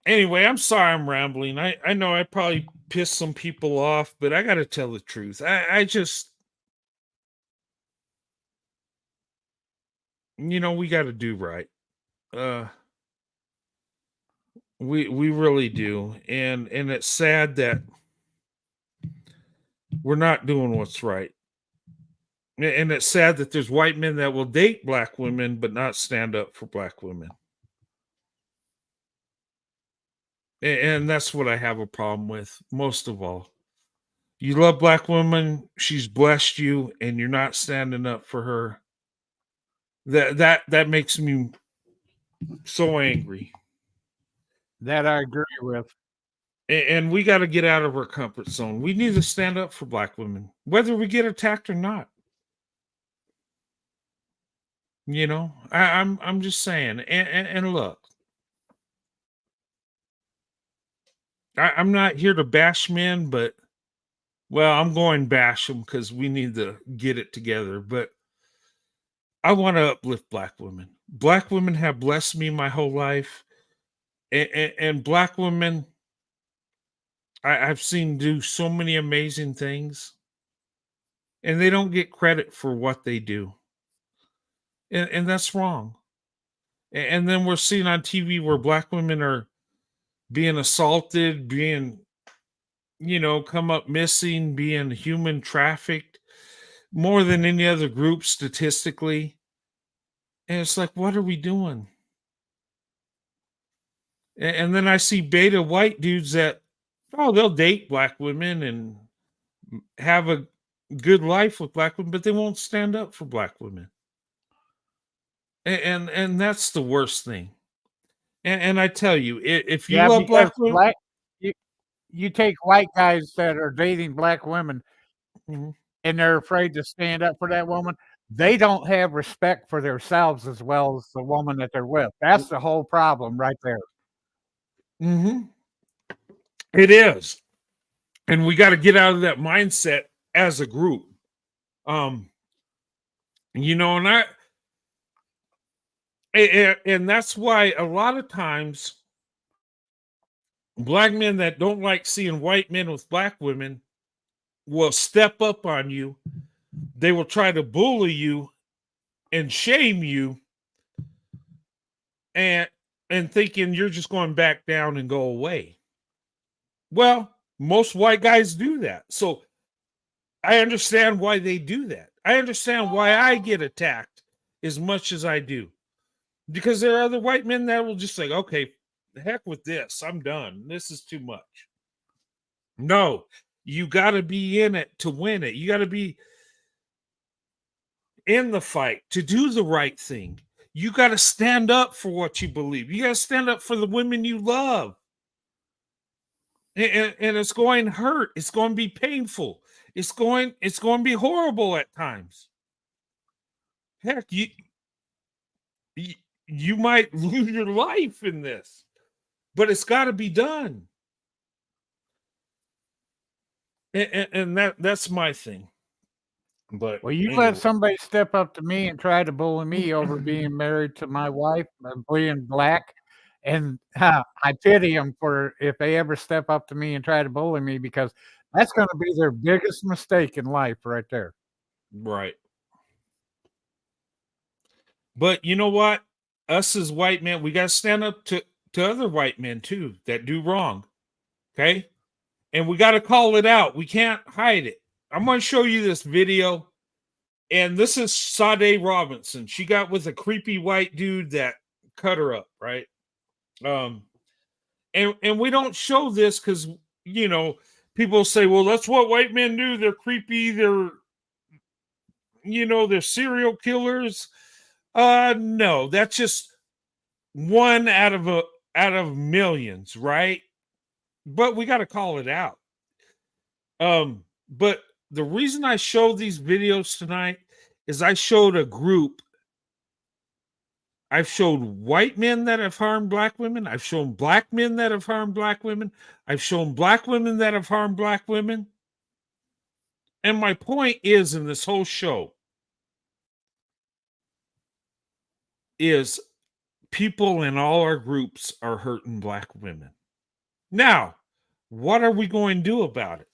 anyway, I'm sorry I'm rambling. I know I probably pissed some people off, but I got to tell the truth. I just, you know, we got to do right. We really do. And it's sad that we're not doing what's right. And it's sad that there's white men that will date black women but not stand up for black women. And that's what I have a problem with most of all. You love black women, she's blessed you, and you're not standing up for her. That makes me so angry. That I agree with. And we got to get out of our comfort zone. We need to stand up for black women, whether we get attacked or not. You know, I'm just saying. And look, I'm not here to bash men, but well, I'm going bash them because we need to get it together. But I want to uplift black women. Black women have blessed me my whole life, and black women I've seen do so many amazing things, and they don't get credit for what they do. And that's wrong. And then we're seeing on TV where black women are being assaulted, being, come up missing, being human trafficked more than any other group statistically. And it's like, what are we doing? And then I see beta white dudes that, they'll date black women and have a good life with black women, but they won't stand up for black women. And that's the worst thing. And I tell you, if you love because black women, you take white guys that are dating black women Mhm. and they're afraid to stand up for that woman, they don't have respect for themselves as well as the woman that they're with. That's the whole problem right there. It is. And we got to get out of that mindset as a group. And and that's why a lot of times black men that don't like seeing white men with black women will step up on you. They will try to bully you and shame you and thinking you're just going back down and go away. Well, most white guys do that. So I understand why they do that. I understand why I get attacked as much as I do. Because there are other white men that will just say, okay, the heck with this. I'm done. This is too much. No, you got to be in it to win it. You got to be in the fight to do the right thing. You got to stand up for what you believe. You got to stand up for the women you love. And it's going to hurt. It's going to be painful. It's going to be horrible at times. Heck, you might lose your life in this, but it's got to be done. And that's my thing. But Well, you anyway. let somebody step up to me and try to bully me over being married to my wife and being black, and I pity them for if they ever step up to me and try to bully me, because that's going to be their biggest mistake in life right there. Right. But you know what? Us as white men, we got to stand up to other white men too that do wrong. Okay? And we got to call it out. We can't hide it. I'm going to show you this video. And this is Sade Robinson. She got with a creepy white dude that cut her up, right? And we don't show this because, people say, well, that's what white men do. They're creepy. They're serial killers. No, that's just one out of millions, right? But we got to call it out. But the reason I showed these videos tonight is I showed a group. I've showed white men that have harmed black women. I've shown black men that have harmed black women. I've shown black women that have harmed black women. And my point is in this whole show is people in all our groups are hurting black women. Now, what are we going to do about it?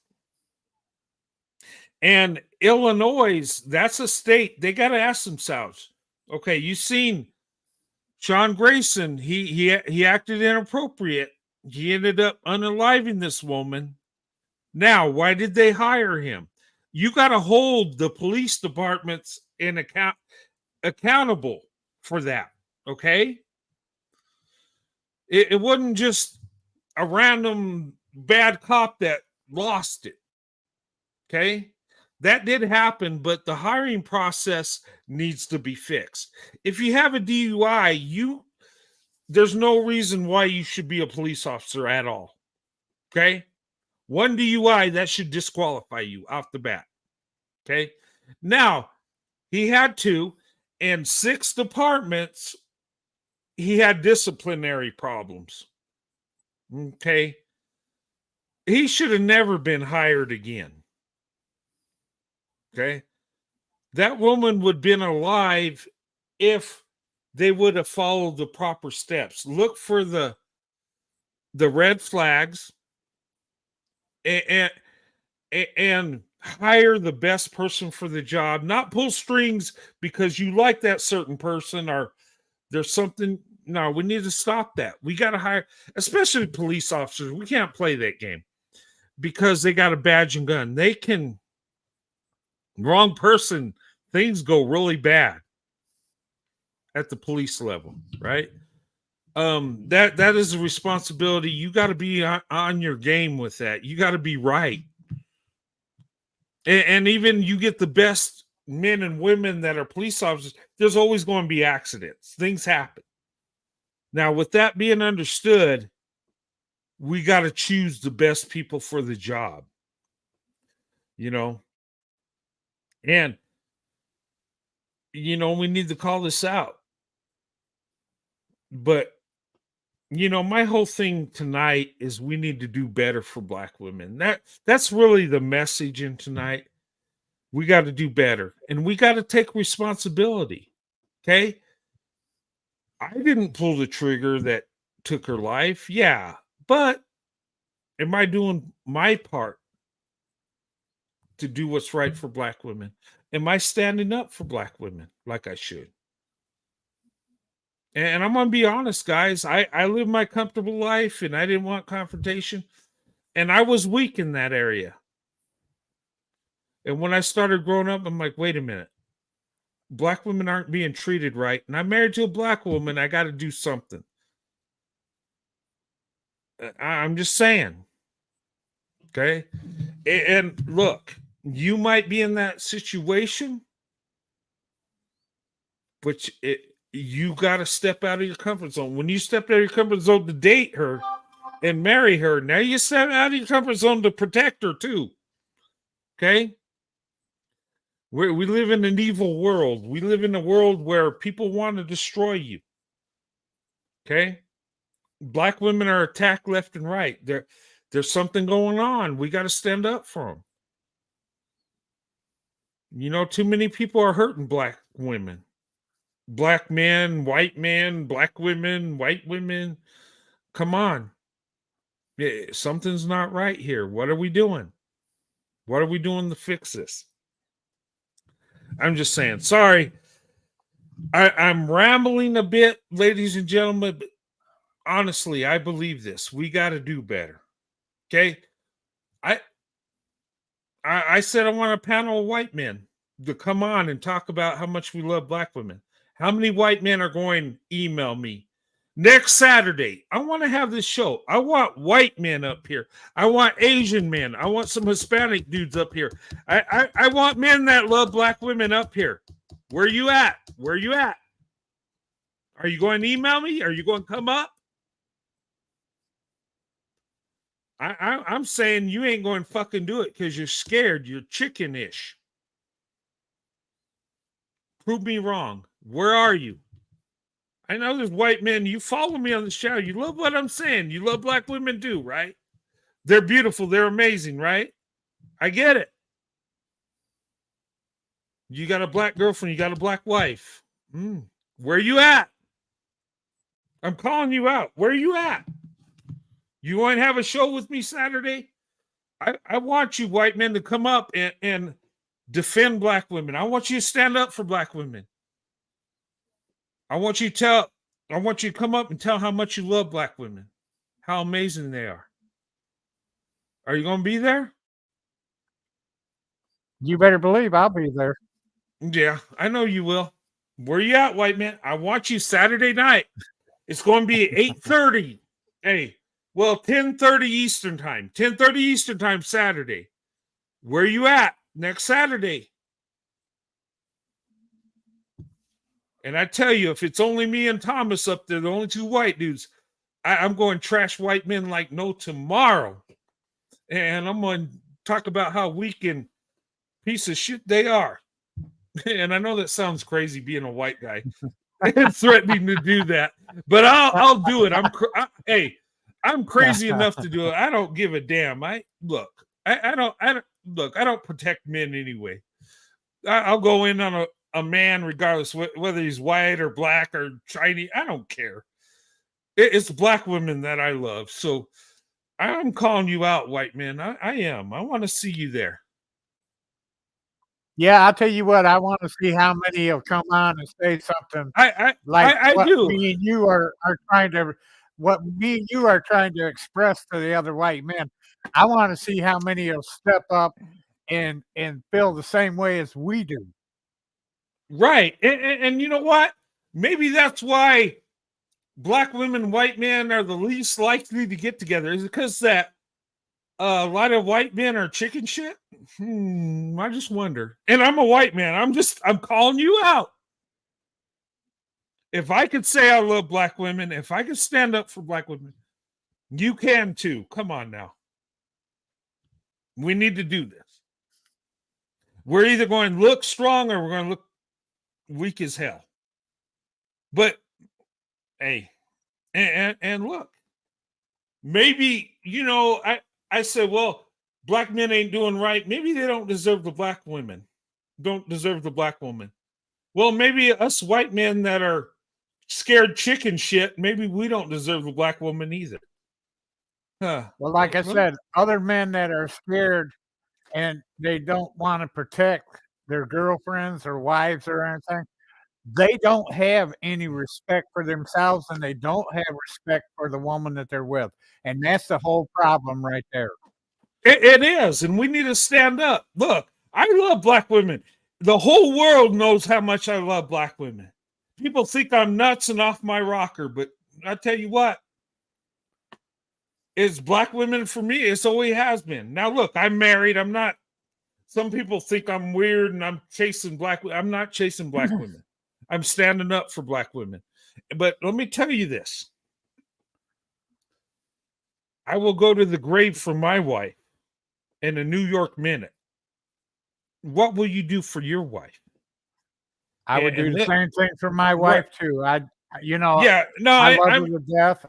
And Illinois, that's a state, they got to ask themselves, okay, you've seen Sean Grayson, he acted inappropriate. He ended up unaliving this woman. Now, why did they hire him? You got to hold the police departments accountable for that, okay? It wasn't just a random bad cop that lost it, okay? That did happen, but the hiring process needs to be fixed. If you have a DUI, there's no reason why you should be a police officer at all. Okay? One DUI, that should disqualify you off the bat. Okay? Now, he had to, in 6 departments, he had disciplinary problems. Okay? He should have never been hired again. Okay, that woman would have been alive if they would have followed the proper steps. Look for the red flags and hire the best person for the job. Not pull strings because you like that certain person or there's something No, we need to stop that. We got to hire, especially police officers. We can't play that game because they got a badge and gun. They can, wrong person, things go really bad at the police level, right? That is a responsibility. You got to be on your game with that. You got to be right. And even you get the best men and women that are police officers, there's always going to be accidents. Things happen. Now, with that being understood, we got to choose the best people for the job. You know? And, you know, we need to call this out. But, you know, my whole thing tonight is we need to do better for Black women. That's really the message in tonight. We got to do better. And we got to take responsibility. Okay? I didn't pull the trigger that took her life. Yeah. But am I doing my part to do what's right for Black women? Am I standing up for Black women like I should? And I'm going to be honest, guys. I lived my comfortable life and I didn't want confrontation. And I was weak in that area. And when I started growing up, I'm like, wait a minute. Black women aren't being treated right. And I'm married to a Black woman. I got to do something. I'm just saying. Okay? And look, you might be in that situation, but you got to step out of your comfort zone. When you step out of your comfort zone to date her and marry her, now you step out of your comfort zone to protect her too. Okay? We live in an evil world. We live in a world where people want to destroy you. Okay? Black women are attacked left and right. There's something going on. We got to stand up for them. You know, too many people are hurting Black women. Black men, Black women, white women. Come on. Something's not right here. What are we doing? What are we doing to fix this? I'm just saying. Sorry. I'm rambling a bit, ladies and gentlemen, but honestly, I believe this. We got to do better. Okay? I said I want a panel of white men to come on and talk about how much we love Black women. How many white men are going to email me? Next Saturday, I want to have this show. I want white men up here. I want Asian men. I want some Hispanic dudes up here. I want men that love Black women up here. Where you at? Where you at? Are you going to email me? Are you going to come up? I'm saying you ain't going to fucking do it because you're scared. You're chicken-ish. Prove me wrong. Where are you? I know there's white men. You follow me on the show. You love what I'm saying. You love Black women too, right? They're beautiful. They're amazing, right? I get it. You got a Black girlfriend. You got a Black wife. Where you at? I'm calling you out. Where you at? You want to have a show with me Saturday? I want you white men to come up and defend Black women. I want you to stand up for Black women. I want you to come up and tell how much you love Black women, how amazing they are. Are you going to be there? You better believe I'll be there. Yeah, I know you will. Where you at, white man? I want you Saturday night. It's going to be at 8:30. Hey, well, 10:30 Eastern time. 10:30 Eastern time Saturday. Where you at next Saturday? And I tell you, if it's only me and Thomas up there, the only two white dudes, I'm going to trash white men like no tomorrow. And I'm going to talk about how weak and piece of shit they are. And I know that sounds crazy being a white guy and threatening to do that, but I'll do it. I'm crazy enough to do it. I don't give a damn. I don't protect men anyway. I'll go in on a man regardless whether he's white or Black or Chinese. I don't care. It's Black women that I love. So I'm calling you out, white men. I am. I want to see you there. Yeah, I'll tell you what, I want to see how many will come on and say something I like what do. me and you are trying to what me and you are trying to express to the other white men. I want to see how many will step up and feel the same way as we do. Right. And you know what? Maybe that's why black women and white men are the least likely to get together, is because that a lot of white men are chicken shit. I just wonder. And I'm a white man. I'm calling you out. If I could say I love black women, if I could stand up for black women, you can too. Come on now. We need to do this. We're either going to look strong or we're going to look weak as hell. But hey, and look, maybe, you know, I said, well, black men ain't doing right. Maybe they don't deserve the black women. Don't deserve the black woman. Well, maybe us white men that are scared chicken shit, maybe we don't deserve the black woman either. Huh. Well, like I said, other men that are scared and they don't want to protect their girlfriends or wives or anything, they don't have any respect for themselves and they don't have respect for the woman that they're with. And that's the whole problem right there. It is. And we need to stand up. Look, I love black women. The whole world knows how much I love black women. People think I'm nuts and off my rocker, but I tell you what, it's black women for me. It's always has been. Now, look, I'm married. I'm not. Some people think I'm weird and I'm chasing black. I'm not chasing black women. I'm standing up for black women. But let me tell you this. I will go to the grave for my wife in a New York minute. What will you do for your wife? I would do the same thing for my wife too. I love her to death.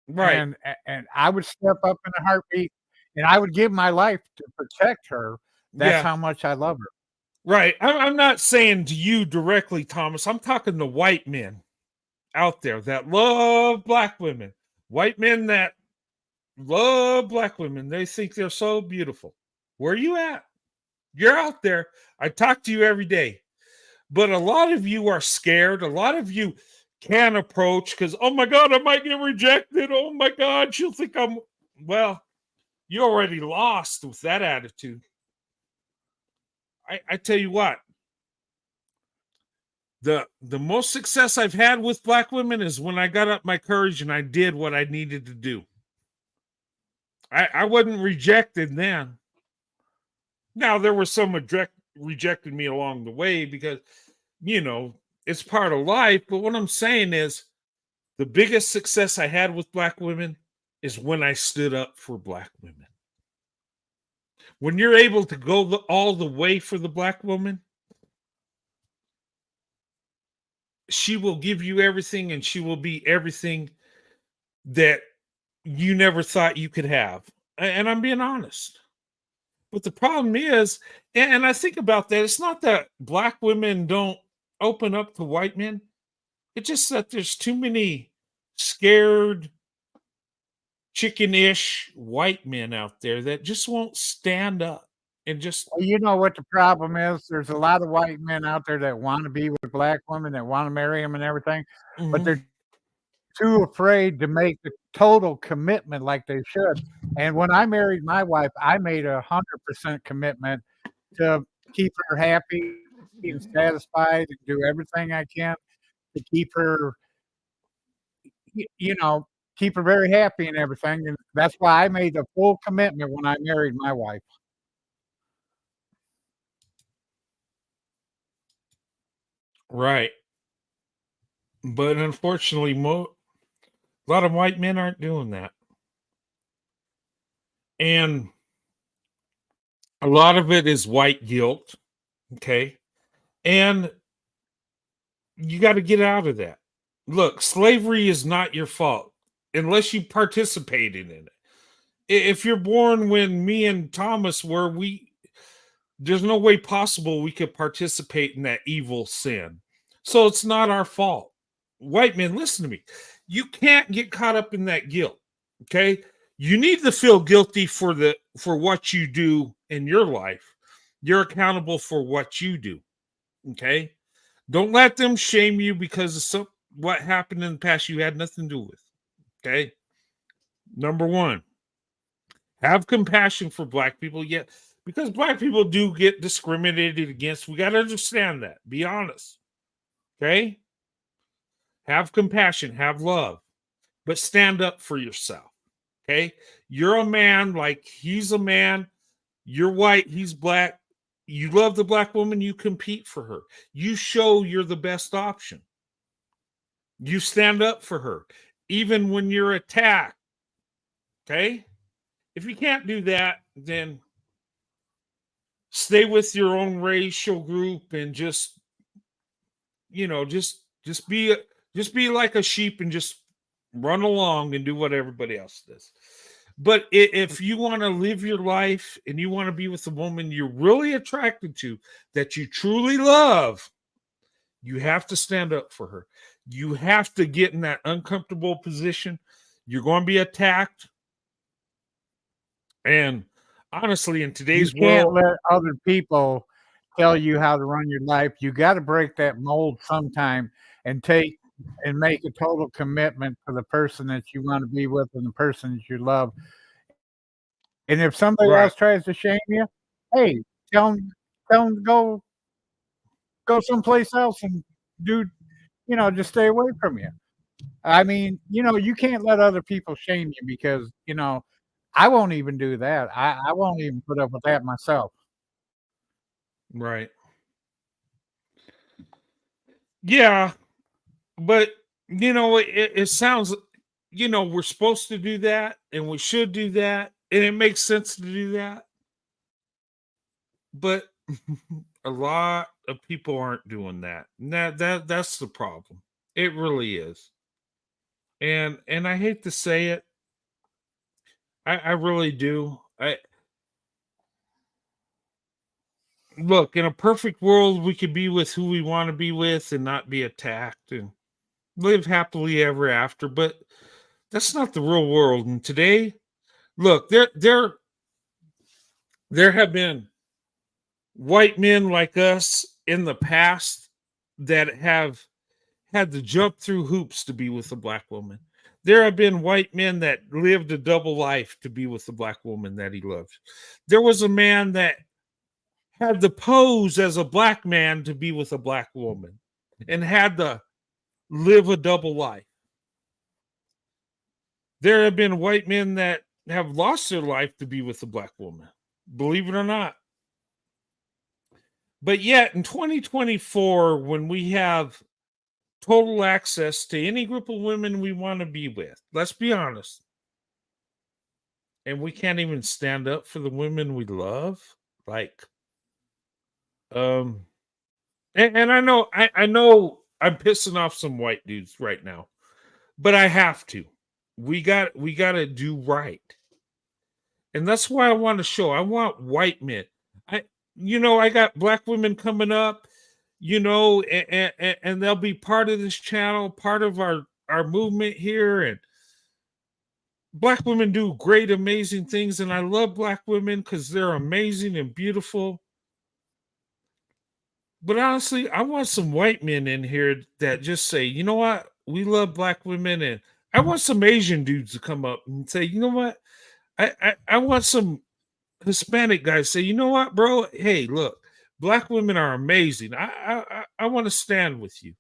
Right. And I would step up in a heartbeat and I would give my life to protect her. That's how much I love her. Right. I'm not saying to you directly, Thomas. I'm talking to white men out there that love black women. White men that love black women. They think they're so beautiful. Where are you at? You're out there. I talk to you every day. But a lot of you are scared. A lot of you can't approach because, oh my God, I might get rejected. Oh my God, she'll think I'm... Well, you already lost with that attitude. I tell you what, the most success I've had with black women is when I got up my courage and I did what I needed to do. I wasn't rejected then. Now, there were some rejected me along the way because, you know, it's part of life. But what I'm saying is the biggest success I had with black women is when I stood up for black women. When you're able to go all the way for the black woman, she will give you everything and she will be everything that you never thought you could have. And I'm being honest. But the problem is, and I think about that, it's not that black women don't open up to white men. It's just that there's too many scared, chicken-ish white men out there that just won't stand up and just... Well, you know what the problem is? There's a lot of white men out there that want to be with black women, that want to marry them and everything, but they're too afraid to make the total commitment like they should. And when I married my wife, I made 100% commitment to keep her happy and satisfied and do everything I can to keep her, keep her very happy and everything. And that's why I made a full commitment when I married my wife. Right. But unfortunately, a lot of white men aren't doing that. And a lot of it is white guilt. Okay. And you got to get out of that. Look, slavery is not your fault unless you participated in it. If you're born when me and Thomas were, there's no way possible we could participate in that evil sin. So it's not our fault. White men, listen to me. You can't get caught up in that guilt. Okay. You need to feel guilty for what you do in your life, You're accountable for what you do. Okay? Don't let them shame you because of what happened in the past you had nothing to do with. Okay? Number one, have compassion for Black people. Yet, because Black people do get discriminated against, we got to understand that. Be honest. Okay? Have compassion, have love, but stand up for yourself. Okay? You're a man, like he's a man. You're white, he's Black. You love the Black woman, you compete for her. You show you're the best option. You stand up for her, even when you're attacked. Okay? If you can't do that, then stay with your own racial group and just, you know, just be like a sheep and just run along and do what everybody else does. But if you want to live your life and you want to be with a woman you're really attracted to, that you truly love, you have to stand up for her. You have to get in that uncomfortable position. You're going to be attacked. And honestly, in today's You can't world, let other people tell you how to run your life. You got to break that mold sometime and make a total commitment to the person that you want to be with and the person that you love. And if somebody Right. else tries to shame you, hey, tell them to go someplace else and just stay away from you. I mean, you can't let other people shame you because, I won't even do that. I won't even put up with that myself. right. Yeah, but it sounds, we're supposed to do that and we should do that, and it makes sense to do that. But a lot of people aren't doing that. And that's the problem. It really is. And I hate to say it. I really do. Look, in a perfect world, we could be with who we want to be with and not be attacked and live happily ever after. But that's not the real world. And today, look, there have been white men like us in the past that have had to jump through hoops to be with a Black woman. There have been white men that lived a double life to be with the Black woman that he loved. There was a man that had to pose as a Black man to be with a Black woman and had to live a double life. There have been white men that have lost their life to be with a Black woman, believe it or not. But yet in 2024, when we have total access to any group of women we want to be with, let's be honest, and we can't even stand up for the women we love, like, and I know I'm pissing off some white dudes right now, but I have to. We got to do right. And that's why I want to show. I want white men. I got Black women coming up, and they'll be part of this channel, part of our movement here. And Black women do great, amazing things. And I love Black women because they're amazing and beautiful. But honestly, I want some white men in here that just say, you know what? We love Black women. And I want some Asian dudes to come up and say, you know what? I want some Hispanic guys say, you know what, bro? Hey, look, Black women are amazing. I want to stand with you.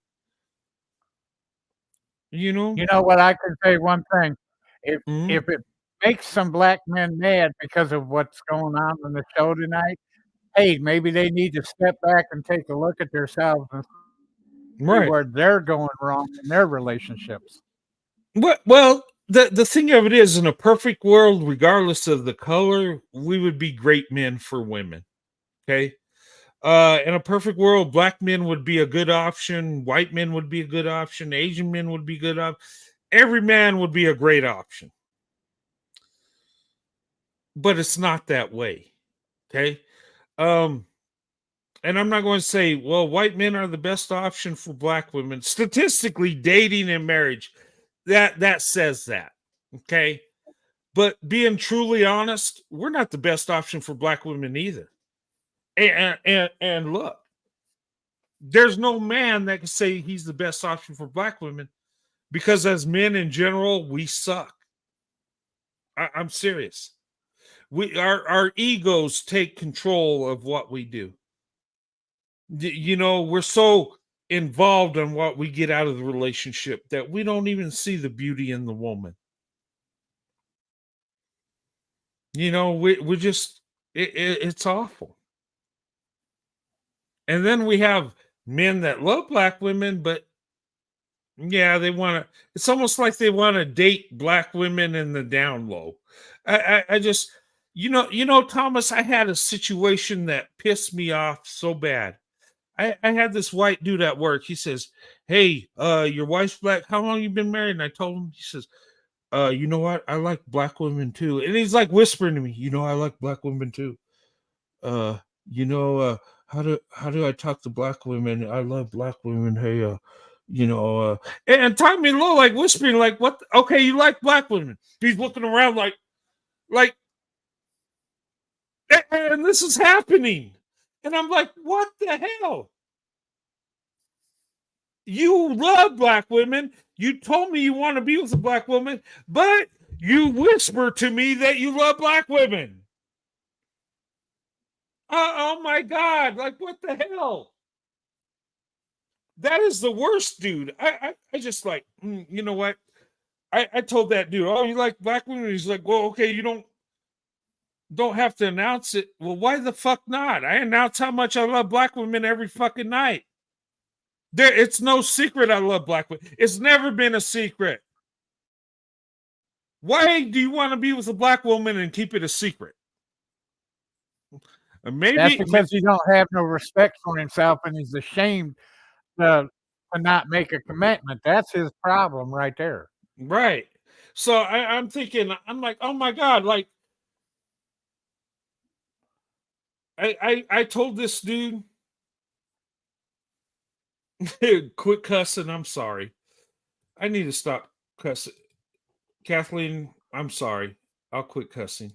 You know what, I can say one thing. If it makes some Black men mad because of what's going on in the show tonight, hey, maybe they need to step back and take a look at themselves and see where they're going wrong in their relationships. Well, the thing of it is, in a perfect world, regardless of the color, we would be great men for women. Okay. In a perfect world, Black men would be a good option. White men would be a good option. Asian men would be good option. Every man would be a great option. But it's not that way. Okay. And I'm not going to say, well, white men are the best option for Black women. Statistically, dating and marriage, that says that. Okay. But being truly honest, we're not the best option for Black women either. And look, there's no man that can say he's the best option for black women, because as men in general, we suck. I'm serious. Our egos take control of what we do. You know, we're so involved in what we get out of the relationship that we don't even see the beauty in the woman. You know, we just it's awful. And then we have men that love black women, but yeah, they want to. It's almost like they want to date black women in the down low. I just, Thomas, I had a situation that pissed me off so bad. I had this white dude at work. He says, "Hey, your wife's black. How long you been married?" And I told him. He says, "You know what? I like black women too." And he's like whispering to me, "I like black women too. How do I talk to black women? I love black women. Hey, and Tommy Lowe like whispering, like, what? Okay, you like black women?" He's looking around like, and this is happening. And I'm like, what the hell? You love black women. You told me you want to be with a black woman, but you whisper to me that you love black women. Oh my God. Like, what the hell? That is the worst, dude. I just like, you know what? I told that dude, "Oh, you like black women?" He's like, "Well, okay, you don't have to announce it." Well, why the fuck not? I announce how much I love black women every fucking night. It's no secret I love black women. It's never been a secret. Why do you want to be with a black woman and keep it a secret? Maybe that's because he don't have no respect for himself and he's ashamed to not make a commitment. That's his problem right there. Right. So I'm thinking, I'm like, oh my God, like I told this dude, quit cussing. I'm sorry. I need to stop cussing. Kathleen, I'm sorry. I'll quit cussing.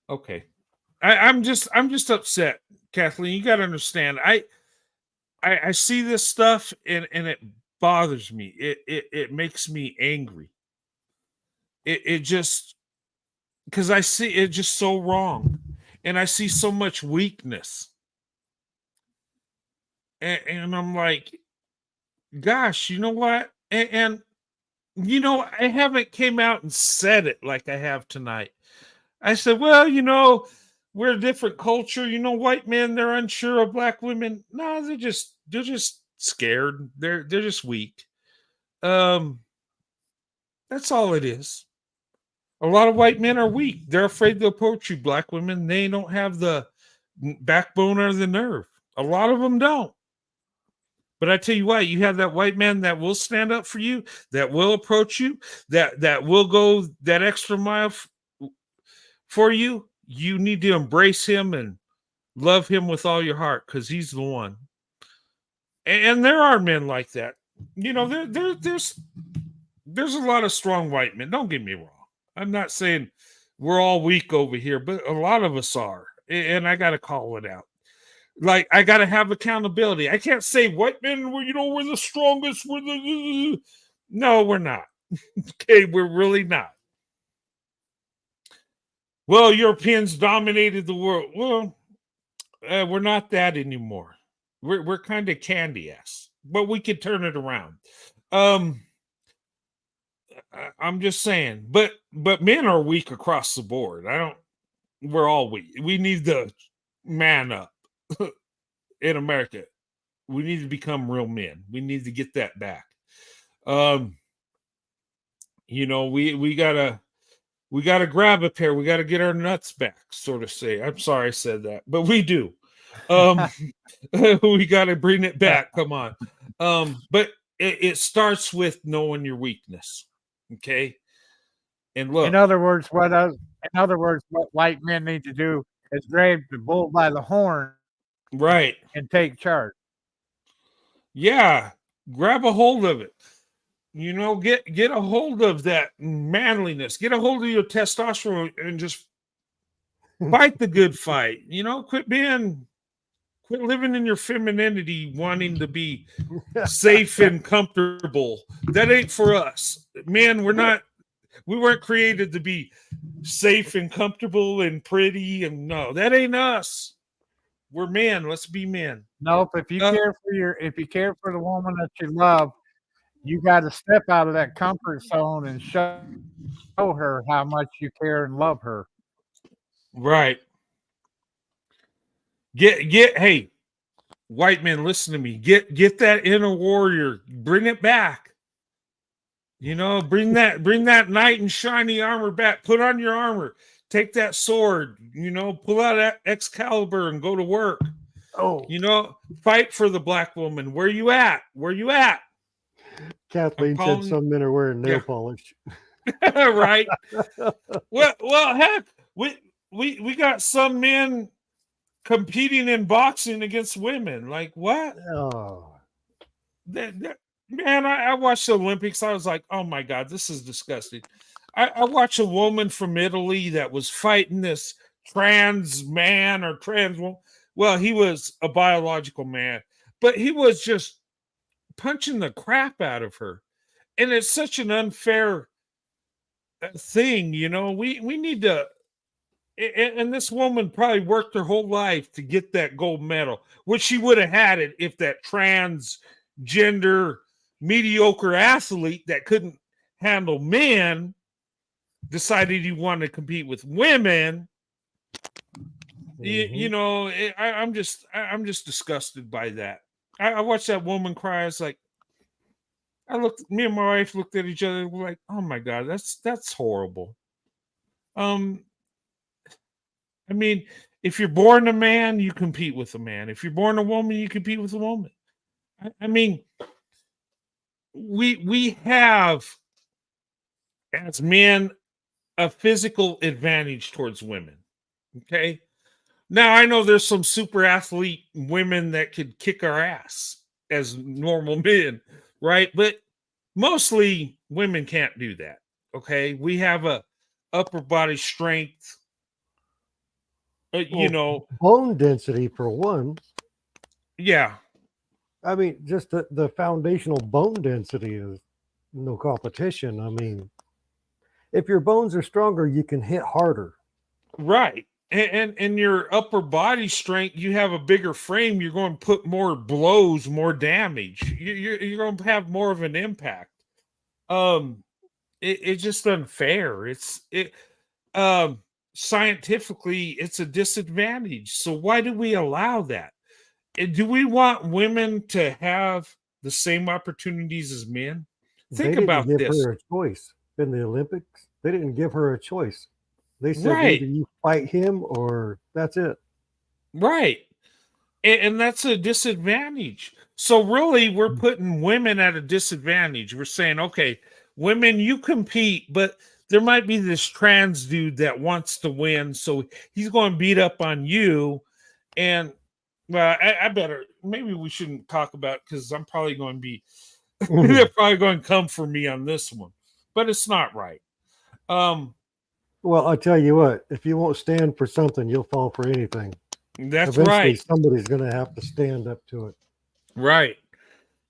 Okay. I'm just upset, Kathleen. You got to understand. I see this stuff and it bothers me. It makes me angry. It just, because I see it just so wrong, and I see so much weakness, and I'm like, gosh, you know what? And I haven't came out and said it like I have tonight. I said, well, we're a different culture. White men, they're unsure of black women. No, they're just scared. They're just weak. That's all it is. A lot of white men are weak. They're afraid to approach you, black women. They don't have the backbone or the nerve. A lot of them don't. But I tell you what, you have that white man that will stand up for you, that will approach you, that will go that extra mile for you. You need to embrace him and love him with all your heart, because he's the one. And there are men like that. There's a lot of strong white men. Don't get me wrong. I'm not saying we're all weak over here, but a lot of us are. And I got to call it out. Like, I got to have accountability. I can't say white men, we're the strongest. No, we're not. Okay, we're really not. Well, Europeans dominated the world. Well, we're not that anymore. We're kind of candy ass, but we could turn it around. I'm just saying, but men are weak across the board. We're all weak. We need to man up in America. We need to become real men. We need to get that back. We gotta grab a pair. We gotta get our nuts back, so to say. I'm sorry I said that, but we do. We gotta bring it back. Come on. But it starts with knowing your weakness. Okay. And look, in other words, what white men need to do is grab the bull by the horn, right, and take charge. Yeah, grab a hold of it. Get a hold of that manliness. Get a hold of your testosterone and just fight the good fight. Quit being Quit living in your femininity, wanting to be safe and comfortable. That ain't for us. Man, we weren't created to be safe and comfortable and pretty. And no, that ain't us. We're men. Let's be men. Nope. If you care for the woman that you love, you got to step out of that comfort zone and show her how much you care and love her. Right. Hey, white men, listen to me. Get that inner warrior. Bring it back. You know, bring that knight in shiny armor back. Put on your armor. Take that sword. You know, pull out Excalibur and go to work. Oh, you know, fight for the black woman. Where you at? Where you at? Kathleen said some men are wearing nail polish. Right. well, heck, we got some men competing in boxing against women. Like what? Oh, man, I watched the Olympics. I was like, oh my God, this is disgusting. I watched a woman from Italy that was fighting this trans man or trans woman. Well, he was a biological man, but he was just punching the crap out of her. And it's such an unfair thing, you know. We need to. And this woman probably worked her whole life to get that gold medal, which she would have had it if that transgender mediocre athlete that couldn't handle men decided he wanted to compete with women. You know, I'm just disgusted by that. I watched that woman cry. I was like, me and my wife looked at each other. We're like, oh my God, that's horrible. I mean, if you're born a man, you compete with a man. If you're born a woman, you compete with a woman. I mean, we have, as men, a physical advantage towards women. Okay? Now, I know there's some super athlete women that could kick our ass as normal men, right? But mostly women can't do that. Okay? We have a upper body strength. You know, bone density for one. Yeah. I mean, just the foundational bone density is no competition. I mean, if your bones are stronger, you can hit harder. Right. And your upper body strength, you have a bigger frame, you're going to put more blows, more damage. You're going to have more of an impact. It's just unfair. Scientifically, it's a disadvantage. So why do we allow that? And do we want women to have the same opportunities as men? Think about They didn't this. give her a choice in the Olympics. They didn't give her a choice. They said Right. either you fight him or that's it. Right. And that's a disadvantage. So really, we're putting women at a disadvantage. We're saying, okay, women, you compete, but there might be this trans dude that wants to win, so he's going to beat up on you. And well, I better, maybe we shouldn't talk about, because I'm probably going to be, they're probably going to come for me on this one, but it's not right. Well, I tell you what, if you won't stand for something, you'll fall for anything. That's Eventually, right. somebody's going to have to stand up to it. Right.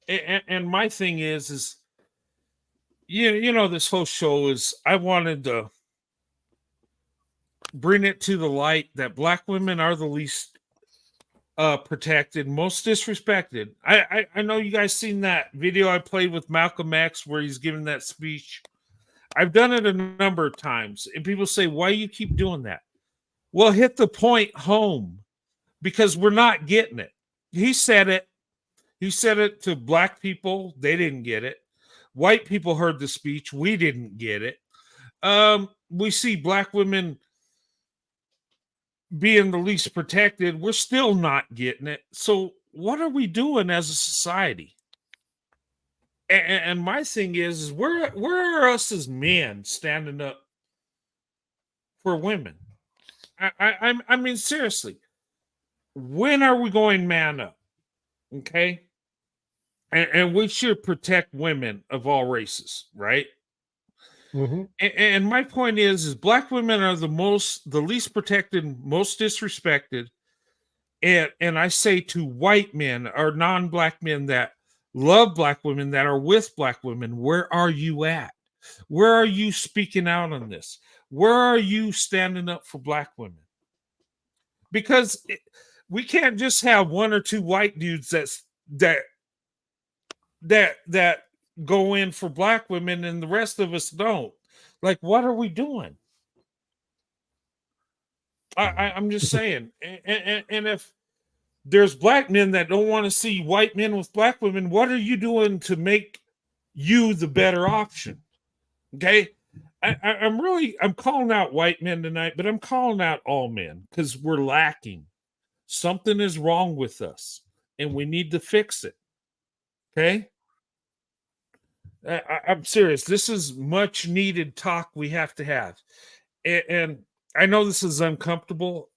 And my thing is you know, this whole show is, I wanted to bring it to the light that black women are the least protected, most disrespected. I know you guys seen that video I played with Malcolm X where he's giving that speech. I've done it a number of times, and people say, why you keep doing that? Well, hit the point home, because we're not getting it. He said it. He said it to black people. They didn't get it. White people heard the speech. We didn't get it. We see black women being the least protected. We're still not getting it. So what are we doing as a society? And my thing is where are us as men standing up for women? I mean, seriously, when are we going man up? Okay. And we should protect women of all races, right? Mm-hmm. And my point is black women are the least protected, most disrespected, And I say to white men or non-black men that love black women, that are with black women, where are you at? Where are you speaking out on this? Where are you standing up for black women? Because we can't just have one or two white dudes that go in for black women and the rest of us don't. Like, what are we doing? I'm just saying. And if there's black men that don't want to see white men with black women, what are you doing to make you the better option? Okay. I'm calling out white men tonight, but I'm calling out all men because we're lacking. Something is wrong with us and we need to fix it. Okay. I'm serious. This is much needed talk we have to have. And I know this is uncomfortable.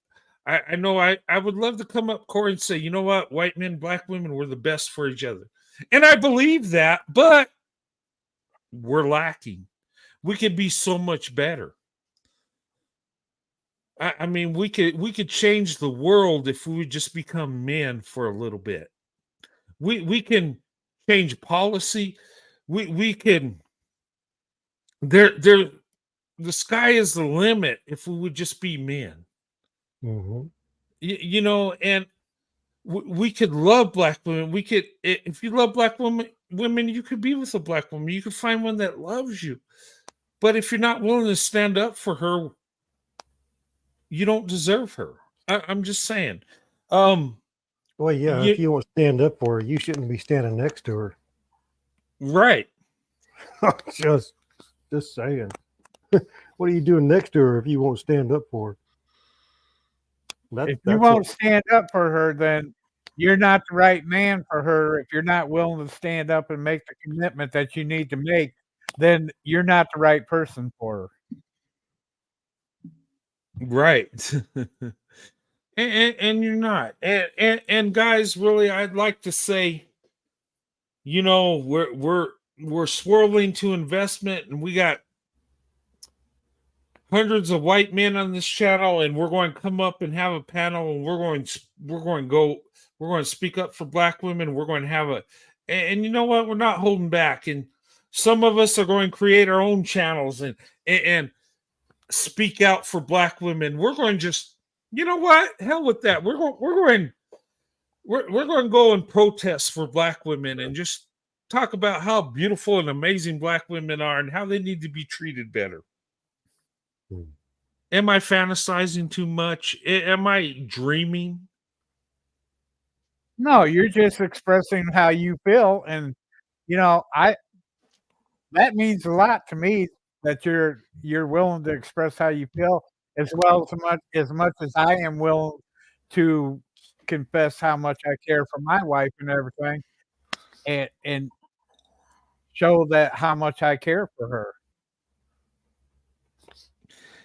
I know I would love to come up, Corey, and say, you know what? White men, black women, we're the best for each other. And I believe that, but we're lacking. We could be so much better. I mean, we could change the world if we would just become men for a little bit. We can change policy. We can the sky is the limit if we would just be men. Mm-hmm. You know, and we could love black women. We could, if you love black women, you could be with a black woman. You could find one that loves you. But if you're not willing to stand up for her, you don't deserve her. I'm just saying. Well, yeah, if you won't stand up for her, you shouldn't be standing next to her. Right. just saying. What are you doing next to her if you won't stand up for her? If you won't stand up for her, then you're not the right man for her. If you're not willing to stand up and make the commitment that you need to make, then you're not the right person for her. Right. and you're not. And guys, really, I'd like to say, you know, we're swirling to investment, and we got hundreds of white men on this channel, and we're going to come up and have a panel, and we're going to speak up for black women. We're going to have and you know what? We're not holding back. And some of us are going to create our own channels and speak out for black women. We're going to just, you know what? Hell with that. We're going to go and protest for black women and just talk about how beautiful and amazing black women are and how they need to be treated better. Am I fantasizing too much? Am I dreaming? No, you're just expressing how you feel, and you know, that means a lot to me that you're willing to express how you feel as much as I am willing to confess how much I care for my wife and everything, and show that how much I care for her.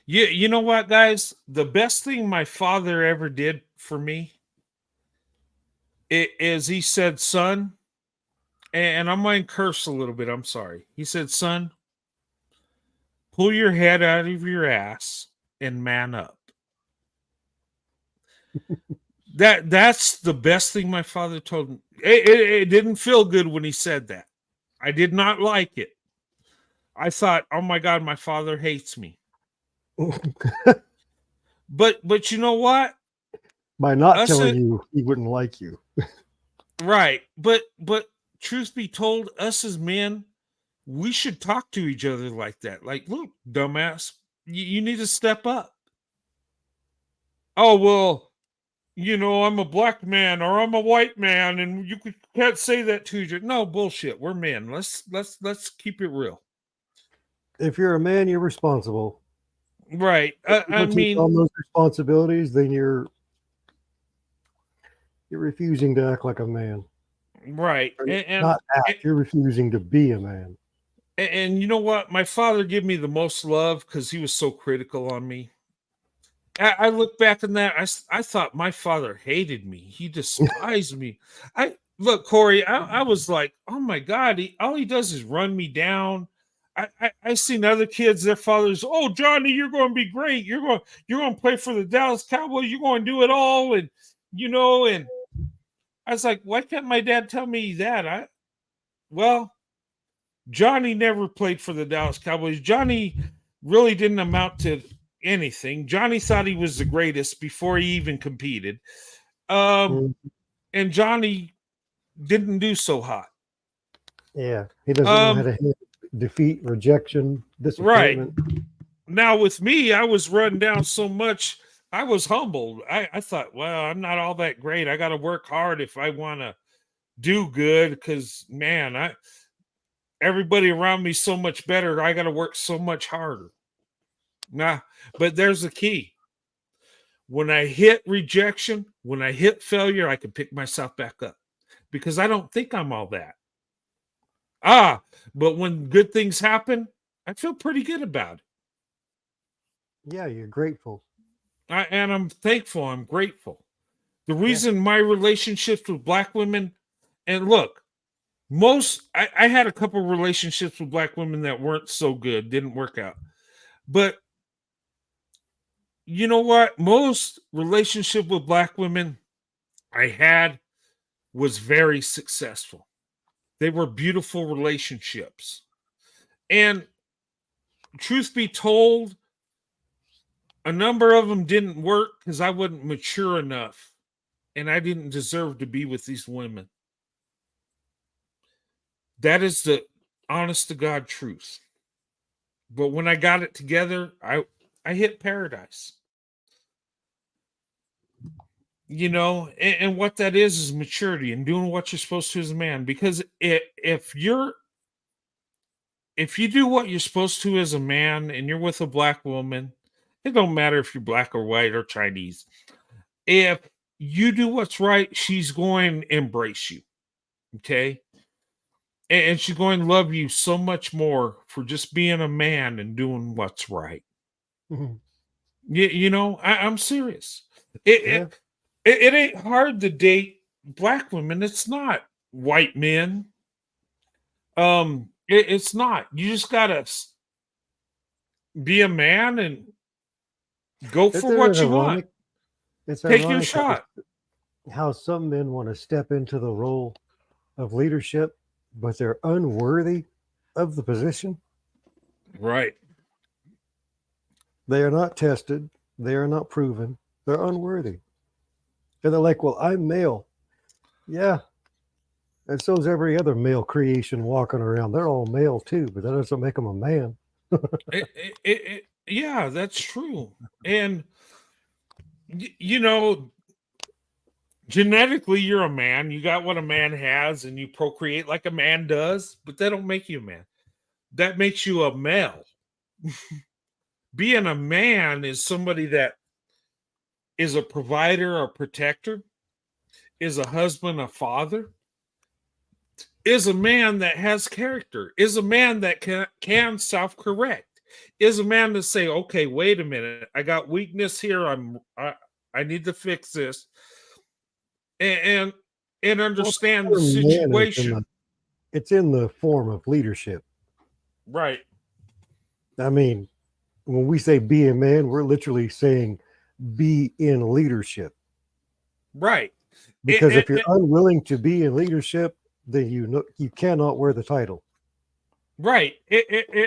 Yeah, you know what, guys? The best thing my father ever did for me is he said, son, and I'm going to curse a little bit. I'm sorry. He said, son, pull your head out of your ass and man up. That's the best thing my father told me. It didn't feel good when he said that. I did not like it. I thought, oh my God, my father hates me. But you know what? By not telling you, he wouldn't like you. Right. But truth be told, us as men, we should talk to each other like that. Like, look, dumbass, you need to step up. Oh, well, you know, I'm a black man or I'm a white man, and you can't say that to each other. No, bullshit. We're men. Let's keep it real. If you're a man, you're responsible. Right. I mean, on those responsibilities, then you're refusing to act like a man. Right. And not act, you're refusing to be a man. And you know what? My father gave me the most love because he was so critical on me. I look back on that. I thought my father hated me. He despised me. Look, Corey, I was like, oh my God, all he does is run me down. I seen other kids, their fathers, oh, Johnny, you're going to be great. You're going to play for the Dallas Cowboys. You're going to do it all. And you know, and I was like, why can't my dad tell me that? Well, Johnny never played for the Dallas Cowboys. Johnny really didn't amount to anything. Johnny thought he was the greatest before he even competed. And Johnny didn't do so hot. Yeah, he doesn't know how to handle defeat, rejection, disappointment. Right. Now with me, I was run down so much, I was humbled. I thought, well, I'm not all that great. I got to work hard if I want to do good, because man, everybody around me so much better. I got to work so much harder. Nah, but there's the key. When I hit rejection, when I hit failure, I can pick myself back up because I don't think I'm all that. But when good things happen, I feel pretty good about it. Yeah, you're grateful. And I'm thankful. I'm grateful. The reason my relationships with Black women, and look, I had a couple of relationships with Black women that weren't so good, didn't work out. But you know what? Most relationship with Black women I had was very successful. They were beautiful relationships. And truth be told, a number of them didn't work because I wasn't mature enough and I didn't deserve to be with these women. That is the honest to God truth. But when I got it together, I hit paradise. You know, and what that is maturity and doing what you're supposed to as a man. Because if you do what you're supposed to as a man and you're with a Black woman, it don't matter if you're Black or white or Chinese. If you do what's right, she's going to embrace you. Okay? And she's going to love you so much more for just being a man and doing what's right. Mm-hmm. You know, I'm serious. It ain't hard to date Black women. It's not white men. It's not. You just gotta be a man and go for what you want. Take your shot. How some men want to step into the role of leadership, but they're unworthy of the position. Right. They are not tested. They are not proven. They're unworthy. And they're like, well, I'm male. Yeah. And so is every other male creation walking around. They're all male too, but that doesn't make them a man. Yeah, that's true. And, you know, genetically, you're a man. You got what a man has, and you procreate like a man does, but that don't make you a man. That makes you a male. Being a man is somebody that is a provider, a protector, is a husband, a father, is a man that has character, is a man that can self-correct, is a man to say, okay, wait a minute, I got weakness here. I need to fix this, and understand the situation. It's in the form of leadership. Right. I mean, when we say be a man, we're literally saying be in leadership. Right. Because if you're unwilling to be in leadership, then you cannot wear the title. Right.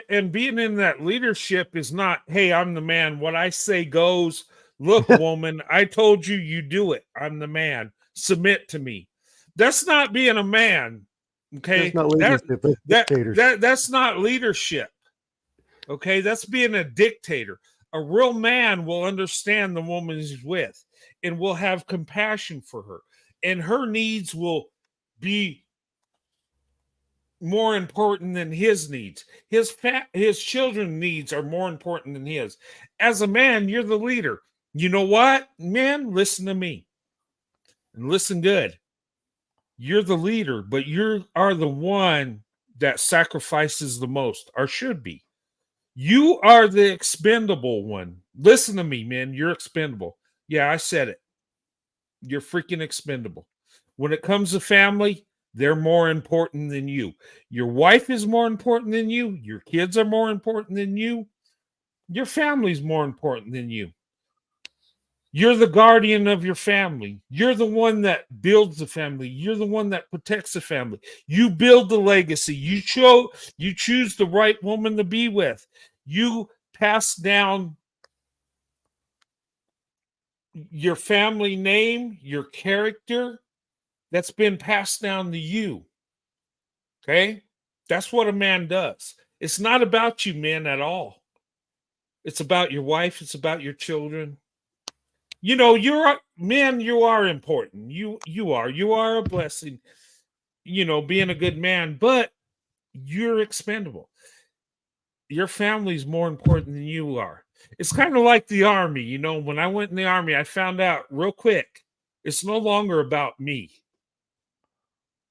And being in that leadership is not, hey, I'm the man. What I say goes. Look, woman, I told you, you do it. I'm the man. Submit to me. That's not being a man. Okay. That's not leadership. That's not leadership. Okay. That's being a dictator. A real man will understand the woman he's with and will have compassion for her. And her needs will be more important than his needs. His children's needs are more important than his. As a man, you're the leader. You know what, men? Listen to me. And listen good. You're the leader, but you are the one that sacrifices the most, or should be. You are the expendable one. Listen to me, man. You're expendable. Yeah, I said it. You're freaking expendable. When it comes to family, they're more important than you. Your wife is more important than you. Your kids are more important than you. Your family's more important than you. You're the guardian of your family. You're the one that builds the family. You're the one that protects the family. You build the legacy. You choose the right woman to be with. You pass down your family name, your character that's been passed down to you. Okay? That's what a man does. It's not about you, men, at all. It's about your wife. It's about your children. You know, you're men, you are important. You are a blessing, you know, being a good man, but you're expendable. Your family's more important than you are. It's kind of like the army. You know, when I went in the army, I found out real quick, it's no longer about me.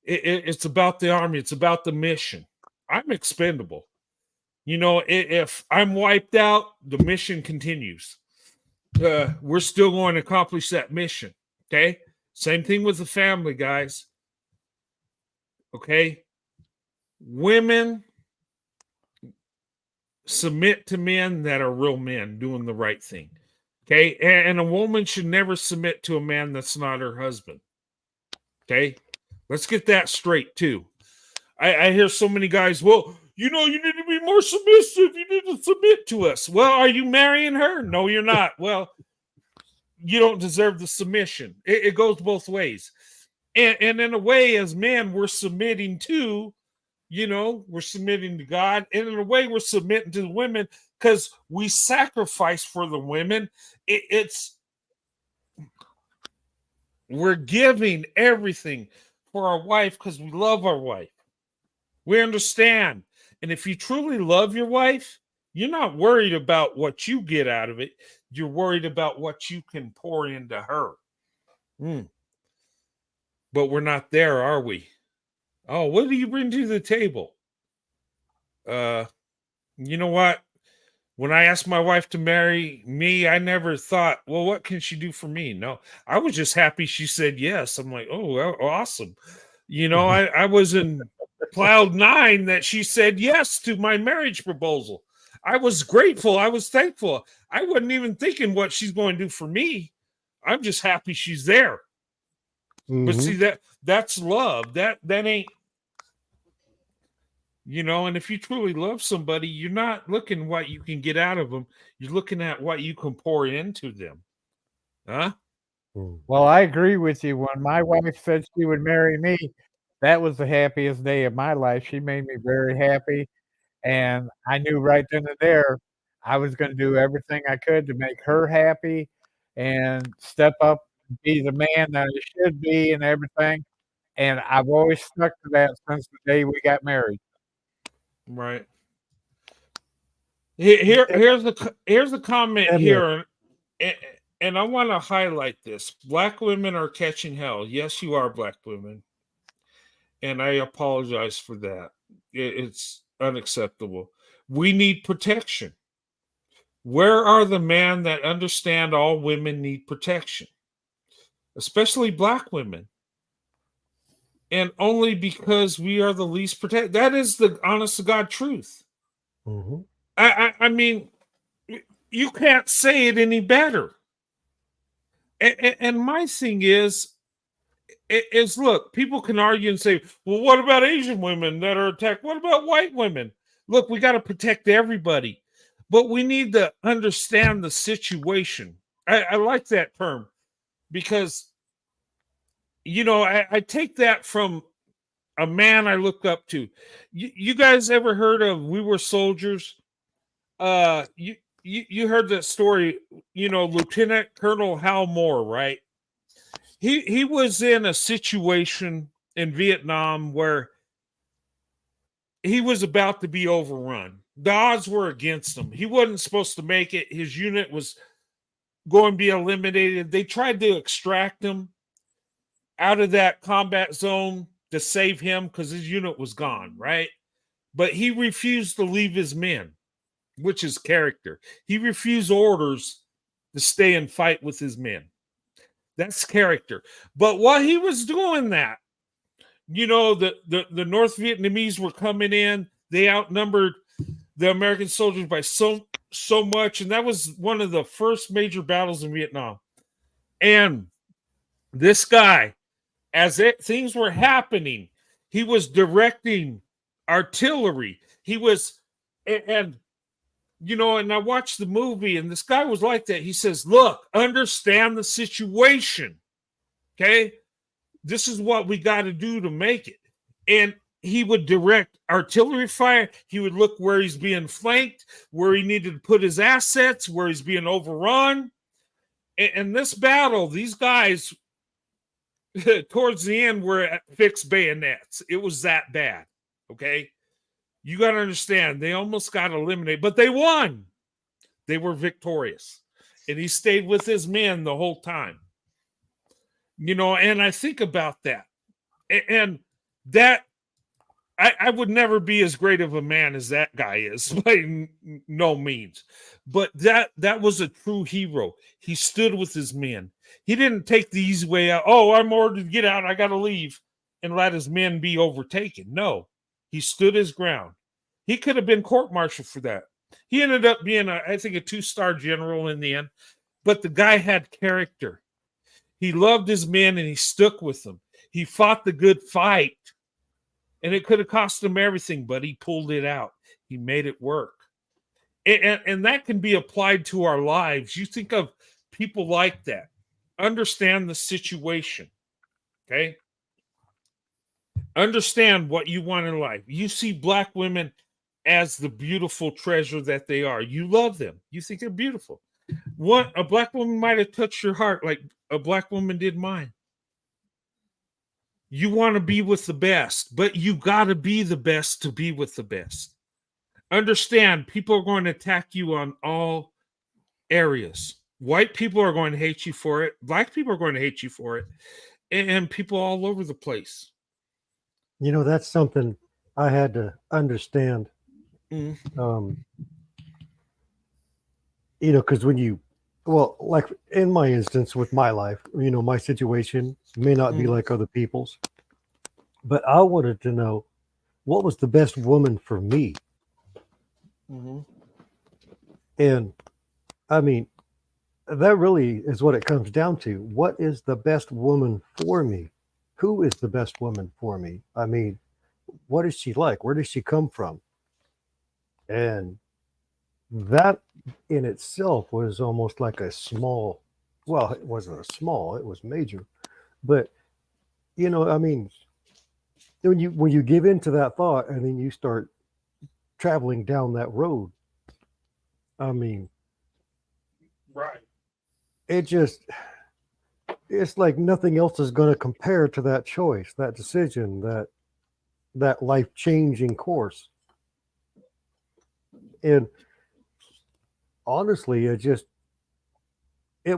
It's about the army. It's about the mission. I'm expendable. You know, if I'm wiped out, the mission continues. We're still going to accomplish that mission. Okay. Same thing with the family, guys. Okay. Women submit to men that are real men doing the right thing. Okay. And a woman should never submit to a man that's not her husband. Okay. Let's get that straight too. I hear so many guys, well, you know, you need to be more submissive. You need to submit to us. Well, are you marrying her? No, you're not. Well, you don't deserve the submission. It goes both ways. And in a way, as men, we're submitting to, you know, we're submitting to God. And in a way, we're submitting to the women because we sacrifice for the women. We're giving everything for our wife because we love our wife. We understand. And if you truly love your wife, you're not worried about what you get out of it. You're worried about what you can pour into her. But we're not there, are we? Oh, what do you bring to the table? You know what? When I asked my wife to marry me, I never thought, well, what can she do for me? No, I was just happy she said yes. I'm like, oh, well, awesome. You know, I was in cloud nine that she said yes to my marriage proposal. I was grateful. I was thankful. I wasn't even thinking what she's going to do for me. I'm just happy she's there. But see, that's love. That ain't, you know, and if you truly love somebody, you're not looking what you can get out of them. You're looking at what you can pour into them. Huh? Well, I agree with you. When my wife said she would marry me, that was the happiest day of my life. She made me very happy. And I knew right then and there I was going to do everything I could to make her happy and step up and be the man that I should be and everything. And I've always stuck to that since the day we got married. Right. Here's the comment here, and I want to highlight this. Black women are catching hell. Yes, you are, black women, and I apologize for that. It's unacceptable. We need protection. Where are the men that understand all women need protection, especially black women? And only because we are the least protected. That is the honest to God truth. I mean, you can't say it any better. And my thing is look, people can argue and say, well, what about Asian women that are attacked? What about white women? Look, we got to protect everybody, but we need to understand the situation. I like that term because, you know, I take that from a man I look up to. You guys ever heard of We Were Soldiers? You heard that story, you know, Lieutenant Colonel Hal Moore, right? He was in a situation in Vietnam where he was about to be overrun. The odds were against him. He wasn't supposed to make it. His unit was going to be eliminated. They tried to extract him out of that combat zone to save him because his unit was gone, right? But he refused to leave his men, which is character. He refused orders to stay and fight with his men. That's character. But while he was doing that, you know, the North Vietnamese were coming in. They outnumbered the American soldiers by so much. And that was one of the first major battles in Vietnam. And this guy, as things were happening, he was directing artillery. He was, and and I watched the movie, and this guy was like that. He says, look, understand the situation. Okay. This is what we got to do to make it. And he would direct artillery fire. He would look where he's being flanked, where he needed to put his assets, where he's being overrun. And this battle, these guys, towards the end, were at fixed bayonets. It was that bad. Okay. You got to understand, they almost got eliminated, but they won. They were victorious. And he stayed with his men the whole time. And I think about that. And that, I would never be as great of a man as that guy is, by no means. But that was a true hero. He stood with his men. He didn't take the easy way out. Oh, I'm ordered to get out. I got to leave, and let his men be overtaken. No, he stood his ground. He could have been court-martialed for that. He ended up being, I think, a 2-star general in the end. But the guy had character. He loved his men, and he stuck with them. He fought the good fight. And it could have cost him everything, but he pulled it out. He made it work. And that can be applied to our lives. You think of people like that. Understand the situation. Okay? Understand what you want in life. You see Black women as the beautiful treasure that they are. You love them. You think they're beautiful. A Black woman might have touched your heart like a Black woman did mine. You want to be with the best, but you got to be the best to be with the best. Understand, people are going to attack you on all areas. White people are going to hate you for it. Black people are going to hate you for it. And people all over the place. That's something I had to understand. Because like in my instance with my life, my situation may not be like other people's, but I wanted to know what was the best woman for me. And I mean, that really is what it comes down to. What is the best woman for me? Who is the best woman for me? I mean, what is she like? Where does she come from? And that in itself was almost like a small, well, it wasn't a small, it was major. But, I mean, when you give into that thought and then you start traveling down that road, I mean, right. It's like nothing else is going to compare to that choice, that decision, that life-changing course. And honestly, it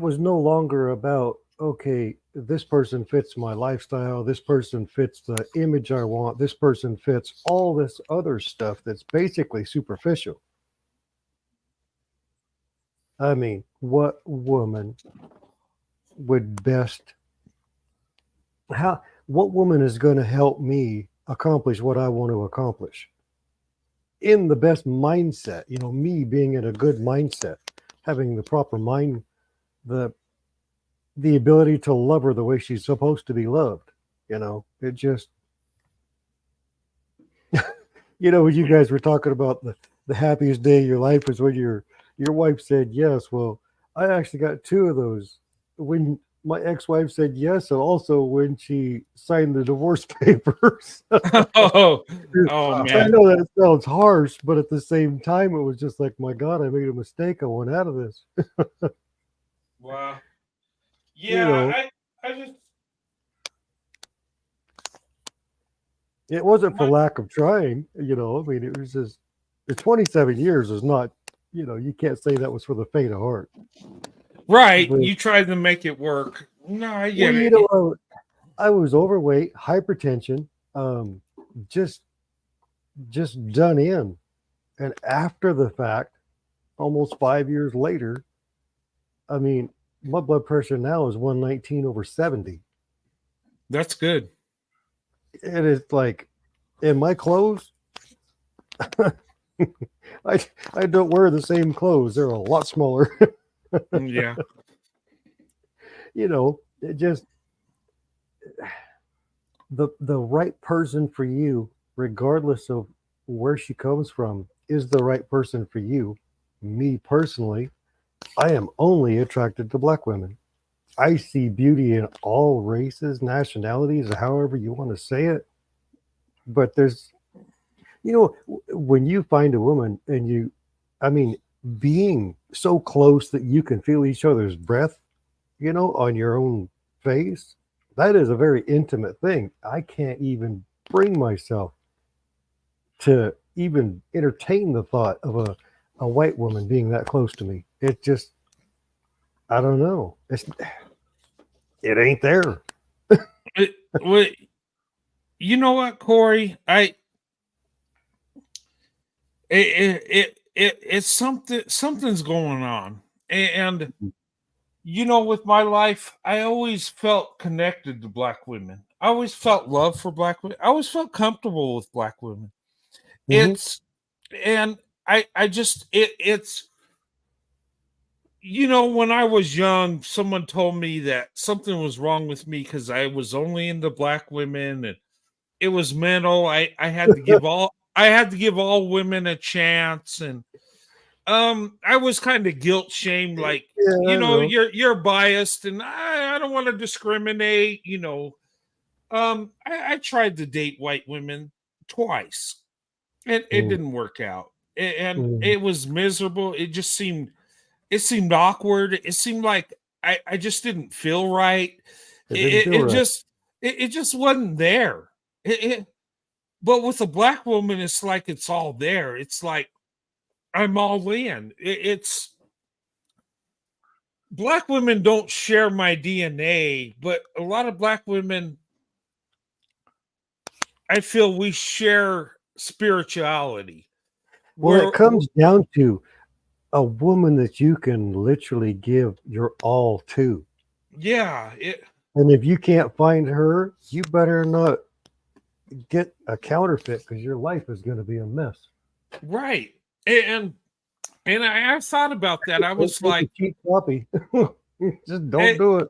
was no longer about, okay, this person fits my lifestyle, this person fits the image I want, this person fits all this other stuff that's basically superficial. I mean, what woman would what woman is going to help me accomplish what I want to accomplish in the best mindset? Me being in a good mindset, having the proper mind, the ability to love her the way she's supposed to be loved. It just, when you guys were talking about the happiest day of your life is when your wife said yes. Well, I actually got 2 of those. When my ex-wife said yes, and also when she signed the divorce papers. oh man. I know that sounds harsh, but at the same time, it was just like, my God, I made a mistake. I went out of this. Wow. Yeah, I just. It wasn't for lack of trying, I mean, it was just, the 27 years is not, you can't say that was for the faint of heart. Right. But, you tried to make it work. No, I get it. I was overweight, hypertension, just done in. And after the fact, almost 5 years later, I mean, my blood pressure now is 119/70. That's good. It is like, in my clothes, I don't wear the same clothes. They're a lot smaller. Yeah. it just the right person for you, regardless of where she comes from, is the right person for you. Me personally, I am only attracted to black women. I see beauty in all races, nationalities, however you want to say it. But there's, when you find a woman and being so close that you can feel each other's breath, on your own face, that is a very intimate thing. I can't even bring myself to even entertain the thought of a white woman being that close to me. It just, I don't know. It ain't there. You know what, Corey? It's something's going on, and with my life, I always felt connected to black women. I always felt love for black women. I always felt comfortable with black women. It's when I was young, someone told me that something was wrong with me because I was only into black women, and it was mental. I had to give all women a chance, and I was kind of guilt shamed, like you're biased, and I don't want to discriminate. I tried to date white women twice, and it didn't work out, and it was miserable. It seemed awkward. It seemed like I just didn't feel right. It just wasn't there. But with a black woman, it's like it's all there. It's like I'm all in. It's black women don't share my DNA, but a lot of black women, I feel we share spirituality. Well, it comes down to a woman that you can literally give your all to. Yeah. And if you can't find her, you better not get a counterfeit, because your life is going to be a mess. Right. And I thought about that. I was like, cheap copy. Just don't do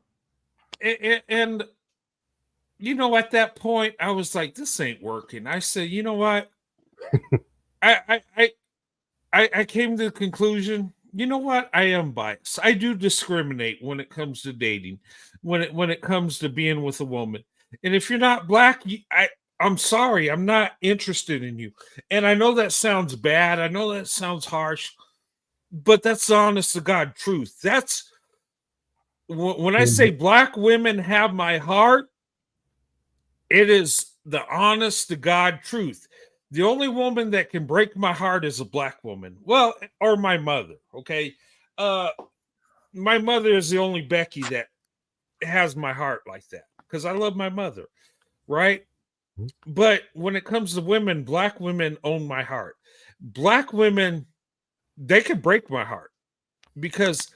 it. And at that point, I was like, this ain't working. I said, you know what? I came to the conclusion, you know what? I am biased. I do discriminate when it comes to dating, when it comes to being with a woman. And if you're not black, I'm sorry, I'm not interested in you. And I know that sounds bad. I know that sounds harsh, but that's the honest to God truth. That's when I say black women have my heart, it is the honest to God truth. The only woman that can break my heart is a black woman. Well, or my mother. Okay. My mother is the only Becky that has my heart like that, because I love my mother. Right. But when it comes to women, black women own my heart. Black women, they can break my heart because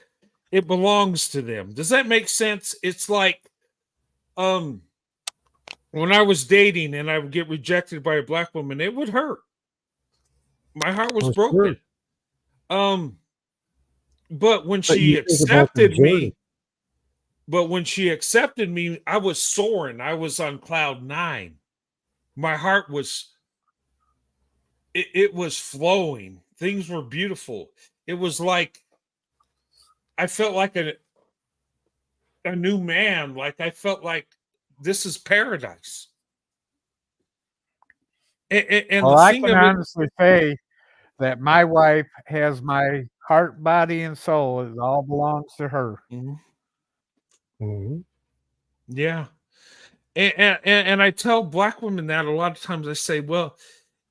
it belongs to them. Does that make sense? It's like when I was dating and I would get rejected by a black woman, it would hurt. My heart was broken. Sure. But when she accepted me, I was soaring. I was on cloud 9. My heart was, it was flowing. Things were beautiful. It was like, I felt like a new man. Like I felt like this is paradise. And well, I can honestly say that my wife has my heart, body, and soul. It all belongs to her. Yeah. And I tell black women that a lot of times. I say, well,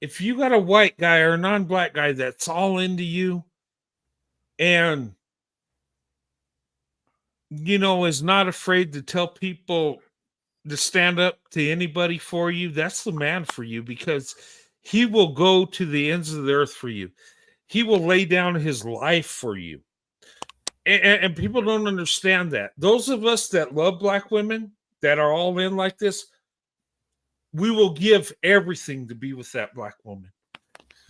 if you got a white guy or a non-black guy that's all into you and, is not afraid to tell people to stand up to anybody for you, that's the man for you, because he will go to the ends of the earth for you. He will lay down his life for you. And people don't understand that. Those of us that love black women, that are all in like this, we will give everything to be with that black woman.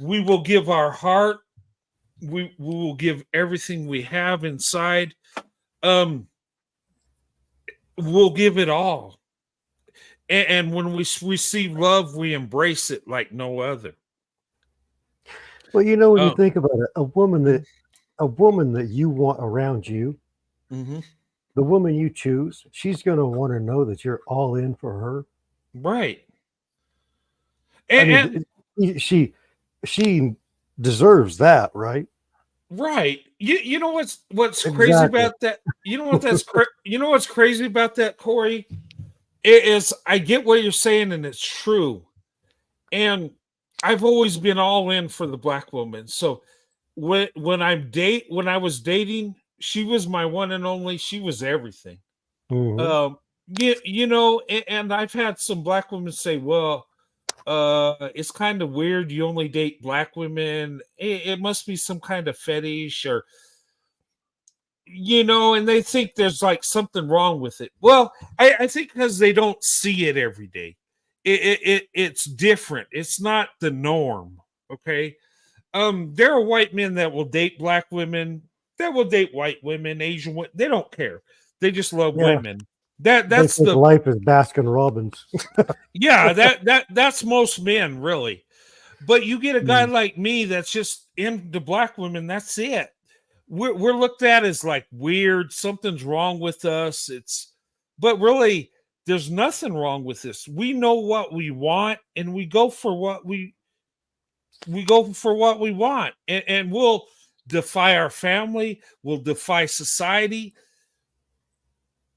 We will give our heart. We will give everything we have inside. we'll give it all. And when we receive love, we embrace it like no other. Well, you know, when you Um, think about it, a woman that you want around you, mhm. the woman you choose, she's going to want to know that you're all in for her. Right. I And mean, she deserves that, right? right. You know what's crazy Exactly. about that? You know you know what's crazy about that, Corey? It is I get what you're saying, and it's true. And I've always been all in for the black woman. So when I was dating, she was my one and only. She was everything. Mhm. You know, and I've had some black women say, "Well, it's kind of weird. You only date black women. It must be some kind of fetish, or you know." And they think there's like something wrong with it. Well, I think because they don't see it every day. It's different. It's not the norm. Okay. There are white men that will date black women, that will date white women, Asian women. They don't care. They just love Yeah. women. They That's think the life is Baskin Robbins. yeah, that's most men, really. But you get a guy like me that's just into black women, that's it. We're looked at as like weird, something's wrong with us. But really there's nothing wrong with this. We know what we want, and we go for what we want, and we'll defy our family, we'll defy society.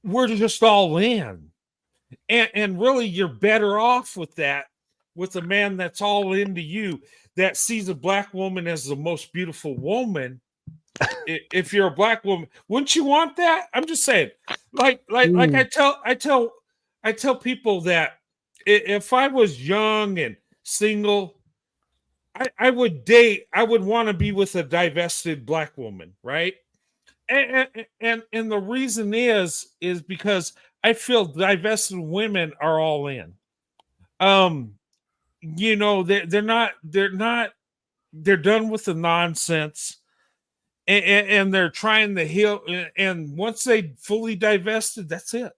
We're just all in. And really you're better off with that, with a man that's all into you, that sees a black woman as the most beautiful woman. If you're a black woman, wouldn't you want that? I'm just saying, like I tell people that if I was young and single, I would want to be with a divested black woman, right? And the reason is because I feel divested women are all in. Um, you know, they're done with the nonsense, and they're trying to heal. And once they fully divested, that's it.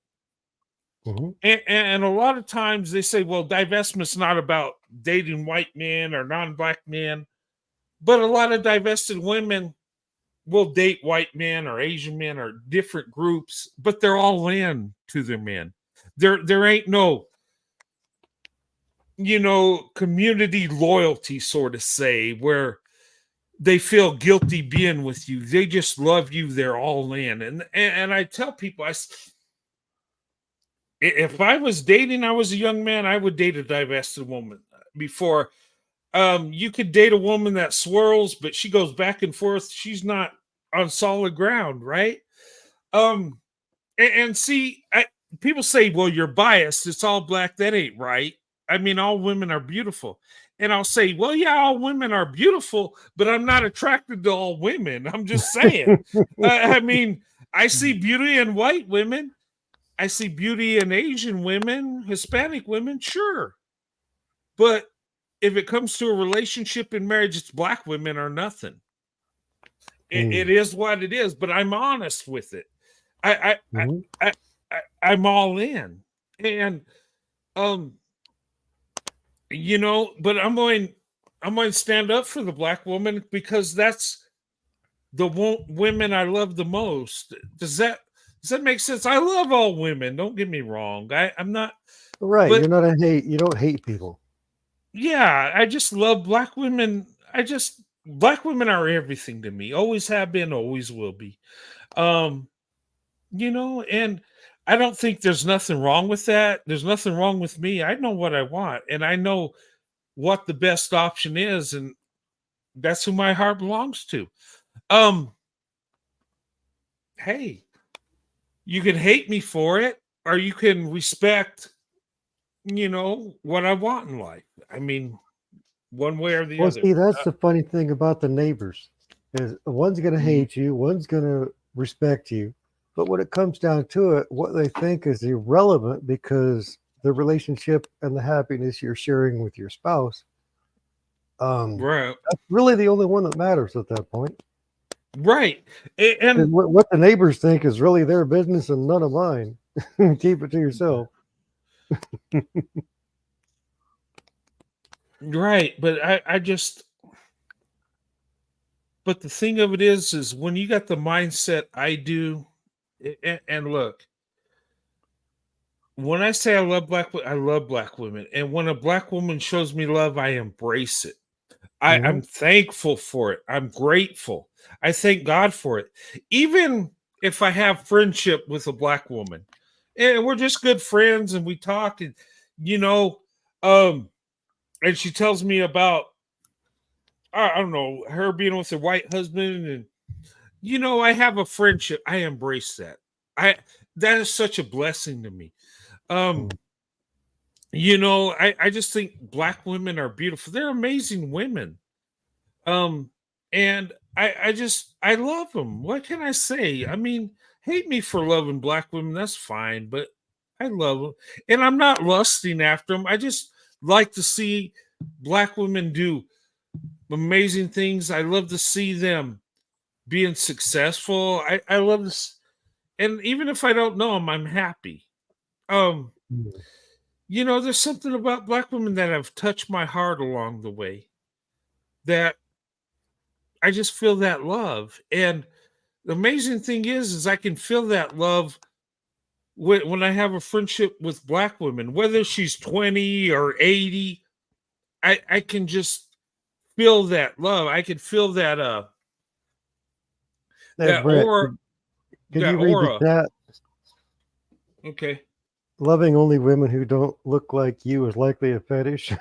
Mhm. And a lot of times they say, well, divestment's not about dating white men or non-black men, but a lot of divested women will date white men or Asian men or different groups, but they're all in to their men. There ain't no, you know, community loyalty, sort of say, where they feel guilty being with you. They just love you. They're all in. And I tell people, if I was dating, I was a young man, I would date a divested woman before. You could date a woman that swirls, but she goes back and forth. She's not on solid ground, right? And see, people say, well, you're biased. It's all black. That ain't right. I mean, all women are beautiful. And I'll say, well, yeah, all women are beautiful, but I'm not attracted to all women. I'm just saying. I mean, I see beauty in white women. I see beauty in Asian women, Hispanic women, sure. But if it comes to a relationship in marriage, it's black women or nothing. It is what it is, but I'm honest with it. I'm all in. And you know, but I'm going to stand up for the black woman, because that's the women I love the most. Does that make sense? I love all women, don't get me wrong. I'm not Right. but You're not a hate. You don't hate people. yeah, I just love black women. Black women are everything to me. Always have been, always will be. You know, and I don't think there's nothing wrong with that. There's nothing wrong with me. I know what I want, and I know what the best option is, and that's who my heart belongs to. Hey, you can hate me for it, or you can respect, you know, what I want in life. I mean, one way or the Well, other. see, that's the funny thing about the neighbors is one's going to hate you, one's going to respect you. But when it comes down to it, what they think is irrelevant, because the relationship and the happiness you're sharing with your spouse, right, that's really the only one that matters at that point. Right. And what the neighbors think is really their business and none of mine. Keep it to yourself. Right, but but the thing of it is when you got the mindset I do, and look, when I say I love I love black women, and when a black woman shows me love, I embrace it. I'm thankful for it. I'm grateful. I thank God for it. Even if I have friendship with a black woman, and we're just good friends, and we talk, and you know, and she tells me about I don't know, her being with her white husband, and you know, I have a friendship. I embrace that. That is such a blessing to me. You know, I just think black women are beautiful. They're amazing women. And I love them. What can I say? I mean, hate me for loving black women, that's fine, but I love them. And I'm not lusting after them. I just like to see black women do amazing things. I love to see them being successful. I love this, and even if I don't know them, I'm happy. You know, there's something about black women that have touched my heart along the way that I just feel that love. And the amazing thing is I can feel that love when I have a friendship with black women, whether she's 20 or 80, I can just feel that love. I can feel that that Brett, aura. Can That you read aura. the chat? Okay. Loving only women who don't look like you is likely a fetish.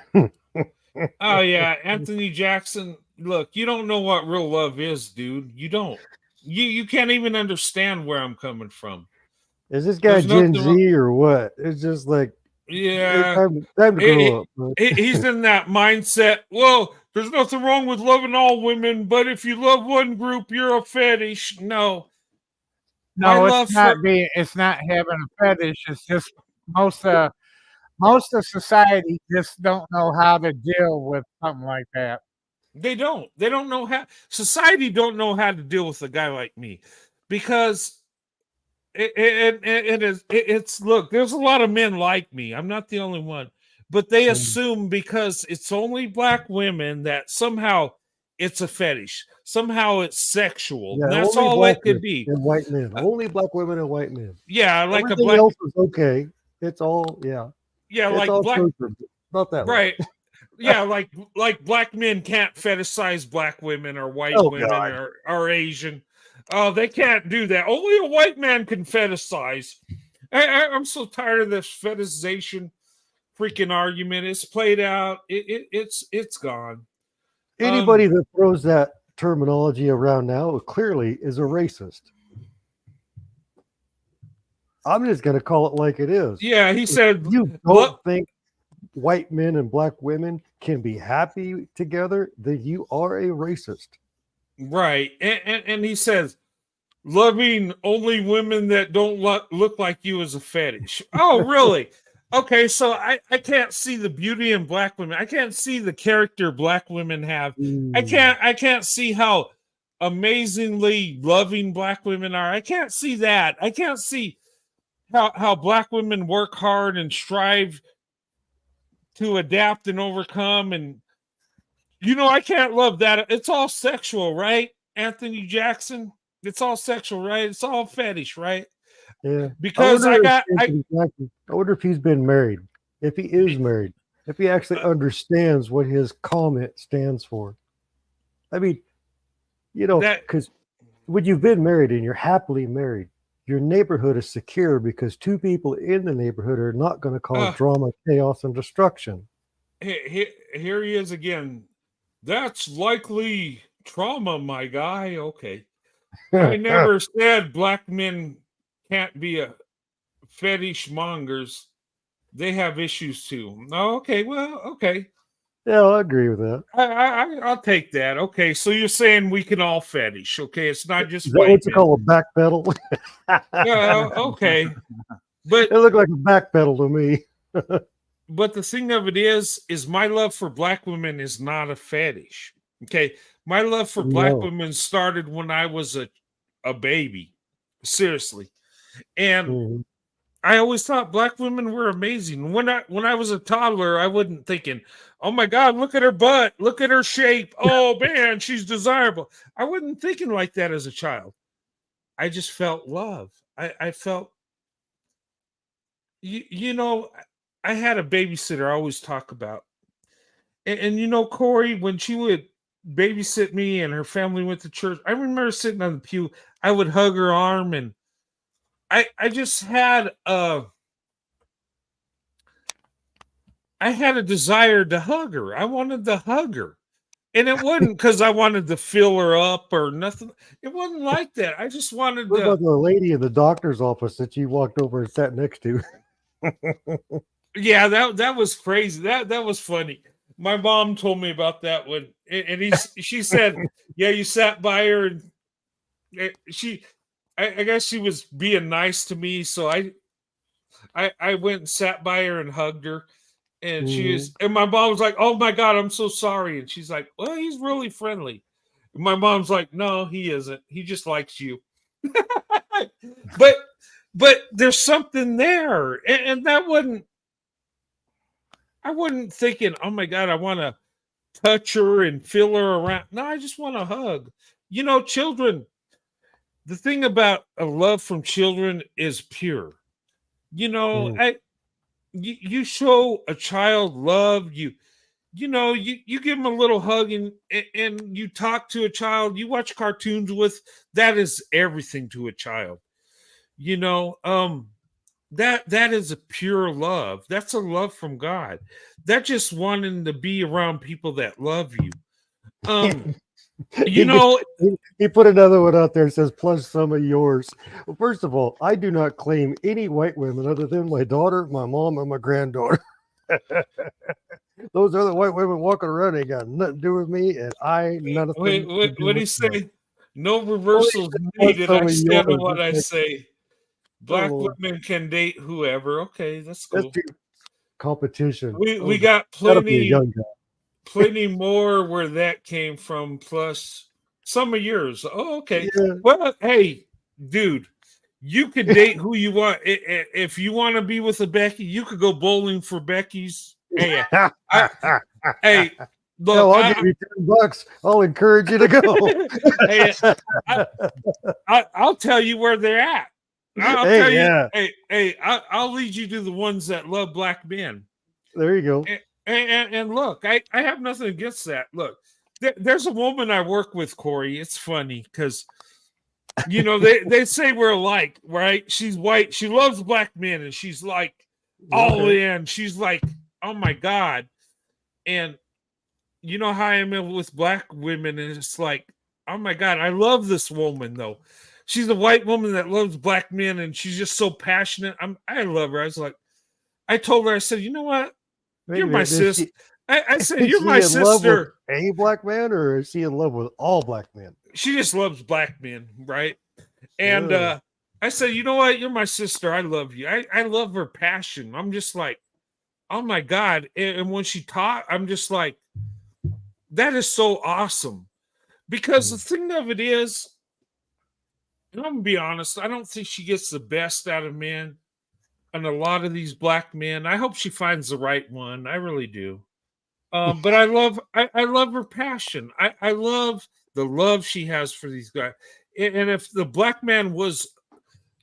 Oh yeah, Anthony Jackson. Look, you don't know what real love is, dude. You don't. You can't even understand where I'm coming from. Is this guy There's Gen nothing wrong- Z or what? It's just like Yeah, time to grow up. bud. He's in that mindset. Well, there's nothing wrong with loving all women, but if you love one group, you're a fetish. No, my No, love for it's not having a fetish. It's just most of society just don't know how to deal with something like that. They don't know how. Society don't know how to deal with a guy like me, because it's look. There's a lot of men like me. I'm not the only one, but they assume because it's only black women that somehow it's a fetish. Somehow it's sexual. Yeah, And that's only all black it could men be. and white men. Only black women and white men. Yeah, like Everything a black. else is okay. It's all yeah. Yeah, It's like all black. kosher, but not that way. Right. Yeah, like black men can't fetishize black women or white Oh, women God. or Asian. Oh, they can't do that. Only a white man can fetishize. I'm so tired of this fetishization freaking argument. It's played out. It's gone. Anybody that throws that terminology around now clearly is a racist. I'm just going to call it like it is. Yeah, he If said. you don't think white men and black women can be happy together, then you are a racist. Right. And he says, loving only women that don't look like you is a fetish. Oh, really? Okay, so I can't see the beauty in black women. I can't see the character black women have. I can't see how amazingly loving black women are. I can't see that. I can't see how black women work hard and strive to adapt and overcome. And you know, I can't love that. It's all sexual, right? Anthony Jackson. It's all sexual, right? It's all fetish, right? Yeah. Because I wonder if he's been married. If he is married, if he actually understands what his comment stands for. I mean, you know, because when you've been married and you're happily married, your neighborhood is secure because two people in the neighborhood are not going to cause drama, chaos, and destruction. Here he is again. That's likely trauma, my guy. Okay. I never said black men can't be a fetish mongers. They have issues too. Oh, okay. Well, okay. Yeah, I agree with that. I'll take that. Okay, so you're saying we can all fetish. Okay, it's not just Is that white what you men. call a backpedal? Yeah, okay. But it looked like a backpedal to me. But the thing of it is my love for black women is not a fetish. Okay, my love for black women started when I was a baby, seriously, and I always thought black women were amazing. When I was a toddler, I wasn't thinking, "Oh my God, look at her butt, look at her shape. Oh man, she's desirable." I wasn't thinking like that as a child. I just felt love. I felt, you know, I had a babysitter I always talk about, and you know, Corey, when she would babysit me and her family went to church, I remember sitting on the pew. I would hug her arm, and I just had I had a desire to hug her. I wanted to hug her. And it wasn't because I wanted to fill her up or nothing. It wasn't like that. I just wanted What to. about the lady in the doctor's office that you walked over and sat next to? Yeah, that was crazy. That was funny. My mom told me about that one, and she said, "Yeah, you sat by her, and I guess she was being nice to me, so I went and sat by her and hugged her." And and my mom was like, "Oh my God, I'm so sorry." And she's like, "Well, he's really friendly." And my mom's like, "No, he isn't. He just likes you." but there's something there. And that wasn't, I wasn't thinking, "Oh my God, I want to touch her and feel her around." No, I just want to hug. You know, children, the thing about a love from children is pure. You know, you show a child love, you give them a little hug, and you talk to a child, you watch cartoons with, that is everything to a child. You know, that is a pure love. That's a love from God. That's just wanting to be around people that love you. You know, he put another one out there and says, plus some of yours. Well, first of all, I do not claim any white women other than my daughter, my mom, and my granddaughter. Those other white women walking around ain't got nothing to do with me, and none of them. Wait, what do you say? No reversals needed. I stand on what I say. Black women can date whoever. Okay, that's cool. That's competition. We got plenty more where that came from, plus some of yours. Oh, okay. Yeah. Well, hey, dude, you could date who you want. If you want to be with a Becky, you could go bowling for Becky's. Hey, hey, look, no, I'll give you $10. I'll encourage you to go. Hey, I'll tell you where they're at. I'll lead you to the ones that love black men. There you go. And look, I have nothing against that. Look, there's a woman I work with, Corey. It's funny because, you know, they say we're alike, right? She's white. She loves black men, and she's like all in. She's like, oh my God. And you know how I am with black women, and it's like, oh my God, I love this woman though. She's a white woman that loves black men, and she's just so passionate. I love her. I was like, I told her, I said, you know what? You're my sister. I said, you're my sister. A black man, or is she in love with all black men? She just loves black men, right? And I said, you know what? You're my sister. I love you. I love her passion. I'm just like, oh my God. And when she taught, I'm just like, that is so awesome. Because the thing of it is, and I'm gonna be honest, I don't think she gets the best out of men. And a lot of these black men, I hope she finds the right one. I really do. But I love her passion. I love the love she has for these guys. And if the black man was,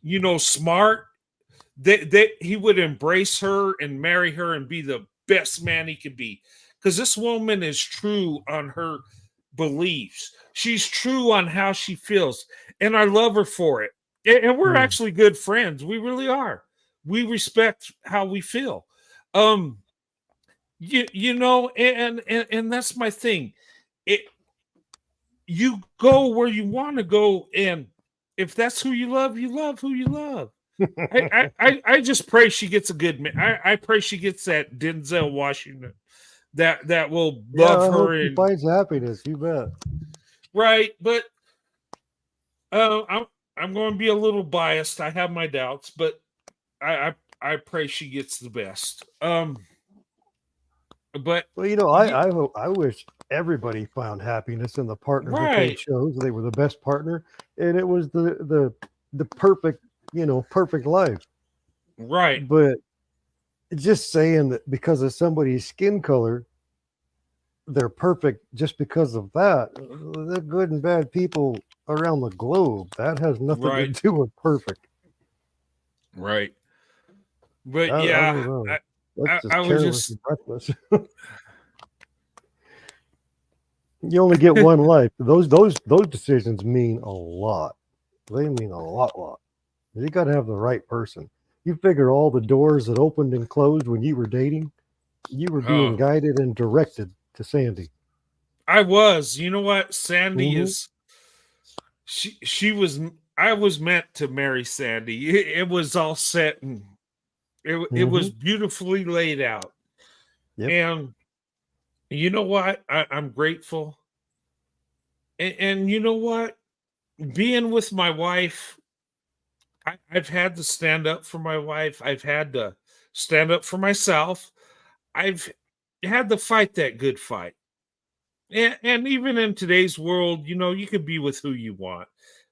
you know, smart, he would embrace her and marry her and be the best man he could be. Because this woman is true on her beliefs. She's true on how she feels. And I love her for it. And we're actually good friends. We really are. We respect how we feel. You know, and that's my thing. You go where you want to go, and if that's who you love who you love. I just pray she gets a good man. I pray she gets that Denzel Washington that will love her and finds happiness. You bet. Right, but I'm going to be a little biased. I have my doubts, but I pray she gets the best. But well, you know, I wish everybody found happiness in the partner that they chose. They were the best partner, and it was the perfect, you know, perfect life. Right. But just saying that because of somebody's skin color, they're perfect just because of that. They're good and bad people around the globe. That has nothing Right. to do with perfect. Right. But I yeah, don't know. I That's just I was careless just and reckless. You only get one life. Those decisions mean a lot. They mean a lot. You got to have the right person. You figure all the doors that opened and closed when you were dating, you were being Oh. guided and directed to Sandy. I was. You know what? Sandy Mhm. is she was I was meant to marry Sandy. It was all set and it was beautifully laid out. Yep. And you know what? I'm grateful. And you know what? Being with my wife, I've had to stand up for my wife. I've had to stand up for myself. I've had to fight that good fight. And even in today's world, you know, you can be with who you want,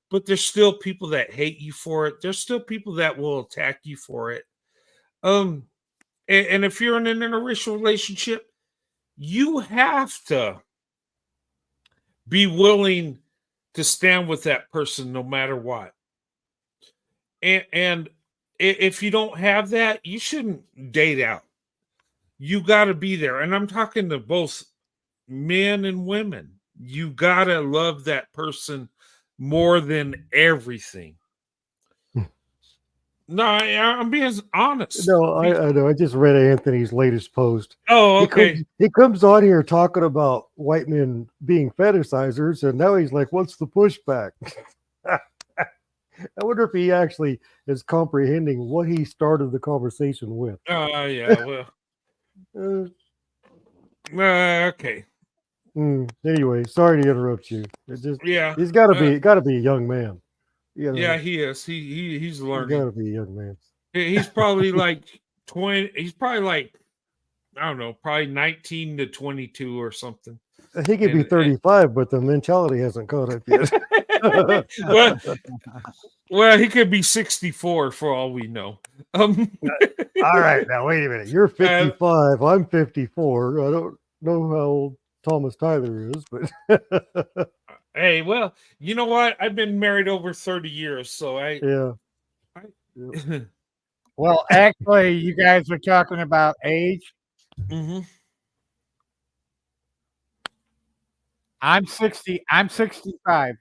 but there's still people that hate you for it. There's still people that will attack you for it. Um, and if you're in an interracial relationship, you have to be willing to stand with that person no matter what. And if you don't have that, you shouldn't date out. You got to be there. And I'm talking to both men and women. You got to love that person more than everything. No, I'm being honest. No, I know. I just read Anthony's latest post. Oh, okay. He comes on here talking about white men being fetishizers, and now he's like, "What's the pushback?" I wonder if he actually is comprehending what he started the conversation with. Yeah, well. Okay. Anyway, sorry to interrupt you. It just Yeah. he's got to be a young man. You know, Yeah, he is. He's he's learning. got to be a young man. He's probably like 20. He's probably like, I don't know, probably 19 to 22 or something. He could be 35, but the mentality hasn't caught up yet. well, he could be 64 for all we know. All right, now wait a minute. You're 55. I'm 54. I don't know how old Thomas Tyler is, but hey, well, you know what? I've been married over 30 years, so yeah. Well, actually, you guys are talking about age. I'm 60. I'm 65.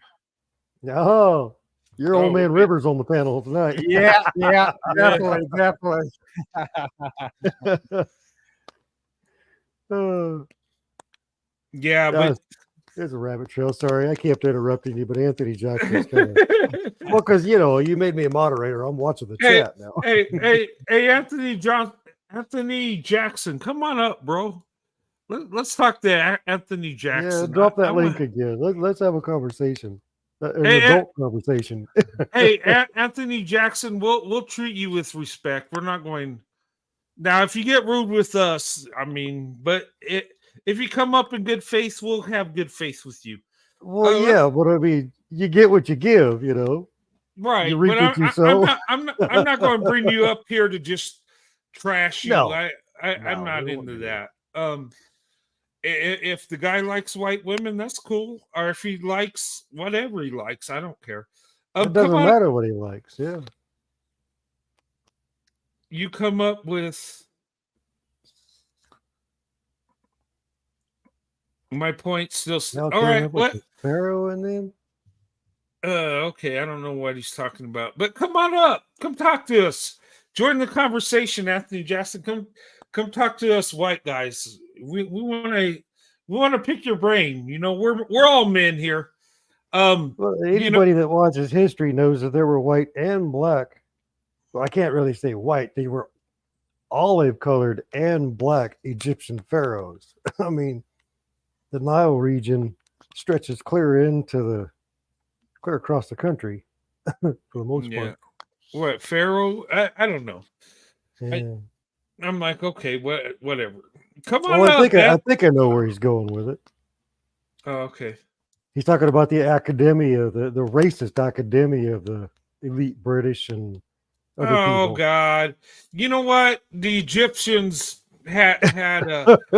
Oh, your old man Rivers on the panel tonight. Yeah, definitely. Yeah, but there's a rabbit trail. Sorry, I kept interrupting you, but Anthony Jackson's kind of well, because you made me a moderator. I'm watching the chat now. hey, Anthony Jackson, come on up, bro. Let's talk to Anthony Jackson. Yeah, drop that link again. Let's have a conversation, an Hey, adult conversation. Hey, Anthony Jackson, we'll treat you with respect. We're not going now. If you get rude with us, I mean, but if you come up in good faith, we'll have good faith with you. Well, yeah, but I mean, you get what you give, Right. You reap But what you sow. I'm not going to bring you up here to just trash you. No. I'm not into that. If the guy likes white women, that's cool. Or if he likes whatever he likes, I don't care. It doesn't matter what he likes. Yeah. You come up with my point still. All right. What? Pharaoh and them? Okay. I don't know what he's talking about, but come on up. Come talk to us. Join the conversation, Anthony Jackson. Come talk to us, white guys. We want to pick your brain. We're all men here. Well, anybody that watches history knows that there were white and black. Well, I can't really say white. They were olive colored and black Egyptian pharaohs. I mean, the Nile region stretches clear across the country for the most part. What Pharaoh? I don't know. Yeah. I'm like, okay, whatever. Come on Well, up, I think I know where he's going with it. Oh, okay. He's talking about the academia, the racist academia of the elite British and other Oh people. God! You know what? The Egyptians had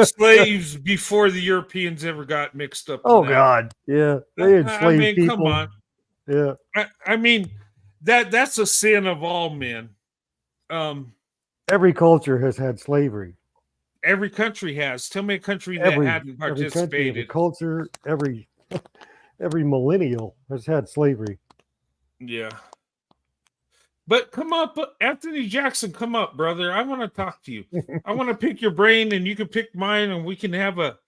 slaves before the Europeans ever got mixed up in Oh that. God, yeah, they I enslaved mean, come people. on. Yeah, I mean that's a sin of all men. every culture has had slavery. Every country has. Tell me a country that Every hadn't country, every participated. culture, every millennial has had slavery. Yeah. But come up, Anthony Jackson, come up, brother. I want to talk to you. I want to pick your brain and you can pick mine and we can have a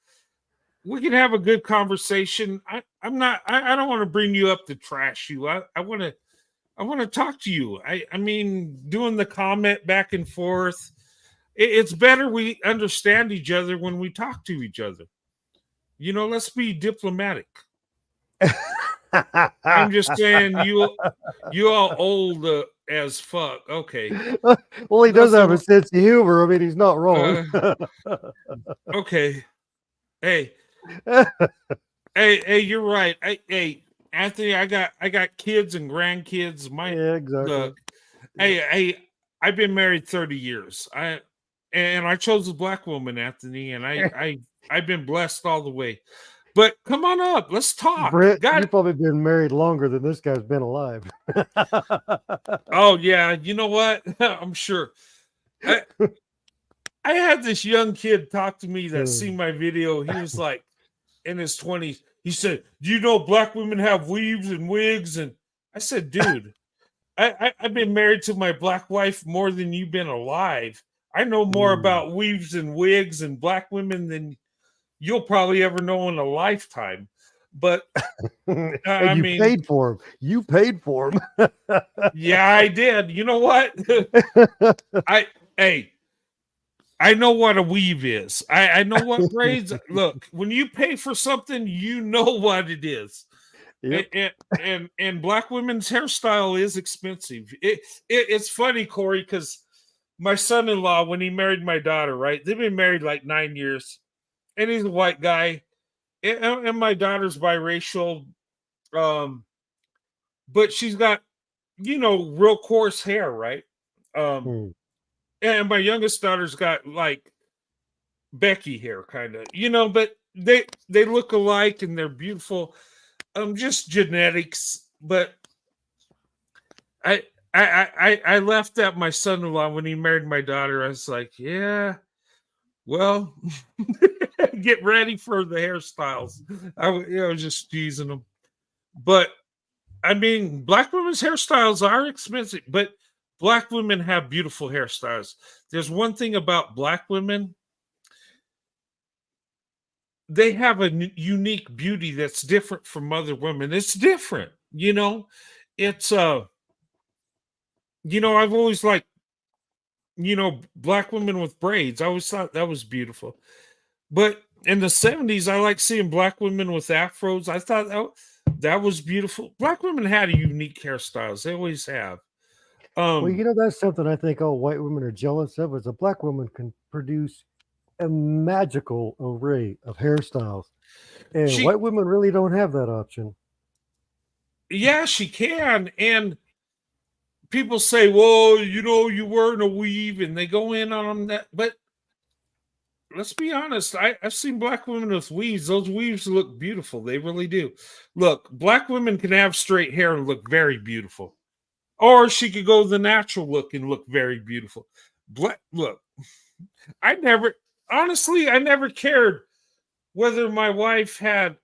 good conversation. I don't want to bring you up to trash you. I want to talk to you. I mean, doing the comment back and forth. It's better we understand each other when we talk to each other. You know, let's be diplomatic. I'm just saying you all old as fuck. Okay. Well, he does have a Nothing- sense of humor. I mean, he's not wrong. Okay. Hey, you're right. Hey, Anthony, I got kids and grandkids. Yeah, exactly. Look, hey, I've been married 30 years. I chose a black woman, Anthony, and I've been blessed all the way. But come on up, let's talk. Brett, you've probably been married longer than this guy's been alive. Oh yeah, you know what? I'm sure. I had this young kid talk to me that seen my video. He was like in his 20s. He said, "Do you know black women have weaves and wigs?" And I said, "Dude, I've been married to my black wife more than you've been alive. I know more about weaves and wigs and black women than you'll probably ever know in a lifetime." But I you mean, paid for him. You paid for him. yeah, I did. You know what? I know what a weave is. I know what braids. Look, when you pay for something, you know what it is. Yep. And black women's hairstyle is expensive. It's funny, Corey, because my son-in-law, when he married my daughter, right? They've been married like 9 years, and he's a white guy, and my daughter's biracial, but she's got, real coarse hair, right? And my youngest daughter's got like Becky hair, kind of, but they look alike and they're beautiful. Just genetics. But I laughed at my son-in-law when he married my daughter. I was like, yeah, well, get ready for the hairstyles. I was just teasing them. But I mean, black women's hairstyles are expensive, but black women have beautiful hairstyles. There's one thing about black women. They have a unique beauty that's different from other women. It's different, it's I've always liked, black women with braids. I always thought that was beautiful. But in the 70s, I like seeing black women with afros. I thought that was beautiful. Black women had a unique hairstyles. They always have. Well, that's something I think all white women are jealous of, is a black woman can produce a magical array of hairstyles. And white women really don't have that option. Yeah, she can. And people say, well, you wearing a weave, and they go in on that. But let's be honest. I've seen black women with weaves. Those weaves look beautiful. They really do. Look, black women can have straight hair and look very beautiful. Or she could go the natural look and look very beautiful. Look, I never cared whether my wife had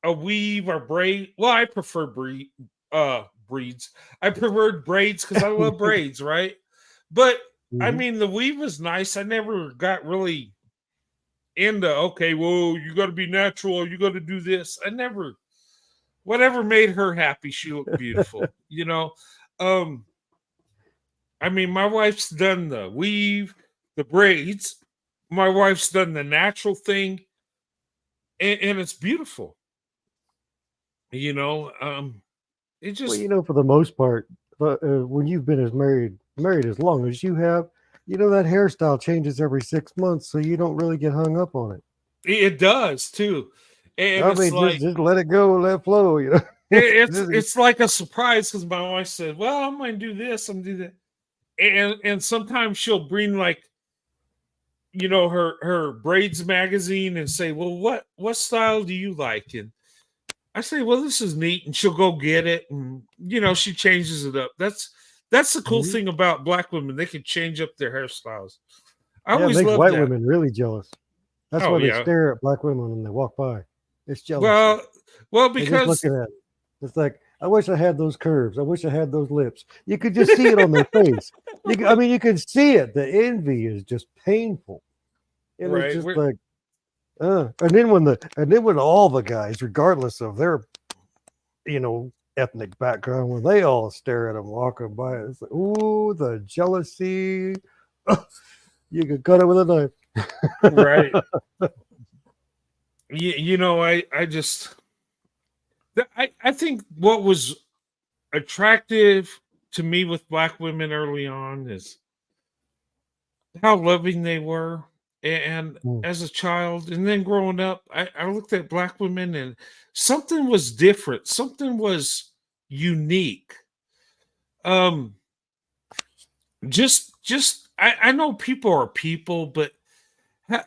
a weave or braid. Well, I prefer breeds. I preferred braids because I love braids, right? But I mean, the weave is nice. I never got really into, okay, well, you got to be natural or you got to do this. Whatever made her happy, she looked beautiful, I mean, my wife's done the weave, the braids. My wife's done the natural thing, and it's beautiful. It just. Well, for the most part, when you've been married as long as you have, that hairstyle changes every 6 months, so you don't really get hung up on it. It does too. And I mean, just let it go, let it flow. It's like a surprise because my wife said, "Well, I'm going to do this, I'm going to do that," and sometimes she'll bring like, you know, her braids magazine and say, well, what style do you like? And I say, well, this is neat, and she'll go get it, and you know, she changes it up. That's the cool thing about Black women; they can change up their hairstyles. I Yeah, it always makes love white that. women really jealous. That's Oh why they yeah. stare at black women when they walk by. It's jealousy. Well, They're just because looking at it. It's like, I wish I had those curves. I wish I had those lips. You could just see it on their face. I mean, you can see it. The envy is just painful. And Right, it's just we're- like, and then when all the guys, regardless of their, you know, ethnic background, when they all stare at them walking by, it's like, ooh, the jealousy. You could cut it with a knife. right. You know, I just I think what was attractive to me with Black women early on is how loving they were. And as a child, and then growing up, I looked at Black women and something was different, something was unique. Just I know people are people, but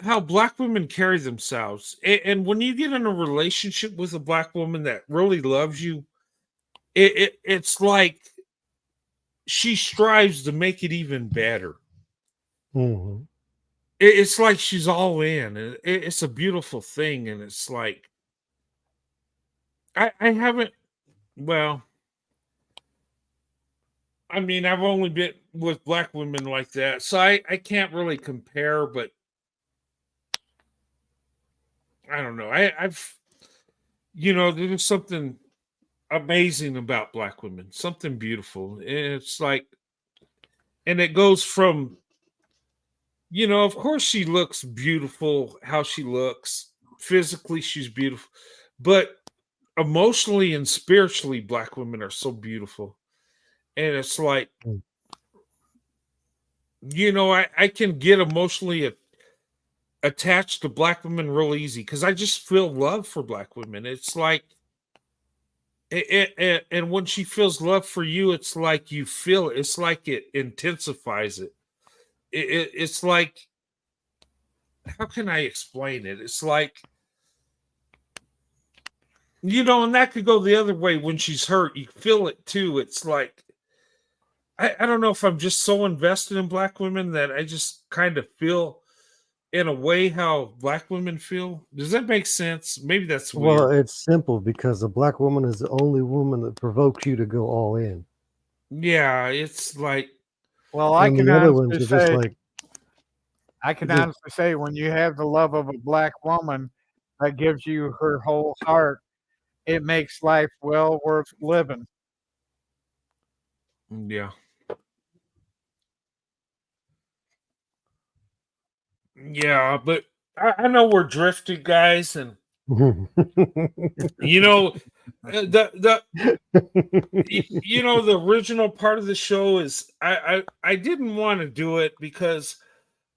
how Black women carry themselves, and when you get in a relationship with a Black woman that really loves you, it's like she strives to make it even better. Mm-hmm. It's like she's all in, and it's a beautiful thing. And it's like I haven't. Well, I mean, I've only been with Black women like that, so I can't really compare. But I don't know. I've you know, there's something amazing about Black women, something beautiful. It's like, and it goes from, you know, of course she looks beautiful, how she looks physically, she's beautiful, but emotionally and spiritually, Black women are so beautiful. And it's like, you know, I can get emotionally attached to Black women real easy because I just feel love for Black women. It's like, and when she feels love for you, it's like you feel it. It's like it intensifies it. It's like, how can I explain it? It's like, you know, and that could go the other way. When she's hurt, you feel it too. It's like, I don't know if I'm just so invested in Black women that I just kind of feel in a way how Black women feel. Does that make sense? Maybe that's weird. Well, it's simple because a black woman is the only woman that provokes you to go all in. Yeah, it's like, Well, I And can the other ones honestly are just say, like, I can just- honestly say, when you have the love of a black woman that gives you her whole heart, it makes life well worth living. yeah. Yeah, but I know we're drifting, guys, and you know, you know, the original part of the show is I didn't want to do it because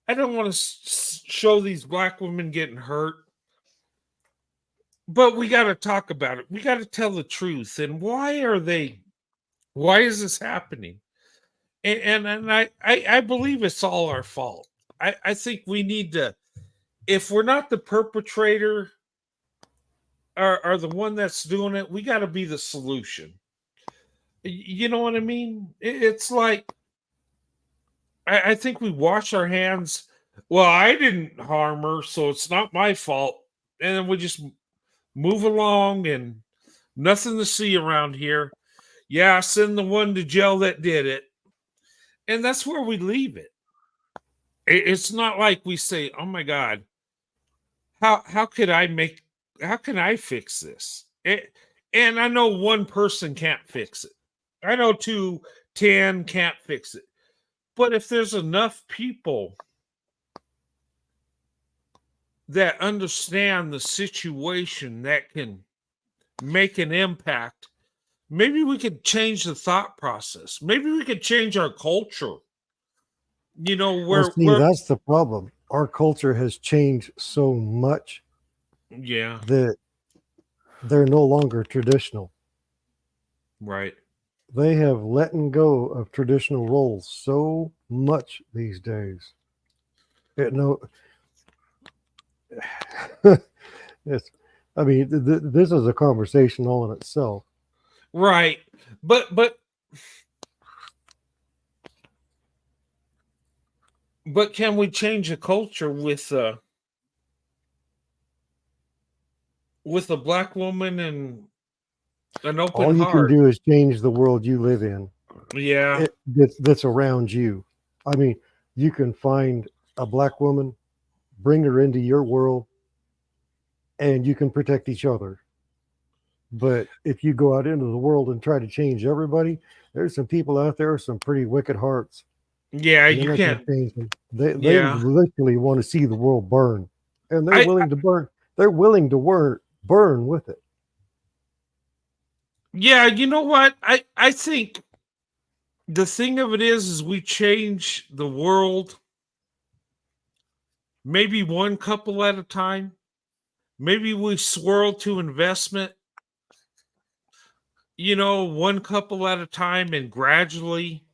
I don't want to show these Black women getting hurt, but we got to talk about it. We got to tell the truth. And why is this happening? And I believe it's all our fault. I think we need to, if we're not the perpetrator or the one that's doing it, we got to be the solution. You know what I mean? It's like, I think we wash our hands. Well, I didn't harm her, so it's not my fault. And then we just move along and nothing to see around here. Yeah, send the one to jail that did it. And that's where we leave it. It's not like we say, "Oh my God, how can I fix this?" And I know one person can't fix it. I know 2, 10 can't fix it. But if there's enough people that understand the situation that can make an impact, maybe we could change the thought process. Maybe we could change our culture. You know, well, see, that's the problem. Our culture has changed so much yeah, that they're no longer traditional. right. They have let go of traditional roles so much these days. It's, I mean, this is a conversation all in itself. Right. But can we change a culture with a black woman and an open All you heart? can do is change the world you live in. Yeah. That's around you. I mean, you can find a black woman, bring her into your world, and you can protect each other. But if you go out into the world and try to change everybody, there's some people out there with some pretty wicked hearts. Yeah, And you they're not gonna can't. change them. They Yeah. literally want to see the world burn, and they're willing to burn. They're willing to burn with it. Yeah, you know what? I think the thing of it is we change the world maybe one couple at a time. Maybe we swirl to investment, one couple at a time and gradually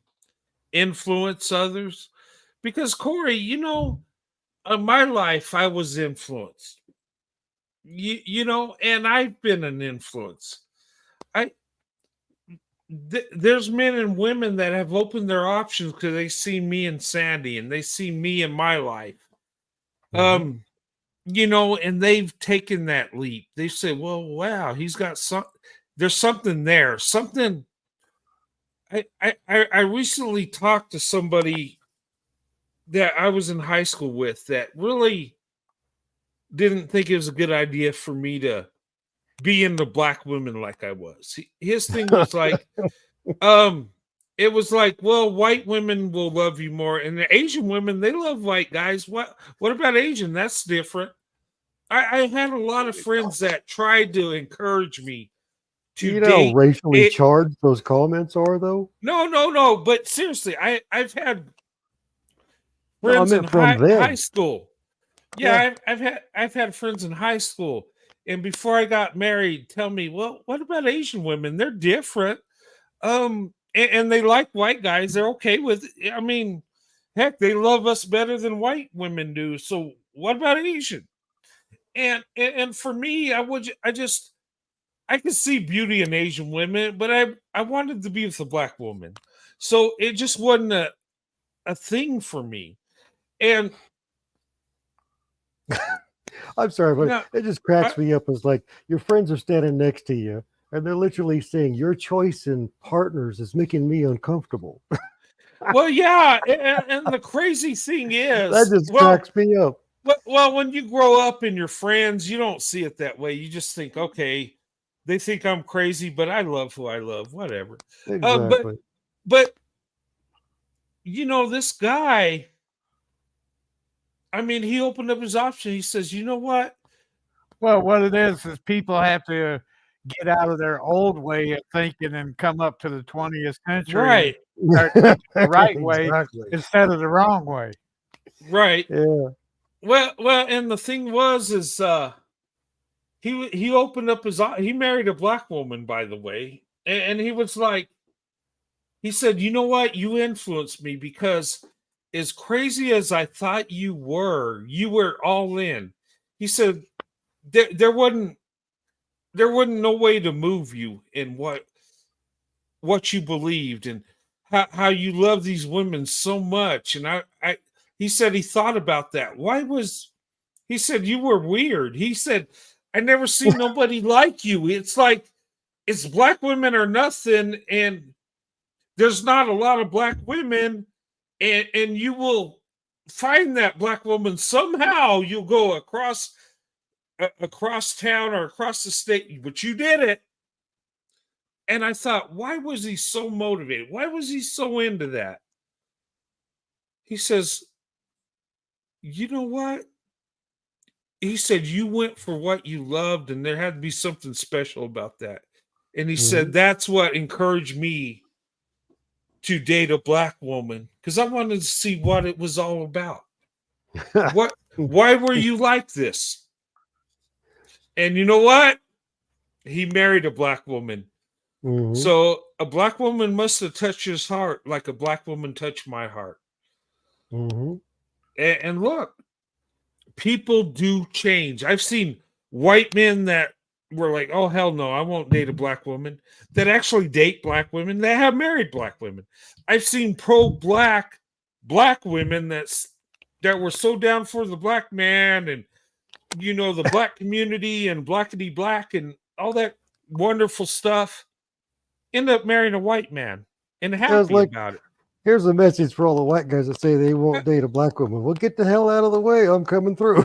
influence others. Because Corey, in my life, I was influenced. And I've been an influence. There's men and women that have opened their options because they see me and Sandy and they see me in my life. And they've taken that leap. They say, well, wow, he's got there's something there. Something. I recently talked to somebody that I was in high school with that really didn't think it was a good idea for me to be into black women like I was. His thing was like, it was like, well, white women will love you more, and the Asian women, they love white guys. What about Asian? That's different. I had a lot of friends that tried to encourage me to You know date. how racially charged those comments are, though. No. But seriously, I've had No, I friends in meant from them. high school. Yeah, I've had friends in high school, and before I got married, tell me, well, what about Asian women? They're different. And they like white guys. They're okay with it. I mean, heck, they love us better than white women do. So what about Asian? And for me, I could see beauty in Asian women, but I wanted to be with a black woman. So it just wasn't a thing for me. And I'm sorry, but No, it just cracks me up. It's like your friends are standing next to you, and they're literally saying your choice in partners is making me uncomfortable. well, yeah, and the crazy thing is, That just cracks me up. well, when you grow up and your friends, you don't see it that way. You just think, okay, they think I'm crazy, but I love who I love, whatever. Exactly. But this guy, I mean, he opened up his option. He says, you know what? Well, what it is people have to get out of their old way of thinking and come up to the 20th century. Right. And start thinking the right way Exactly. instead of the wrong way. Right. Yeah. Well, and the thing was, he opened up he married a black woman, by the way, and he was like, he said, you know what? You influenced me because as crazy as I thought you were all in. He said there wasn't no way to move you in what you believed and how you love these women so much. And he said he thought about that. He said you were weird. He said, I never seen nobody like you. It's like it's black women or nothing, and there's not a lot of black women, and you will find that black woman somehow. You'll go across town or across the state, but you did it. And I thought, why was he so motivated? Why was he so into that? He says, you know what? He said, you went for what you loved, and there had to be something special about that. And he said, that's what encouraged me to date a black woman, because I wanted to see what it was all about. Why were you like this? And you know what? He married a black woman. So a black woman must have touched his heart like a black woman touched my heart. Mm-hmm. And look, people do change. I've seen white men that were like, oh, hell no, I won't date a black woman, that actually date black women, that have married black women. I've seen pro-black black women that were so down for the black man and, you know, the black community and blackity black and all that wonderful stuff, end up marrying a white man and happy about it. Here's a message for all the white guys that say they won't date a black woman. Well, get the hell out of the way. I'm coming through.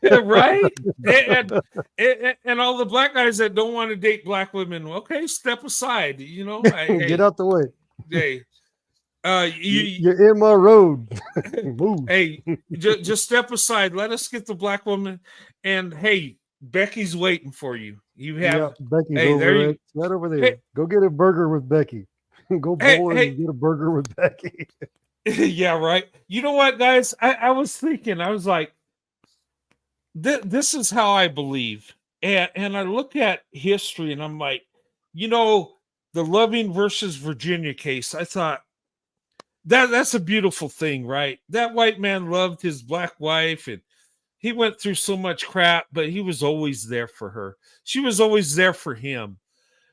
Right? And all the black guys that don't want to date black women, okay, step aside. You know, get out the way. Hey, you're in my road. Move. Hey, just step aside. Let us get the black woman. And hey, Becky's waiting for you. You have Becky's hey, over right over there. Hey, go get a burger with Becky. Go bowling and get a burger with Becky. Yeah, right. You know what, guys? I was thinking, I was like, this is how I believe. And I look at history and I'm like, you know, the Loving versus Virginia case, I thought that's a beautiful thing, right? That white man loved his black wife and he went through so much crap, but he was always there for her. She was always there for him.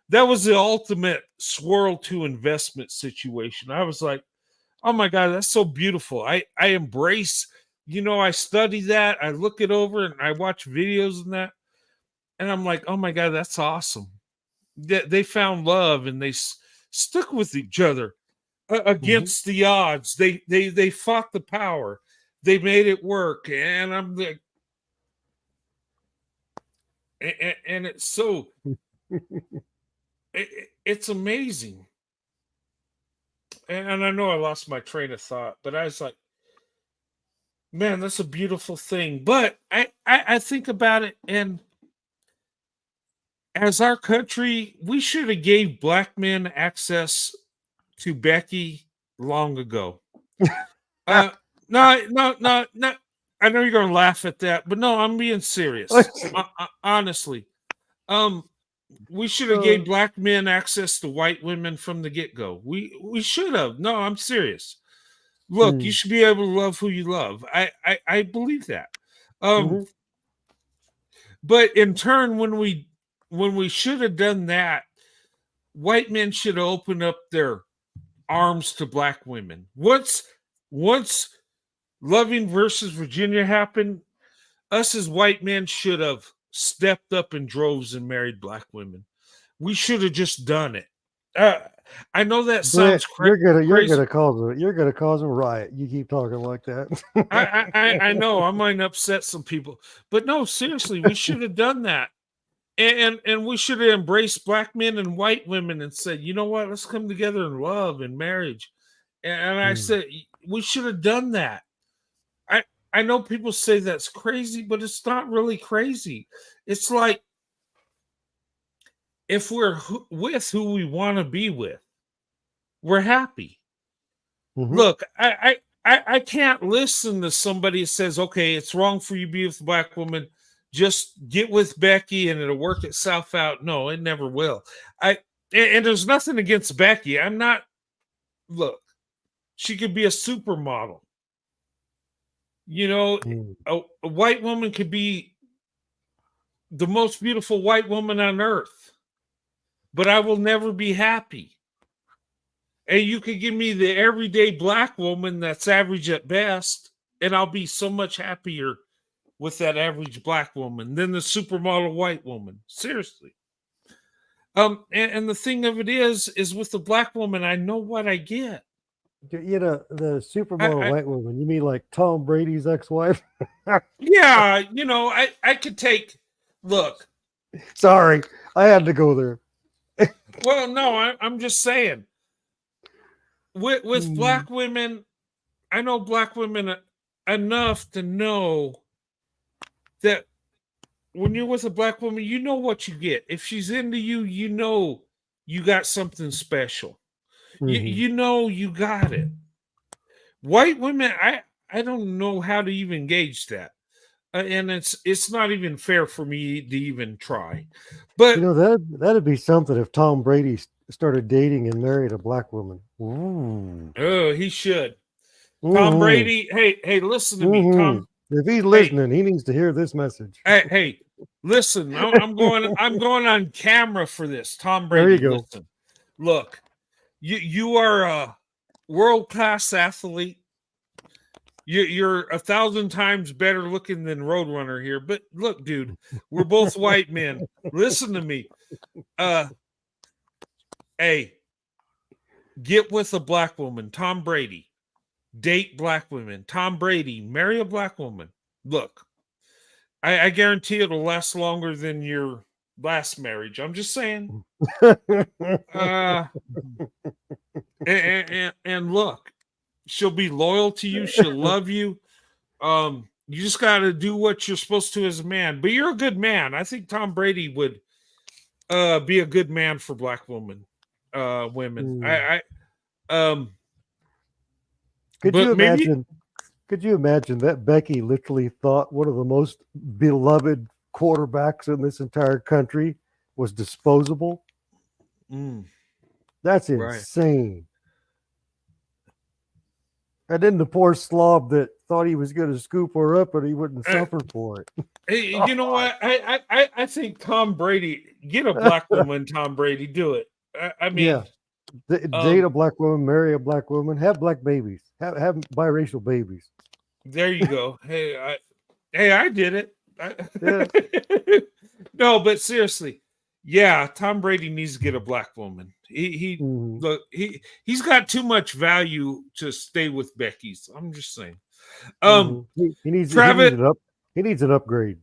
That was the ultimate swirl to investment situation. I was like, oh my God, that's so beautiful. I embrace, you know, I study that. I look it over and I watch videos and that. And I'm like, oh my God, that's awesome. They found love and they stuck with each other against the odds. They fought the power. They made it work. And I'm like, and it's so, it's amazing. And I know I lost my train of thought, but I was like, man, that's a beautiful thing. But I think about it, and as our country, we should have gave black men access to Becky long ago. No. I know you're going to laugh at that, but no, I'm being serious. Honestly, we should have gave black men access to white women from the get-go. We should have. No, I'm serious. Look, you should be able to love who you love. I believe that. But in turn, when we should have done that, white men should have opened up their arms to black women. Once Loving versus Virginia happened, us as white men should have stepped up in droves and married black women. We should have just done it. I know that sounds crazy. You're gonna cause a riot. You keep talking like that. I know I might upset some people, but no, seriously, we should have done that. And we should have embraced black men and white women and said, you know what, let's come together in love and marriage. And I said, we should have done that. I know people say that's crazy, but it's not really crazy. It's like, if we're with who we want to be with, we're happy. Look, I can't listen to somebody that says, okay, it's wrong for you to be with a black woman. Just get with Becky and it'll work itself out. No, it never will. And there's nothing against Becky. Look, she could be a supermodel. You know, a white woman could be the most beautiful white woman on earth, but I will never be happy. And you could give me the everyday black woman that's average at best, and I'll be so much happier with that average black woman than the supermodel white woman. Seriously. And the thing of it is with the black woman, I know what I get. You know, the supermodel white woman, you mean like Tom Brady's ex-wife? Yeah, you know, I could take, look. Sorry, I had to go there. Well, no, I'm just saying. With black women, I know black women enough to know that when you're with a black woman, you know what you get. If she's into you, you know you got something special. You know you got it. White women, I don't know how to even gauge that. And it's not even fair for me to even try. But you know, that'd be something if Tom Brady started dating and married a black woman. Ooh. Oh, he should. Tom Mhm. Brady. Hey, listen to me, Mhm. Tom. If he's listening, he needs to hear this message. Hey, listen. I'm going on camera for this. Tom There Brady. you go. Listen. Look, you are a world-class athlete. You're 1,000 times better looking than Roadrunner here. But look, dude, we're both white men. Listen to me. Hey, get with a black woman. Tom Brady. Date black women. Tom Brady. Marry a black woman. Look, I guarantee it'll last longer than your last marriage. I'm just saying. And look, she'll be loyal to you. She'll love you. You just got to do what you're supposed to as a man. But you're a good man. I think Tom Brady would be a good man for black women. Could but you maybe- imagine? Could you imagine that Becky literally thought one of the most beloved quarterbacks in this entire country was disposable? That's Right. insane. And then the poor slob that thought he was going to scoop her up, but he wouldn't suffer for it. Hey, you know what? I think Tom Brady, get a black woman, Tom Brady, do it. I mean, Yeah. Date a black woman, marry a black woman, have black babies, have biracial babies. there you go. Hey, I did it. Yeah. No, but seriously, yeah, Tom Brady needs to get a black woman. Look, he's got too much value to stay with Becky's. I'm just saying. He needs Travis, he needs an upgrade.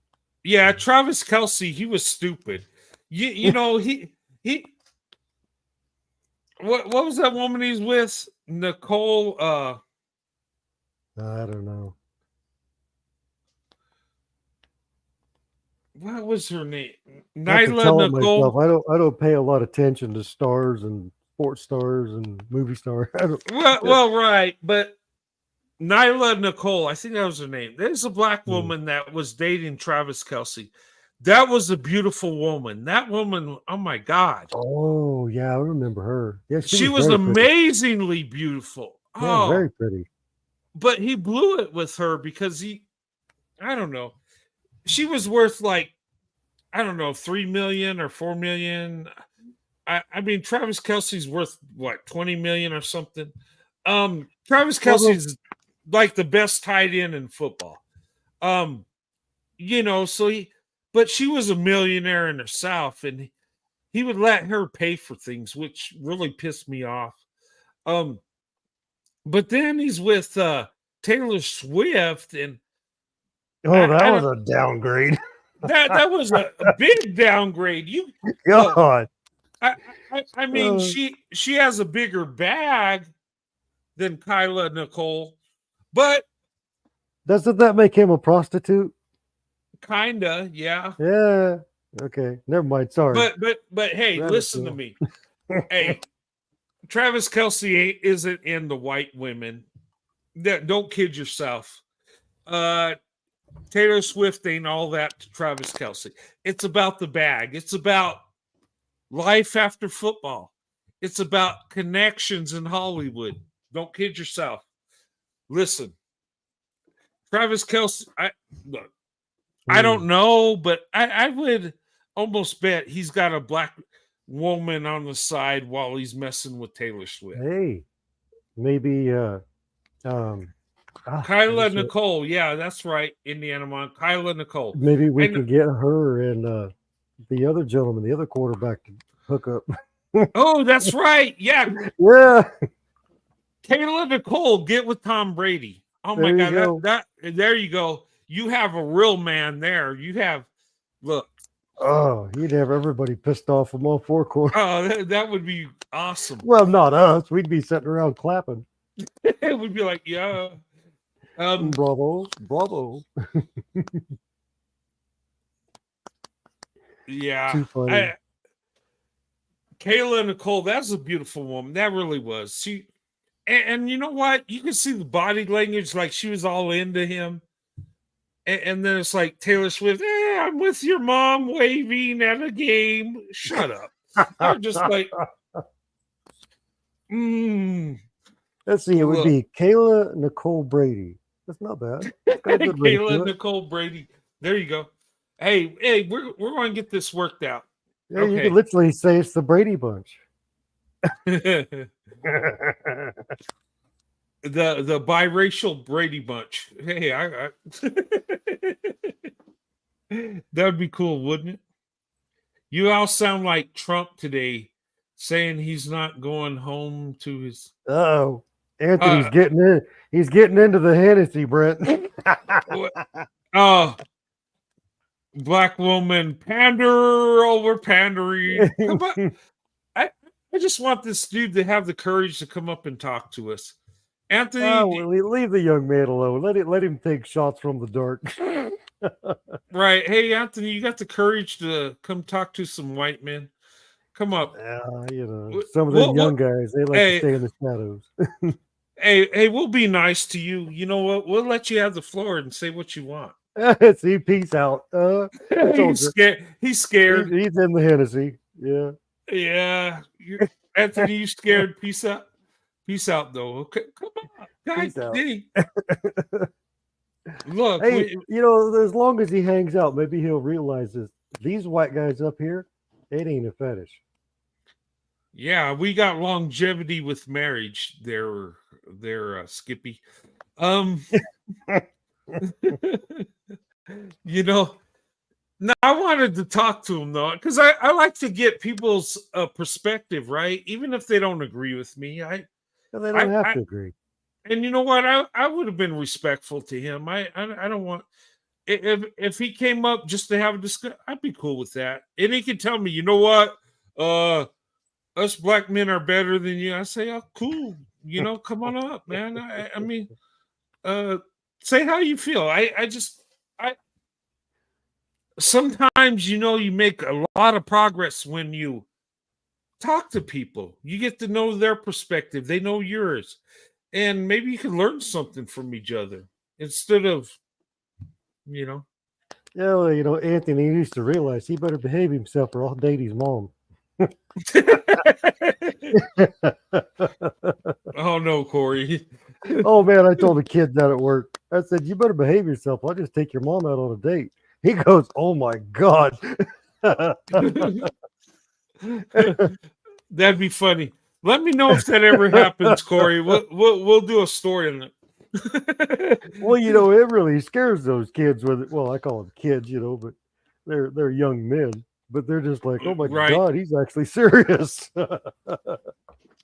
yeah, Travis Kelce, he was stupid. You know, he what was that woman he's with? Nicole I don't know. What was her name? I have to Nyla tell it Nicole. myself, I don't pay a lot of attention to stars and sports stars and movie stars. I don't, Well, right, but Nyla Nicole, I think that was her name. There's a black woman that was dating Travis Kelce. That was a beautiful woman. That woman, oh my God. Oh, yeah, I remember her. Yeah, She was very pretty. amazingly beautiful. Yeah, Oh, very pretty. but he blew it with her because I don't know. She was worth like, I don't know, 3 million or 4 million. I mean, Travis Kelce's worth what, 20 million or something. Travis Kelce's like the best tight end in football. You know, but she was a millionaire in herself, and he would let her pay for things, which really pissed me off. But then he's with Taylor Swift, and That was a downgrade. that was a big downgrade. God. I mean, she has a bigger bag than Kyla Nicole, but Doesn't that make him a prostitute? kinda, yeah. Yeah. Okay. Never mind. Sorry. But hey, Rabbit listen to trail. me. Hey, Travis Kelce isn't in the white women. Don't kid yourself. Taylor Swift ain't all that to Travis Kelce. It's about the bag. It's about life after football. It's about connections in Hollywood. Don't kid yourself. Listen, Travis Kelce, I don't know, but I would almost bet he's got a black woman on the side while he's messing with Taylor Swift. Hey, maybe Kyla Nicole, yeah, that's right. Indiana Mon. Kyla Nicole. maybe we And- could get her and the other gentleman, the other quarterback, to hook up. Oh, that's right. Yeah. Yeah. Kayla Nicole, get with Tom Brady. Oh my There you God. There you go. You have a real man there. You have, look. Oh, you'd have everybody pissed off from all four corners. Oh, that would be awesome. Well, not us. We'd be sitting around clapping. It would be like, yeah. Bravo, bravo. Yeah. Too funny. Kayla Nicole, that's a beautiful woman. That really was. And you know what? You can see the body language, like she was all into him. And then it's like Taylor Swift, I'm with your mom waving at a game. Shut up. I'm just like, Let's see. It would Look. be Kayla Nicole Brady. That's not bad. It's got a good ring to Kayla it. Nicole Brady. There you go. Hey, we're going to get this worked out. Yeah, you could literally say it's the Brady Bunch. the biracial Brady Bunch. Hey, I that would be cool, wouldn't it? You all sound like Trump today, saying he's not going home to his. Oh, Anthony's getting in. He's getting into the Hennessy, Brent. Black woman pander over pandering. Come on. I just want this dude to have the courage to come up and talk to us. Anthony, well, leave the young man alone. Let him take shots from the dark. Right. Hey, Anthony, you got the courage to come talk to some white men. Come up. You know, some of them young guys, they like to stay in the shadows. hey, we'll be nice to you. You know what? We'll let you have the floor and say what you want. See, peace out. He's scared. He's scared. He's in the Hennessy. Yeah. Yeah. Anthony, you scared? Peace out. Peace out, though. Okay, come on, guys. Look, hey, you know, as long as he hangs out, maybe he'll realize this. These white guys up here, it ain't a fetish. Yeah, we got longevity with marriage. There, Skippy. You know, now I wanted to talk to him though, because I like to get people's perspective, right? Even if they don't agree with me, they don't have to agree. And you know what? I would have been respectful to him. I don't want if he came up just to have a discussion, I'd be cool with that. And he could tell me, you know what? Us black men are better than you. I say, oh, cool. You know, come on up, man. I mean, say how you feel. I sometimes, you know, you make a lot of progress when you talk to people. You get to know their perspective. They know yours. And maybe you can learn something from each other instead of, you know. Yeah, well, you know, Anthony needs to realize he better behave himself or I'll date his mom. Oh, no, Corey. Oh, man, I told the kid that at work. I said, you better behave yourself. I'll just take your mom out on a date. He goes, oh, my God. That'd be funny. Let me know if that ever happens, Corey. We'll do a story on it. Well, you know, it really scares those kids. Well, I call them kids, you know, but they're young men. But they're just like, oh my God, he's actually serious.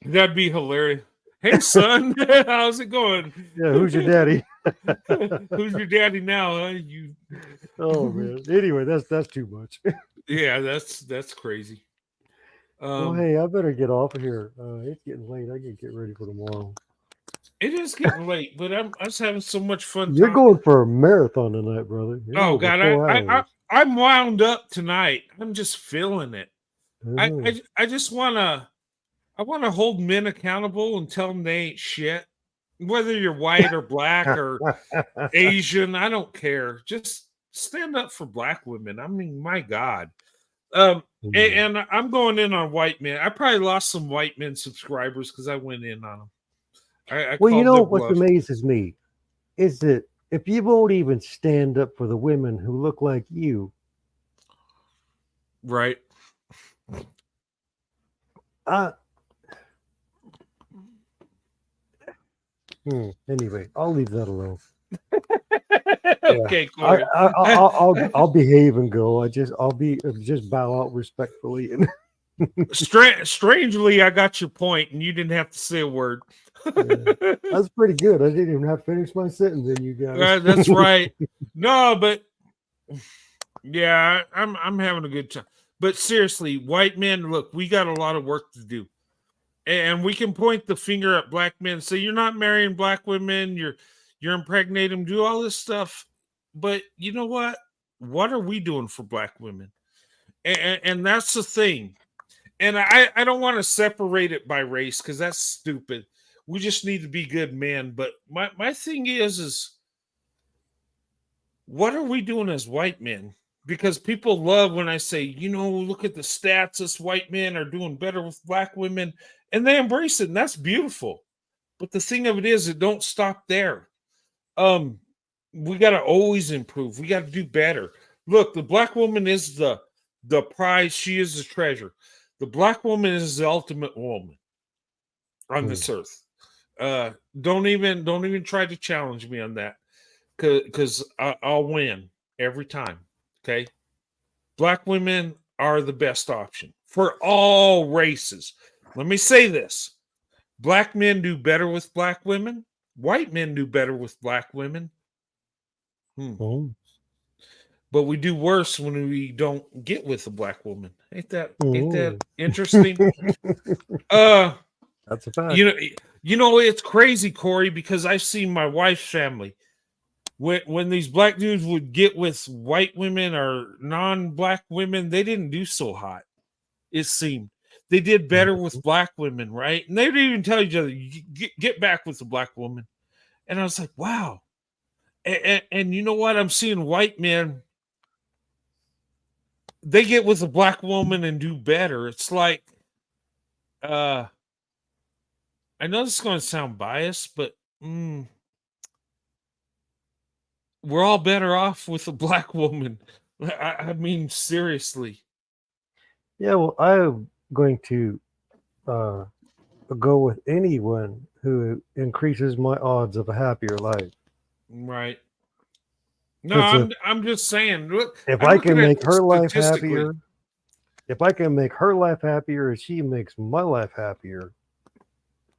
That'd be hilarious. Hey, son, how's it going? Yeah, who's your daddy? Who's your daddy now? Huh? You. Oh man. Anyway, that's too much. Yeah, that's crazy. Well, hey, I better get off of here. It's getting late. I can get ready for tomorrow. It is getting late, but I'm just having so much fun. You're going for a marathon tonight, brother. Oh God, I'm wound up tonight. I'm just feeling it. I just wanna hold men accountable and tell them they ain't shit. Whether you're white or black or Asian, I don't care. Just stand up for black women. I mean, my God. And I'm going in on white men. I probably lost some white men subscribers because I went in on them. Well, you know what amazes me is that if you won't even stand up for the women who look like you, right? Anyway, I'll leave that alone. Okay, Corey. I'll behave and go. I'll just bow out respectfully. And strangely, I got your point, and you didn't have to say a word. That's pretty good. I didn't even have to finish my sentence, and you guys. That's right. No, but yeah, I'm having a good time. But seriously, white men, look, we got a lot of work to do, and we can point the finger at black men. Say you're not marrying black women. You're impregnating them. Do all this stuff. But you know what? What are we doing for black women? And that's the thing. And I don't want to separate it by race because that's stupid. We just need to be good men. But my thing is what are we doing as white men? Because people love when I say, you know, look at the stats. Us white men are doing better with black women. and they embrace it, and that's beautiful. But the thing of it is, it don't stop there. We got to always improve. We got to do better. Look, the black woman is the prize. She is the treasure. The black woman is the ultimate woman on this earth. Don't even try to challenge me on that, because I'll win every time. Okay, black women are the best option for all races. Let me say this: black men do better with black women. White men do better with black women. But we do worse when we don't get with a black woman. Ain't that interesting? That's a fact. You know, it's crazy, Corey, because I've seen my wife's family. When these black dudes would get with white women or non-black women, they didn't do so hot. It seemed they did better with black women, right? And they would even tell each other, "Get back with the black woman." And I was like, wow. And you know what? I'm seeing white men, they get with a black woman and do better. It's like, I know this is going to sound biased, but we're all better off with a black woman. I mean, seriously. Yeah, well, I'm going to go with anyone who increases my odds of a happier life. Right. No, I'm just saying. Look, If I'm I looking can at make it her life statistically. happier, if I can make her life happier as she makes my life happier,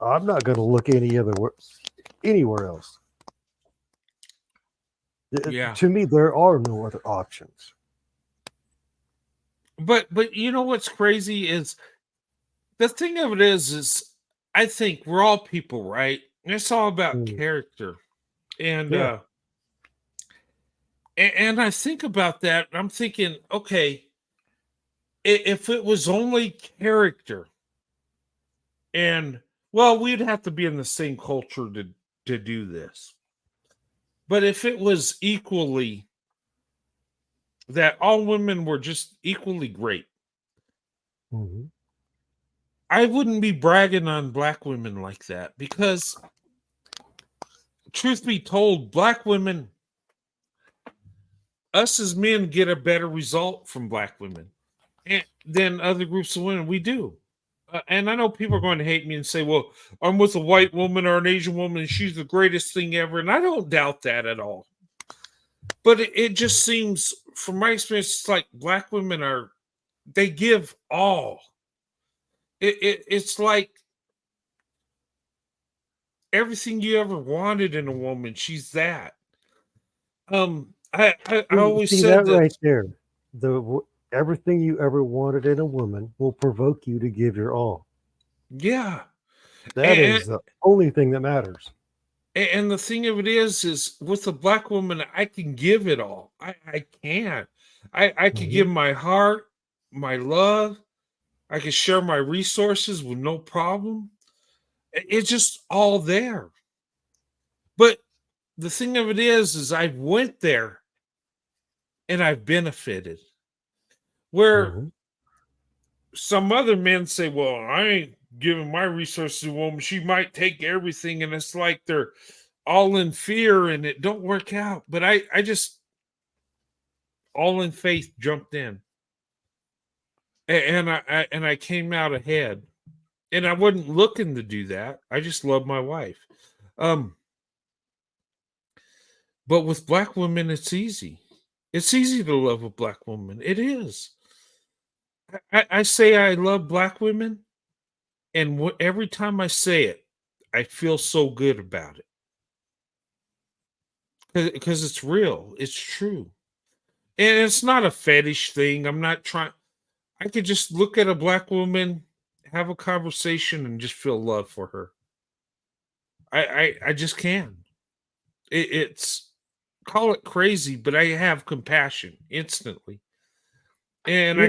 I'm not going to look anywhere else. Yeah. To me, there are no other options. But you know what's crazy is the thing of it is I think we're all people, right? And it's all about character. And Yeah. and I think about that, and I'm thinking, okay, if it was only character, and well, we'd have to be in the same culture to do this. But if it was equally that all women were just equally great, I wouldn't be bragging on black women like that, because truth be told, black women, us as men get a better result from black women than other groups of women. We do. And I know people are going to hate me and say, well, I'm with a white woman or an Asian woman and she's the greatest thing ever. And I don't doubt that at all. But it just seems, from my experience, it's like black women they give all. It's like everything you ever wanted in a woman, she's that. I always see said that that. right there. Everything you ever wanted in a woman will provoke you to give your all. Yeah. That is the only thing that matters. And the thing of it is with a black woman, I can give it all. I can. I can give my heart, my love. I can share my resources with no problem. It's just all there. But the thing of it is I went there and I've benefited. Where some other men say, well, I ain't giving my resources to a woman. She might take everything. And it's like they're all in fear and it don't work out. But I just, all in faith, jumped in. And I came out ahead. And I wasn't looking to do that. I just love my wife. But with black women, it's easy. It's easy to love a black woman. It is. I say I love black women, and every time I say it, I feel so good about it. Because it's real. It's true. And it's not a fetish thing. I'm not trying. I could just look at a black woman, have a conversation, and just feel love for her. I just can. It's, call it crazy, but I have compassion instantly. And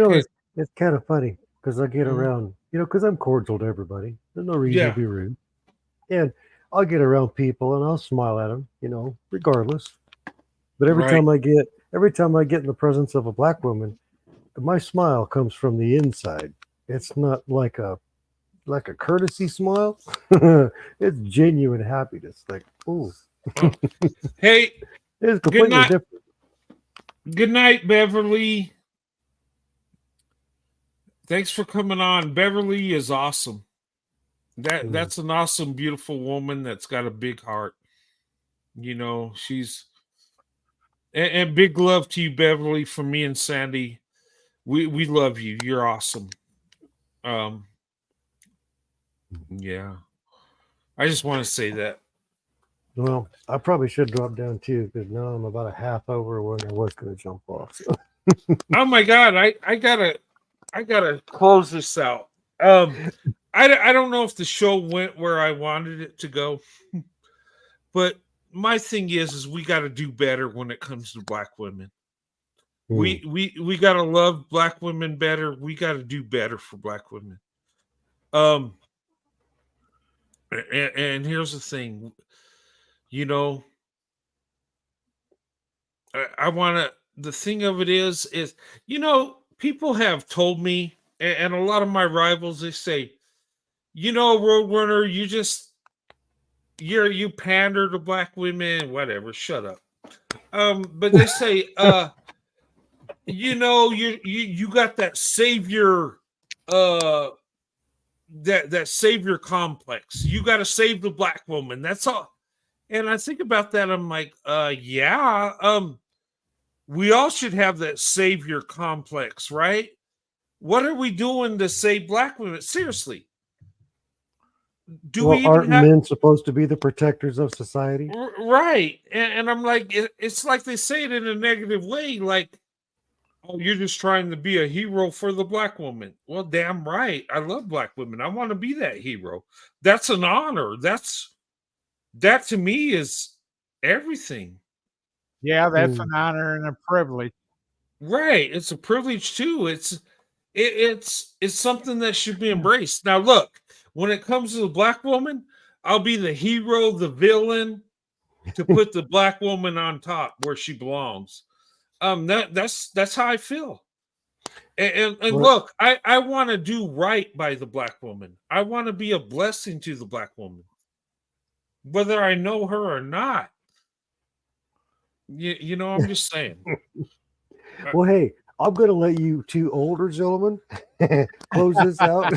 it's kind of funny because I get around, because I'm cordial to everybody. There's no reason to be rude. And I'll get around people and I'll smile at them, regardless. But every time I get in the presence of a black woman, my smile comes from the inside. It's not like a like a courtesy smile. It's genuine happiness. Like, ooh. Hey, it's completely night. different. Good night, Beverly. Thanks for coming on. Beverly is awesome. That's an awesome, beautiful woman that's got a big heart. You know, and big love to you, Beverly, from me and Sandy. We love you. You're awesome. Yeah. I just want to say that. Well, I probably should drop down too, because now I'm about a half over where I was going to jump off. So. Oh my God, I gotta close this out. I don't know if the show went where I wanted it to go, but my thing is we got to do better when it comes to Black women. We got to love Black women better. We got to do better for Black women. And here's the thing, you know, I want to. The thing of it is, you know, people have told me, and a lot of my rivals, they say, you know, Roadrunner, you pander to Black women, whatever. Shut up. But they say, you know, you got that savior, that savior complex. You got to save the Black woman. That's all. And I think about that. I'm like, yeah. We all should have that savior complex, right? What are we doing to save Black women? Seriously. Aren't men supposed to be the protectors of society? Right. And I'm like, it's like they say it in a negative way, like, oh, you're just trying to be a hero for the Black woman. Well, damn right. I love Black women. I want to be that hero. That's an honor. That to me is everything. Yeah, that's an honor and a privilege. Right. It's a privilege too. It's something that should be embraced. Now, look, when it comes to the Black woman, I'll be the hero, the villain, to put the Black woman on top where she belongs. That's how I feel. And look, I want to do right by the Black woman. I want to be a blessing to the Black woman, whether I know her or not. You know, I'm just saying. Well, hey, I'm going to let you two older gentlemen close this out.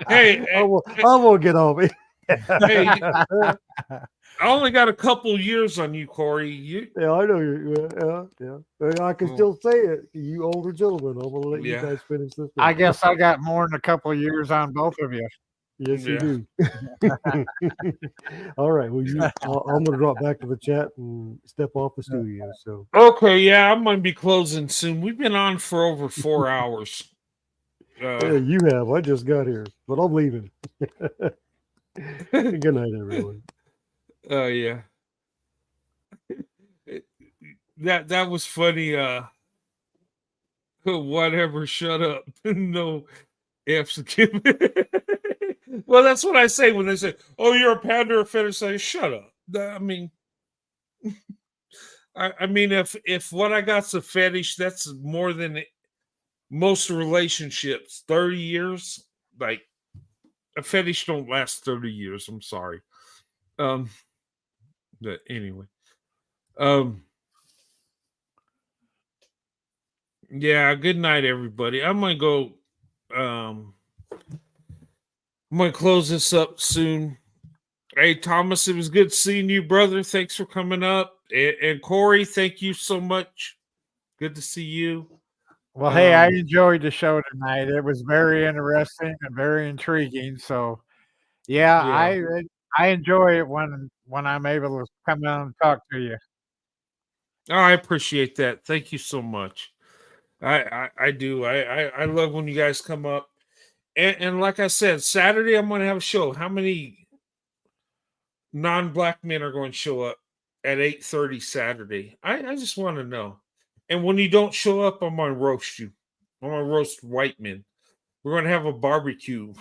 Hey, I won't get off it. Hey, I only got a couple years on you, Corey. Yeah, I know you. Yeah. I can still say it. You older gentlemen. I'm going to let you guys finish this. I guess I got more than a couple of years on both of you. Yes, you do. All right. Well, I'm going to drop back to the chat and step off the studio. So okay, yeah, I'm going to be closing soon. We've been on for over 4 hours. Yeah, you have. I just got here, but I'm leaving. Good night, everyone. Oh yeah, that was funny. Whatever. Shut up. No F's given. Well, that's what I say when they say, "Oh, you're a pander or fetish." I say, "Shut up." I mean, I mean, if what I got's a fetish, that's more than most relationships. 30 years, like a fetish don't last 30 years. I'm sorry. But anyway, yeah. Good night, everybody. I'm gonna go. I'm going to close this up soon. Hey, Thomas, it was good seeing you, brother. Thanks for coming up. And Corey, thank you so much. Good to see you. Well, hey, I enjoyed the show tonight. It was very interesting and very intriguing. So, yeah. I enjoy it when I'm able to come down and talk to you. Oh, I appreciate that. Thank you so much. I do. I love when you guys come up. And like I said, Saturday I'm going to have a show. How many non-Black men are going to show up at 8:30 Saturday? I just want to know. And when you don't show up, I'm going to roast you. I'm going to roast white men. We're going to have a barbecue.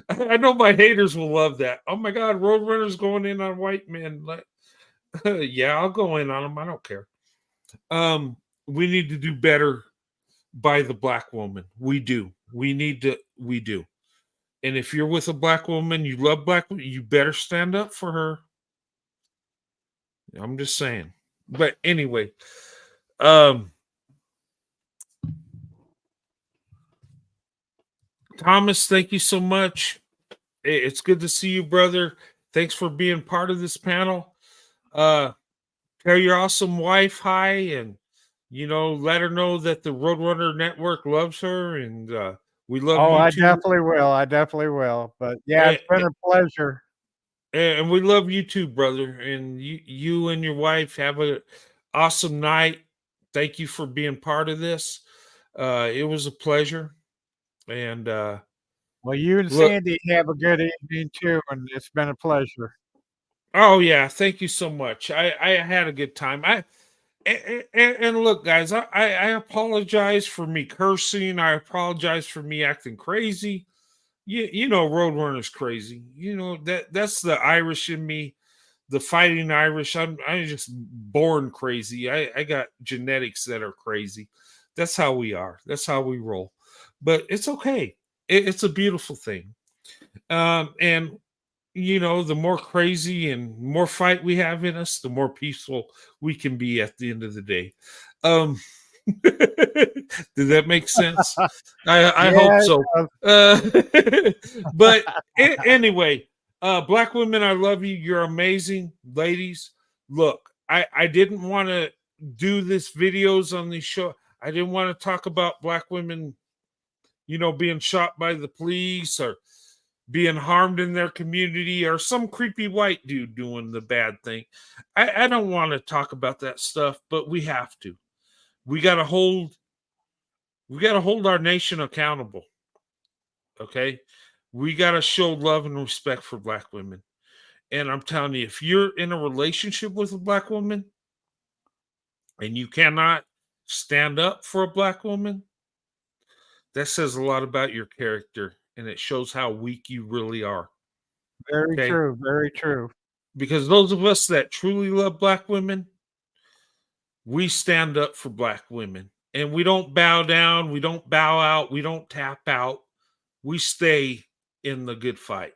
I know my haters will love that. Oh my God, Roadrunner's going in on white men. Yeah, I'll go in on them. I don't care. We need to do better by the Black woman. We do. We do. And if you're with a black woman, you love black women, you better stand up for her. I'm just saying. But anyway, Thomas, thank you so much. It's good to see you, brother. Thanks for being part of this panel. Tell your awesome wife hi, and let her know that the Roadrunner Network loves her, and we love Oh, you I too. definitely will. I definitely will. But yeah, it's been a pleasure. And we love you too, brother. And you and your wife have an awesome night. Thank you for being part of this. It was a pleasure. And Well, you and look, Sandy have a good evening too, and it's been a pleasure. oh yeah, thank you so much. I had a good time. And look, guys, I apologize for me cursing. I apologize for me acting crazy. Roadrunner's crazy. That's the Irish in me, the fighting Irish. I'm just born crazy. I got genetics that are crazy. That's how we are. That's how we roll. But it's okay. It's a beautiful thing. And the more crazy and more fight we have in us, the more peaceful we can be at the end of the day. Did that make sense? I hope so. But anyway, black women, I love you. You're amazing, ladies. Look, I didn't want to do this videos on this show. I didn't want to talk about black women, being shot by the police or being harmed in their community or some creepy white dude doing the bad thing. I don't want to talk about that stuff, but we have to. We got to hold our nation accountable. Okay? We got to show love and respect for black women. And I'm telling you, if you're in a relationship with a black woman and you cannot stand up for a black woman, that says a lot about your character, and it shows how weak you really are. Very true. Very true. Because those of us that truly love black women, we stand up for black women. And we don't bow down. We don't bow out. We don't tap out. We stay in the good fight.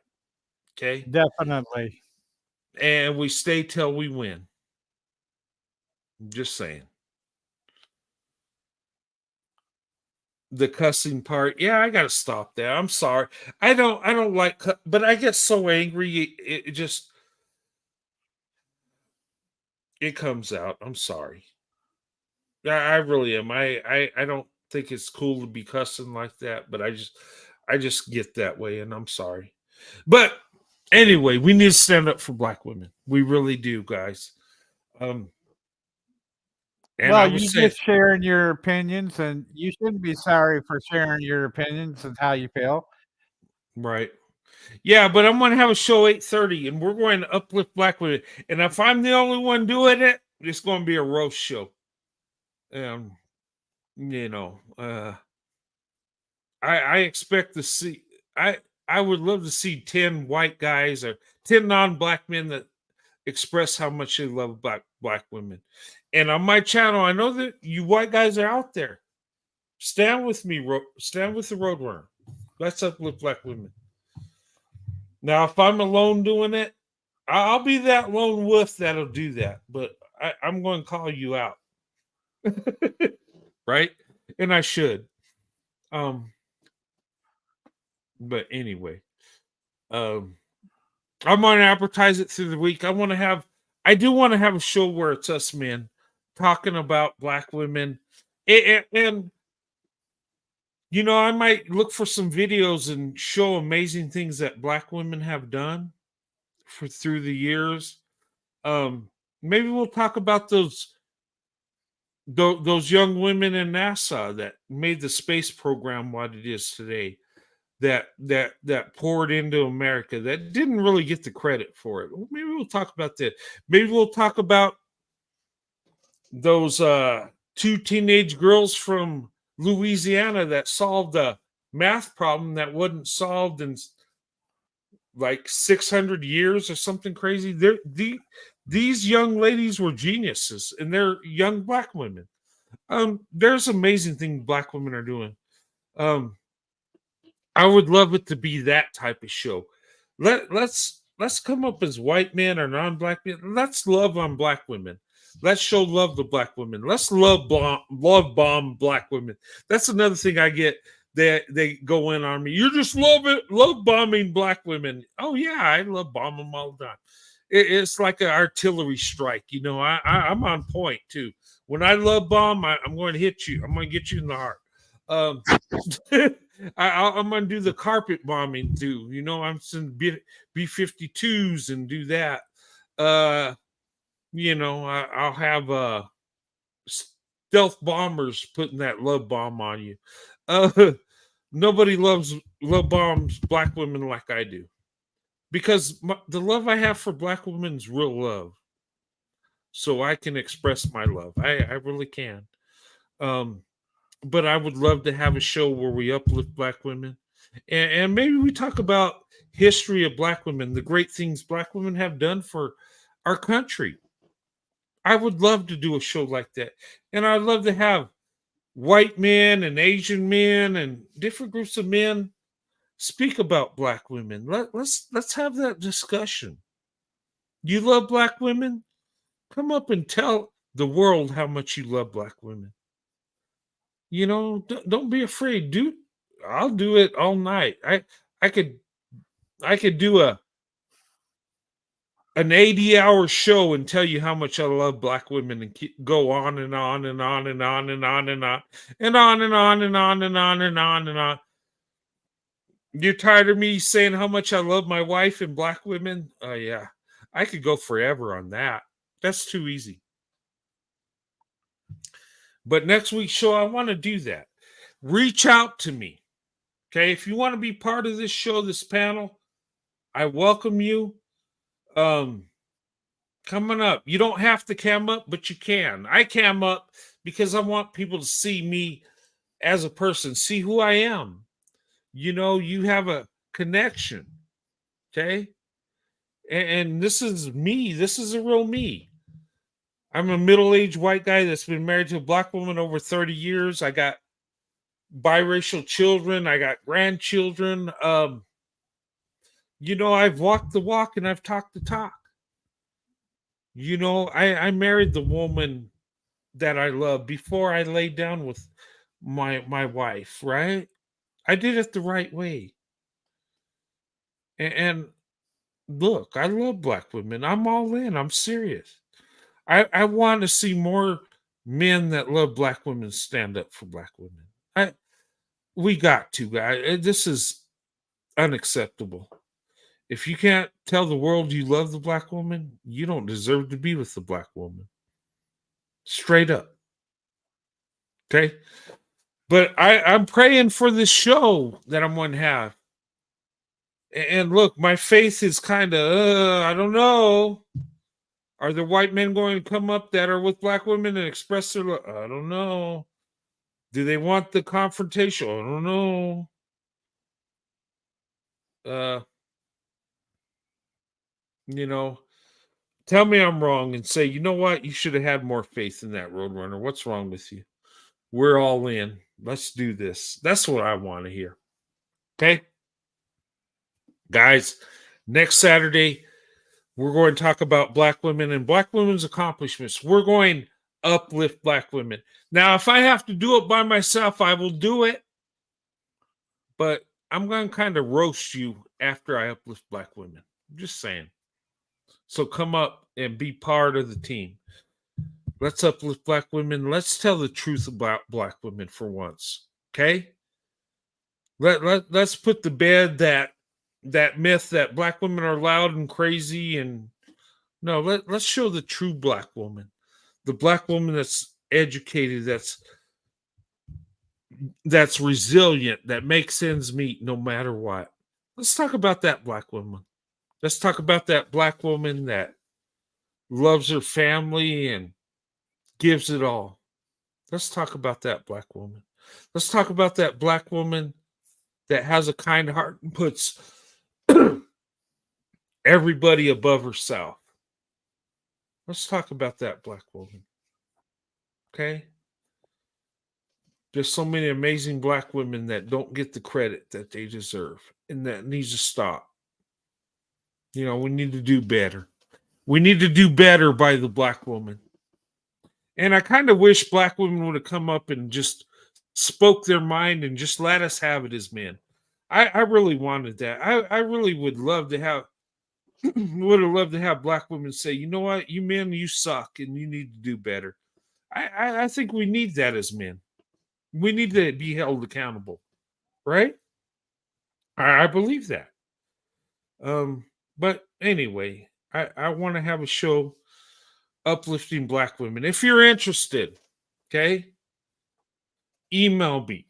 Okay? Definitely. And we stay till we win. I'm just saying. The cussing part, yeah, I gotta stop that. I'm sorry. I don't like, but I get so angry. It just comes out. I'm sorry. I really am. I don't think it's cool to be cussing like that, but I just get that way, and I'm sorry. But anyway, we need to stand up for black women. We really do, guys. And well, you're just sharing your opinions, and you shouldn't be sorry for sharing your opinions and how you feel. Right. Yeah, but I'm going to have a show 8:30, and we're going to uplift black women. And if I'm the only one doing it, it's going to be a roast show. I expect to see. I would love to see 10 white guys or 10 non-black men that express how much they love black women. And on my channel, I know that you white guys are out there. Stand with me. Stand with the Roadrunner. Let's uplift black women. Now, if I'm alone doing it, I'll be that lone wolf that'll do that. But I'm going to call you out. Right? And I should. But anyway. I'm going to advertise it through the week. I do want to have a show where it's us men talking about black women. And I might look for some videos and show amazing things that black women have done through the years. Maybe we'll talk about those young women in NASA that made the space program what it is today. That poured into America, that didn't really get the credit for it. Maybe we'll talk about that. Maybe we'll talk about those 2 teenage girls from Louisiana that solved a math problem that wasn't solved in like 600 years or something crazy. These young ladies were geniuses, and they're young black women. There's amazing things black women are doing. I would love it to be that type of show. Let's come up as white men or non-black men. Let's love on black women. Let's show love to black women. Let's love bomb black women. That's another thing I get. They go in on me. You're just love bombing black women. Oh yeah, I love bomb them all the time. It's like an artillery strike. You know, I'm on point too. When I love bomb, I'm going to hit you. I'm going to get you in the heart. I'm going to do the carpet bombing too. You know, I'm some B-52s and do that. You know, I'll have stealth bombers putting that love bomb on you. Nobody love bombs black women like I do, because the love I have for black women is real love. So I can express my love. I really can. But I would love to have a show where we uplift black women, and maybe we talk about history of black women, the great things black women have done for our country. I would love to do a show like that, and I'd love to have white men and Asian men and different groups of men speak about black women. Let's have that discussion. You love black women? Come up and tell the world how much you love black women. You know, don't be afraid. I'll do it all night. I could do an 80-hour show and tell you how much I love black women, and go on and on and on and on and on and on and on and on and on and on and on and on. You're tired of me saying how much I love my wife and black women? Oh yeah, I could go forever on that. That's too easy. But next week's show, I want to do that. Reach out to me. Okay, if you want to be part of this show, this panel, I welcome you. Coming up. You don't have to cam up, but you can. I cam up because I want people to see me as a person, see who I am. You know, you have a connection. Okay? And this is me. This is a real me. I'm a middle-aged white guy that's been married to a black woman over 30 years. I got biracial children. I got grandchildren. You know, I've walked the walk and I've talked the talk. You know, I married the woman that I love before I laid down with my wife, right? I did it the right way. And look, I love black women. I'm all in. I'm serious. I want to see more men that love black women stand up for black women. We got to, guys. This is unacceptable. If you can't tell the world you love the black woman, you don't deserve to be with the black woman. Straight up. Okay? But I'm praying for this show that I'm going to have. And look, my faith is kind of, I don't know. Are there white men going to come up that are with black women and express their love? I don't know. Do they want the confrontation? I don't know. You know, tell me I'm wrong and say, you know what? You should have had more faith in that Roadrunner. What's wrong with you? We're all in. Let's do this. That's what I want to hear. Okay? Guys, next Saturday, we're going to talk about black women and black women's accomplishments. We're going to uplift black women. Now, if I have to do it by myself, I will do it. But I'm going to kind of roast you after I uplift black women. I'm just saying. So come up and be part of the team. Let's uplift black women. Let's tell the truth about black women for once. Okay? Let's put to bed that myth that black women are loud and crazy. And no, let's show the true black woman. The black woman that's educated, that's resilient, that makes ends meet no matter what. Let's talk about that black woman. Let's talk about that black woman that loves her family and gives it all. Let's talk about that black woman. Let's talk about that black woman that has a kind heart and puts everybody above herself. Let's talk about that black woman. Okay? There's so many amazing black women that don't get the credit that they deserve, and that needs to stop. You know, we need to do better. We need to do better by the black woman. And I kind of wish black women would have come up and just spoke their mind and just let us have it as men. I really wanted that. I really would love to have black women say, you know what, you men, you suck and you need to do better. I think we need that as men. We need to be held accountable, right? I believe that. But anyway, I want to have a show uplifting black women. If you're interested, okay, email me.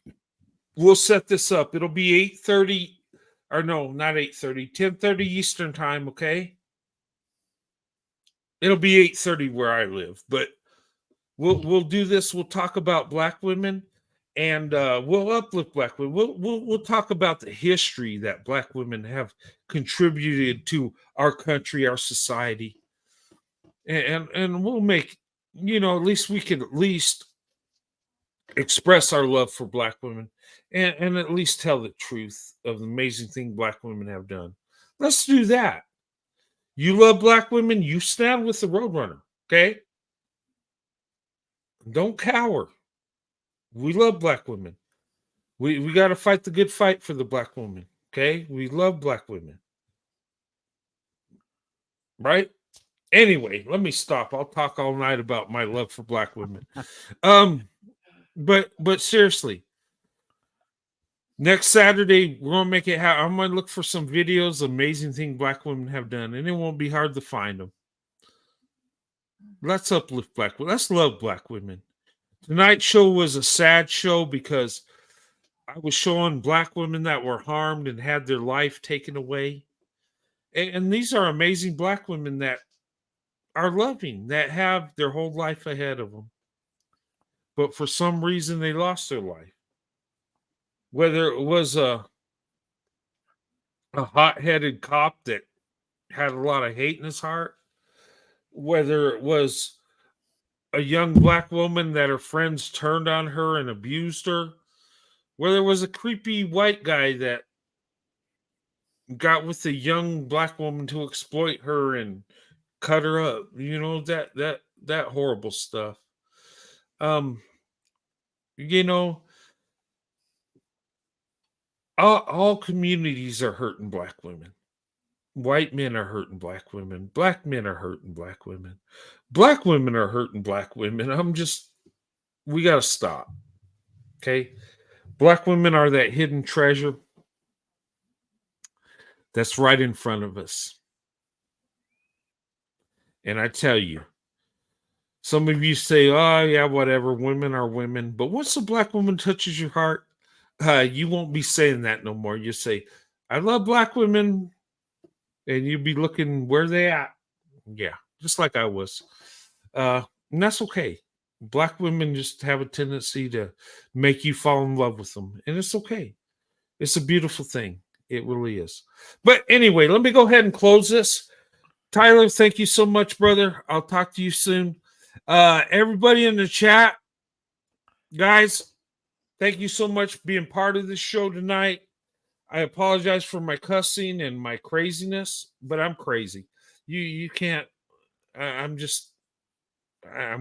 We'll set this up. It'll be 8:30, or no, not 8:30, 10:30 Eastern time, okay? It'll be 8:30 where I live, but we'll do this. We'll talk about black women, and we'll uplift black women. We'll talk about the history that black women have contributed to our country, our society, and we'll make, you know, at least we can at least express our love for black women, and at least tell the truth of the amazing thing black women have done. Let's do that. You love black women, you stand with the Roadrunner, okay? Don't cower. We love black women. We got to fight the good fight for the black woman, okay? We love black women. Right? Anyway, let me stop. I'll talk all night about my love for black women. But seriously, next Saturday we're gonna make it happen. I'm gonna look for some videos, amazing thing black women have done, and it won't be hard to find them. Let's uplift black women. Let's love black women. Tonight's show was a sad show because I was showing black women that were harmed and had their life taken away, and these are amazing black women that are loving, that have their whole life ahead of them. But for some reason, they lost their life. Whether it was a hot-headed cop that had a lot of hate in his heart, whether it was a young black woman that her friends turned on her and abused her, whether it was a creepy white guy that got with a young black woman to exploit her and cut her up, you know, that horrible stuff. You know, all communities are hurting black women. White men are hurting black women. Black men are hurting black women. Black women are hurting black women. We got to stop. Okay? Black women are that hidden treasure that's right in front of us. And I tell you, some of you say, oh, yeah, whatever, women are women. But once a black woman touches your heart, you won't be saying that no more. You say, I love black women. And you'll be looking where they at. Yeah, just like I was. And that's okay. Black women just have a tendency to make you fall in love with them. And it's okay. It's a beautiful thing. It really is. But anyway, let me go ahead and close this. Tyler, thank you so much, brother. I'll talk to you soon. Everybody in the chat, guys, thank you so much for being part of this show tonight. I apologize for my cussing and my craziness, but I'm crazy. You can't. I'm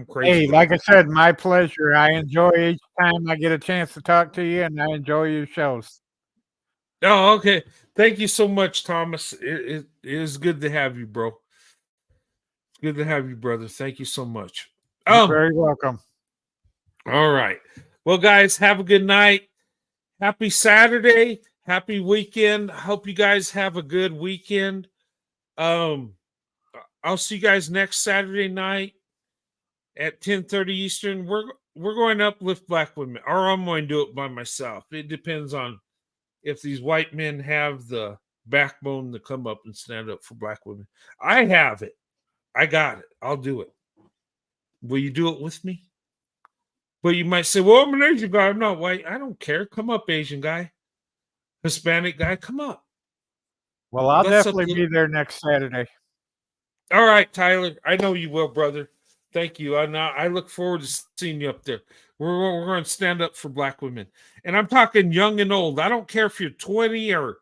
crazy. Hey, like I said, my pleasure. I enjoy each time I get a chance to talk to you, and I enjoy your shows. Oh, okay. Thank you so much, Thomas. It is good to have you, bro. Good to have you, brother. Thank you so much. You're very welcome. All right. Well, guys, have a good night. Happy Saturday. Happy weekend. Hope you guys have a good weekend. I'll see you guys next Saturday night at 10:30 Eastern. We're going to uplift black women, or I'm going to do it by myself. It depends on if these white men have the backbone to come up and stand up for black women. I have it. I got it. I'll do it. Will you do it with me? But you might say, well, I'm an Asian guy. I'm not white. I don't care. Come up, Asian guy. Hispanic guy, come up. Well, I'll definitely be there next Saturday. All right, Tyler. I know you will, brother. Thank you. I look forward to seeing you up there. We're going to stand up for black women. And I'm talking young and old. I don't care if you're 20 or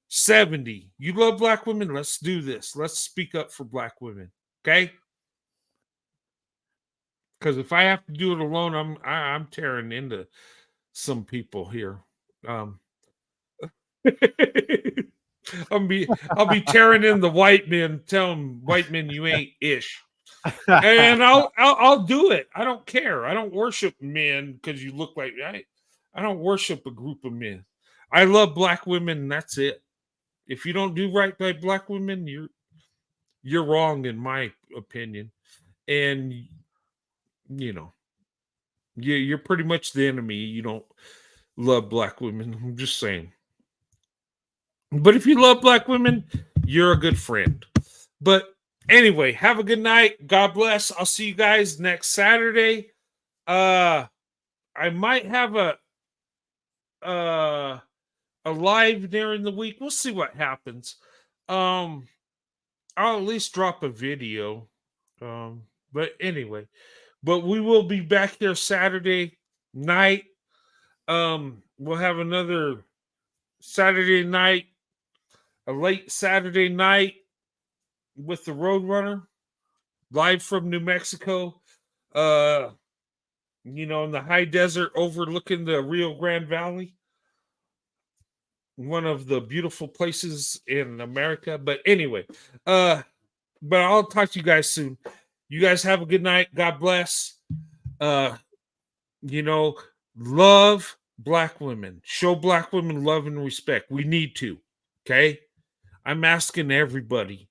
70. You love black women? Let's do this. Let's speak up for black women. Okay? Because if I have to do it alone, I'm tearing into some people here. I'll be tearing in the white men, telling white men you ain't ish. And I'll do it. I don't care. I don't worship men because you look like I don't worship a group of men. I love black women, and that's it. If you don't do right by black women, you're wrong in my opinion. And you know, you're pretty much the enemy. You don't love black women. I'm just saying. But if you love black women, you're a good friend. But anyway, have a good night. God bless. I'll see you guys next Saturday. I might have a live during the week. We'll see what happens. I'll at least drop a video. But anyway, but we will be back there Saturday night. We'll have another Saturday night, a late Saturday night with the Roadrunner, live from New Mexico. In the high desert overlooking the Rio Grande Valley. One of the beautiful places in America. But anyway, but I'll talk to you guys soon. You guys have a good night. God bless. Love black women. Show black women love and respect. We need to. Okay? I'm asking everybody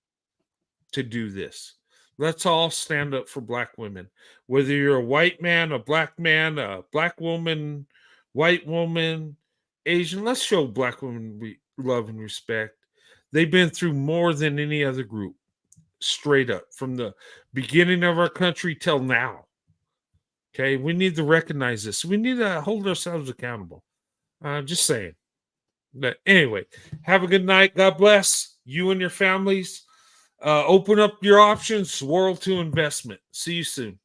to do this. Let's all stand up for black women. Whether you're a white man, a black woman, white woman, Asian, let's show black women love and respect. They've been through more than any other group, straight up, from the beginning of our country till now. Okay, we need to recognize this. We need to hold ourselves accountable. Just saying. But anyway, have a good night. God bless you and your families. Open up your options, World to Investment. See you soon.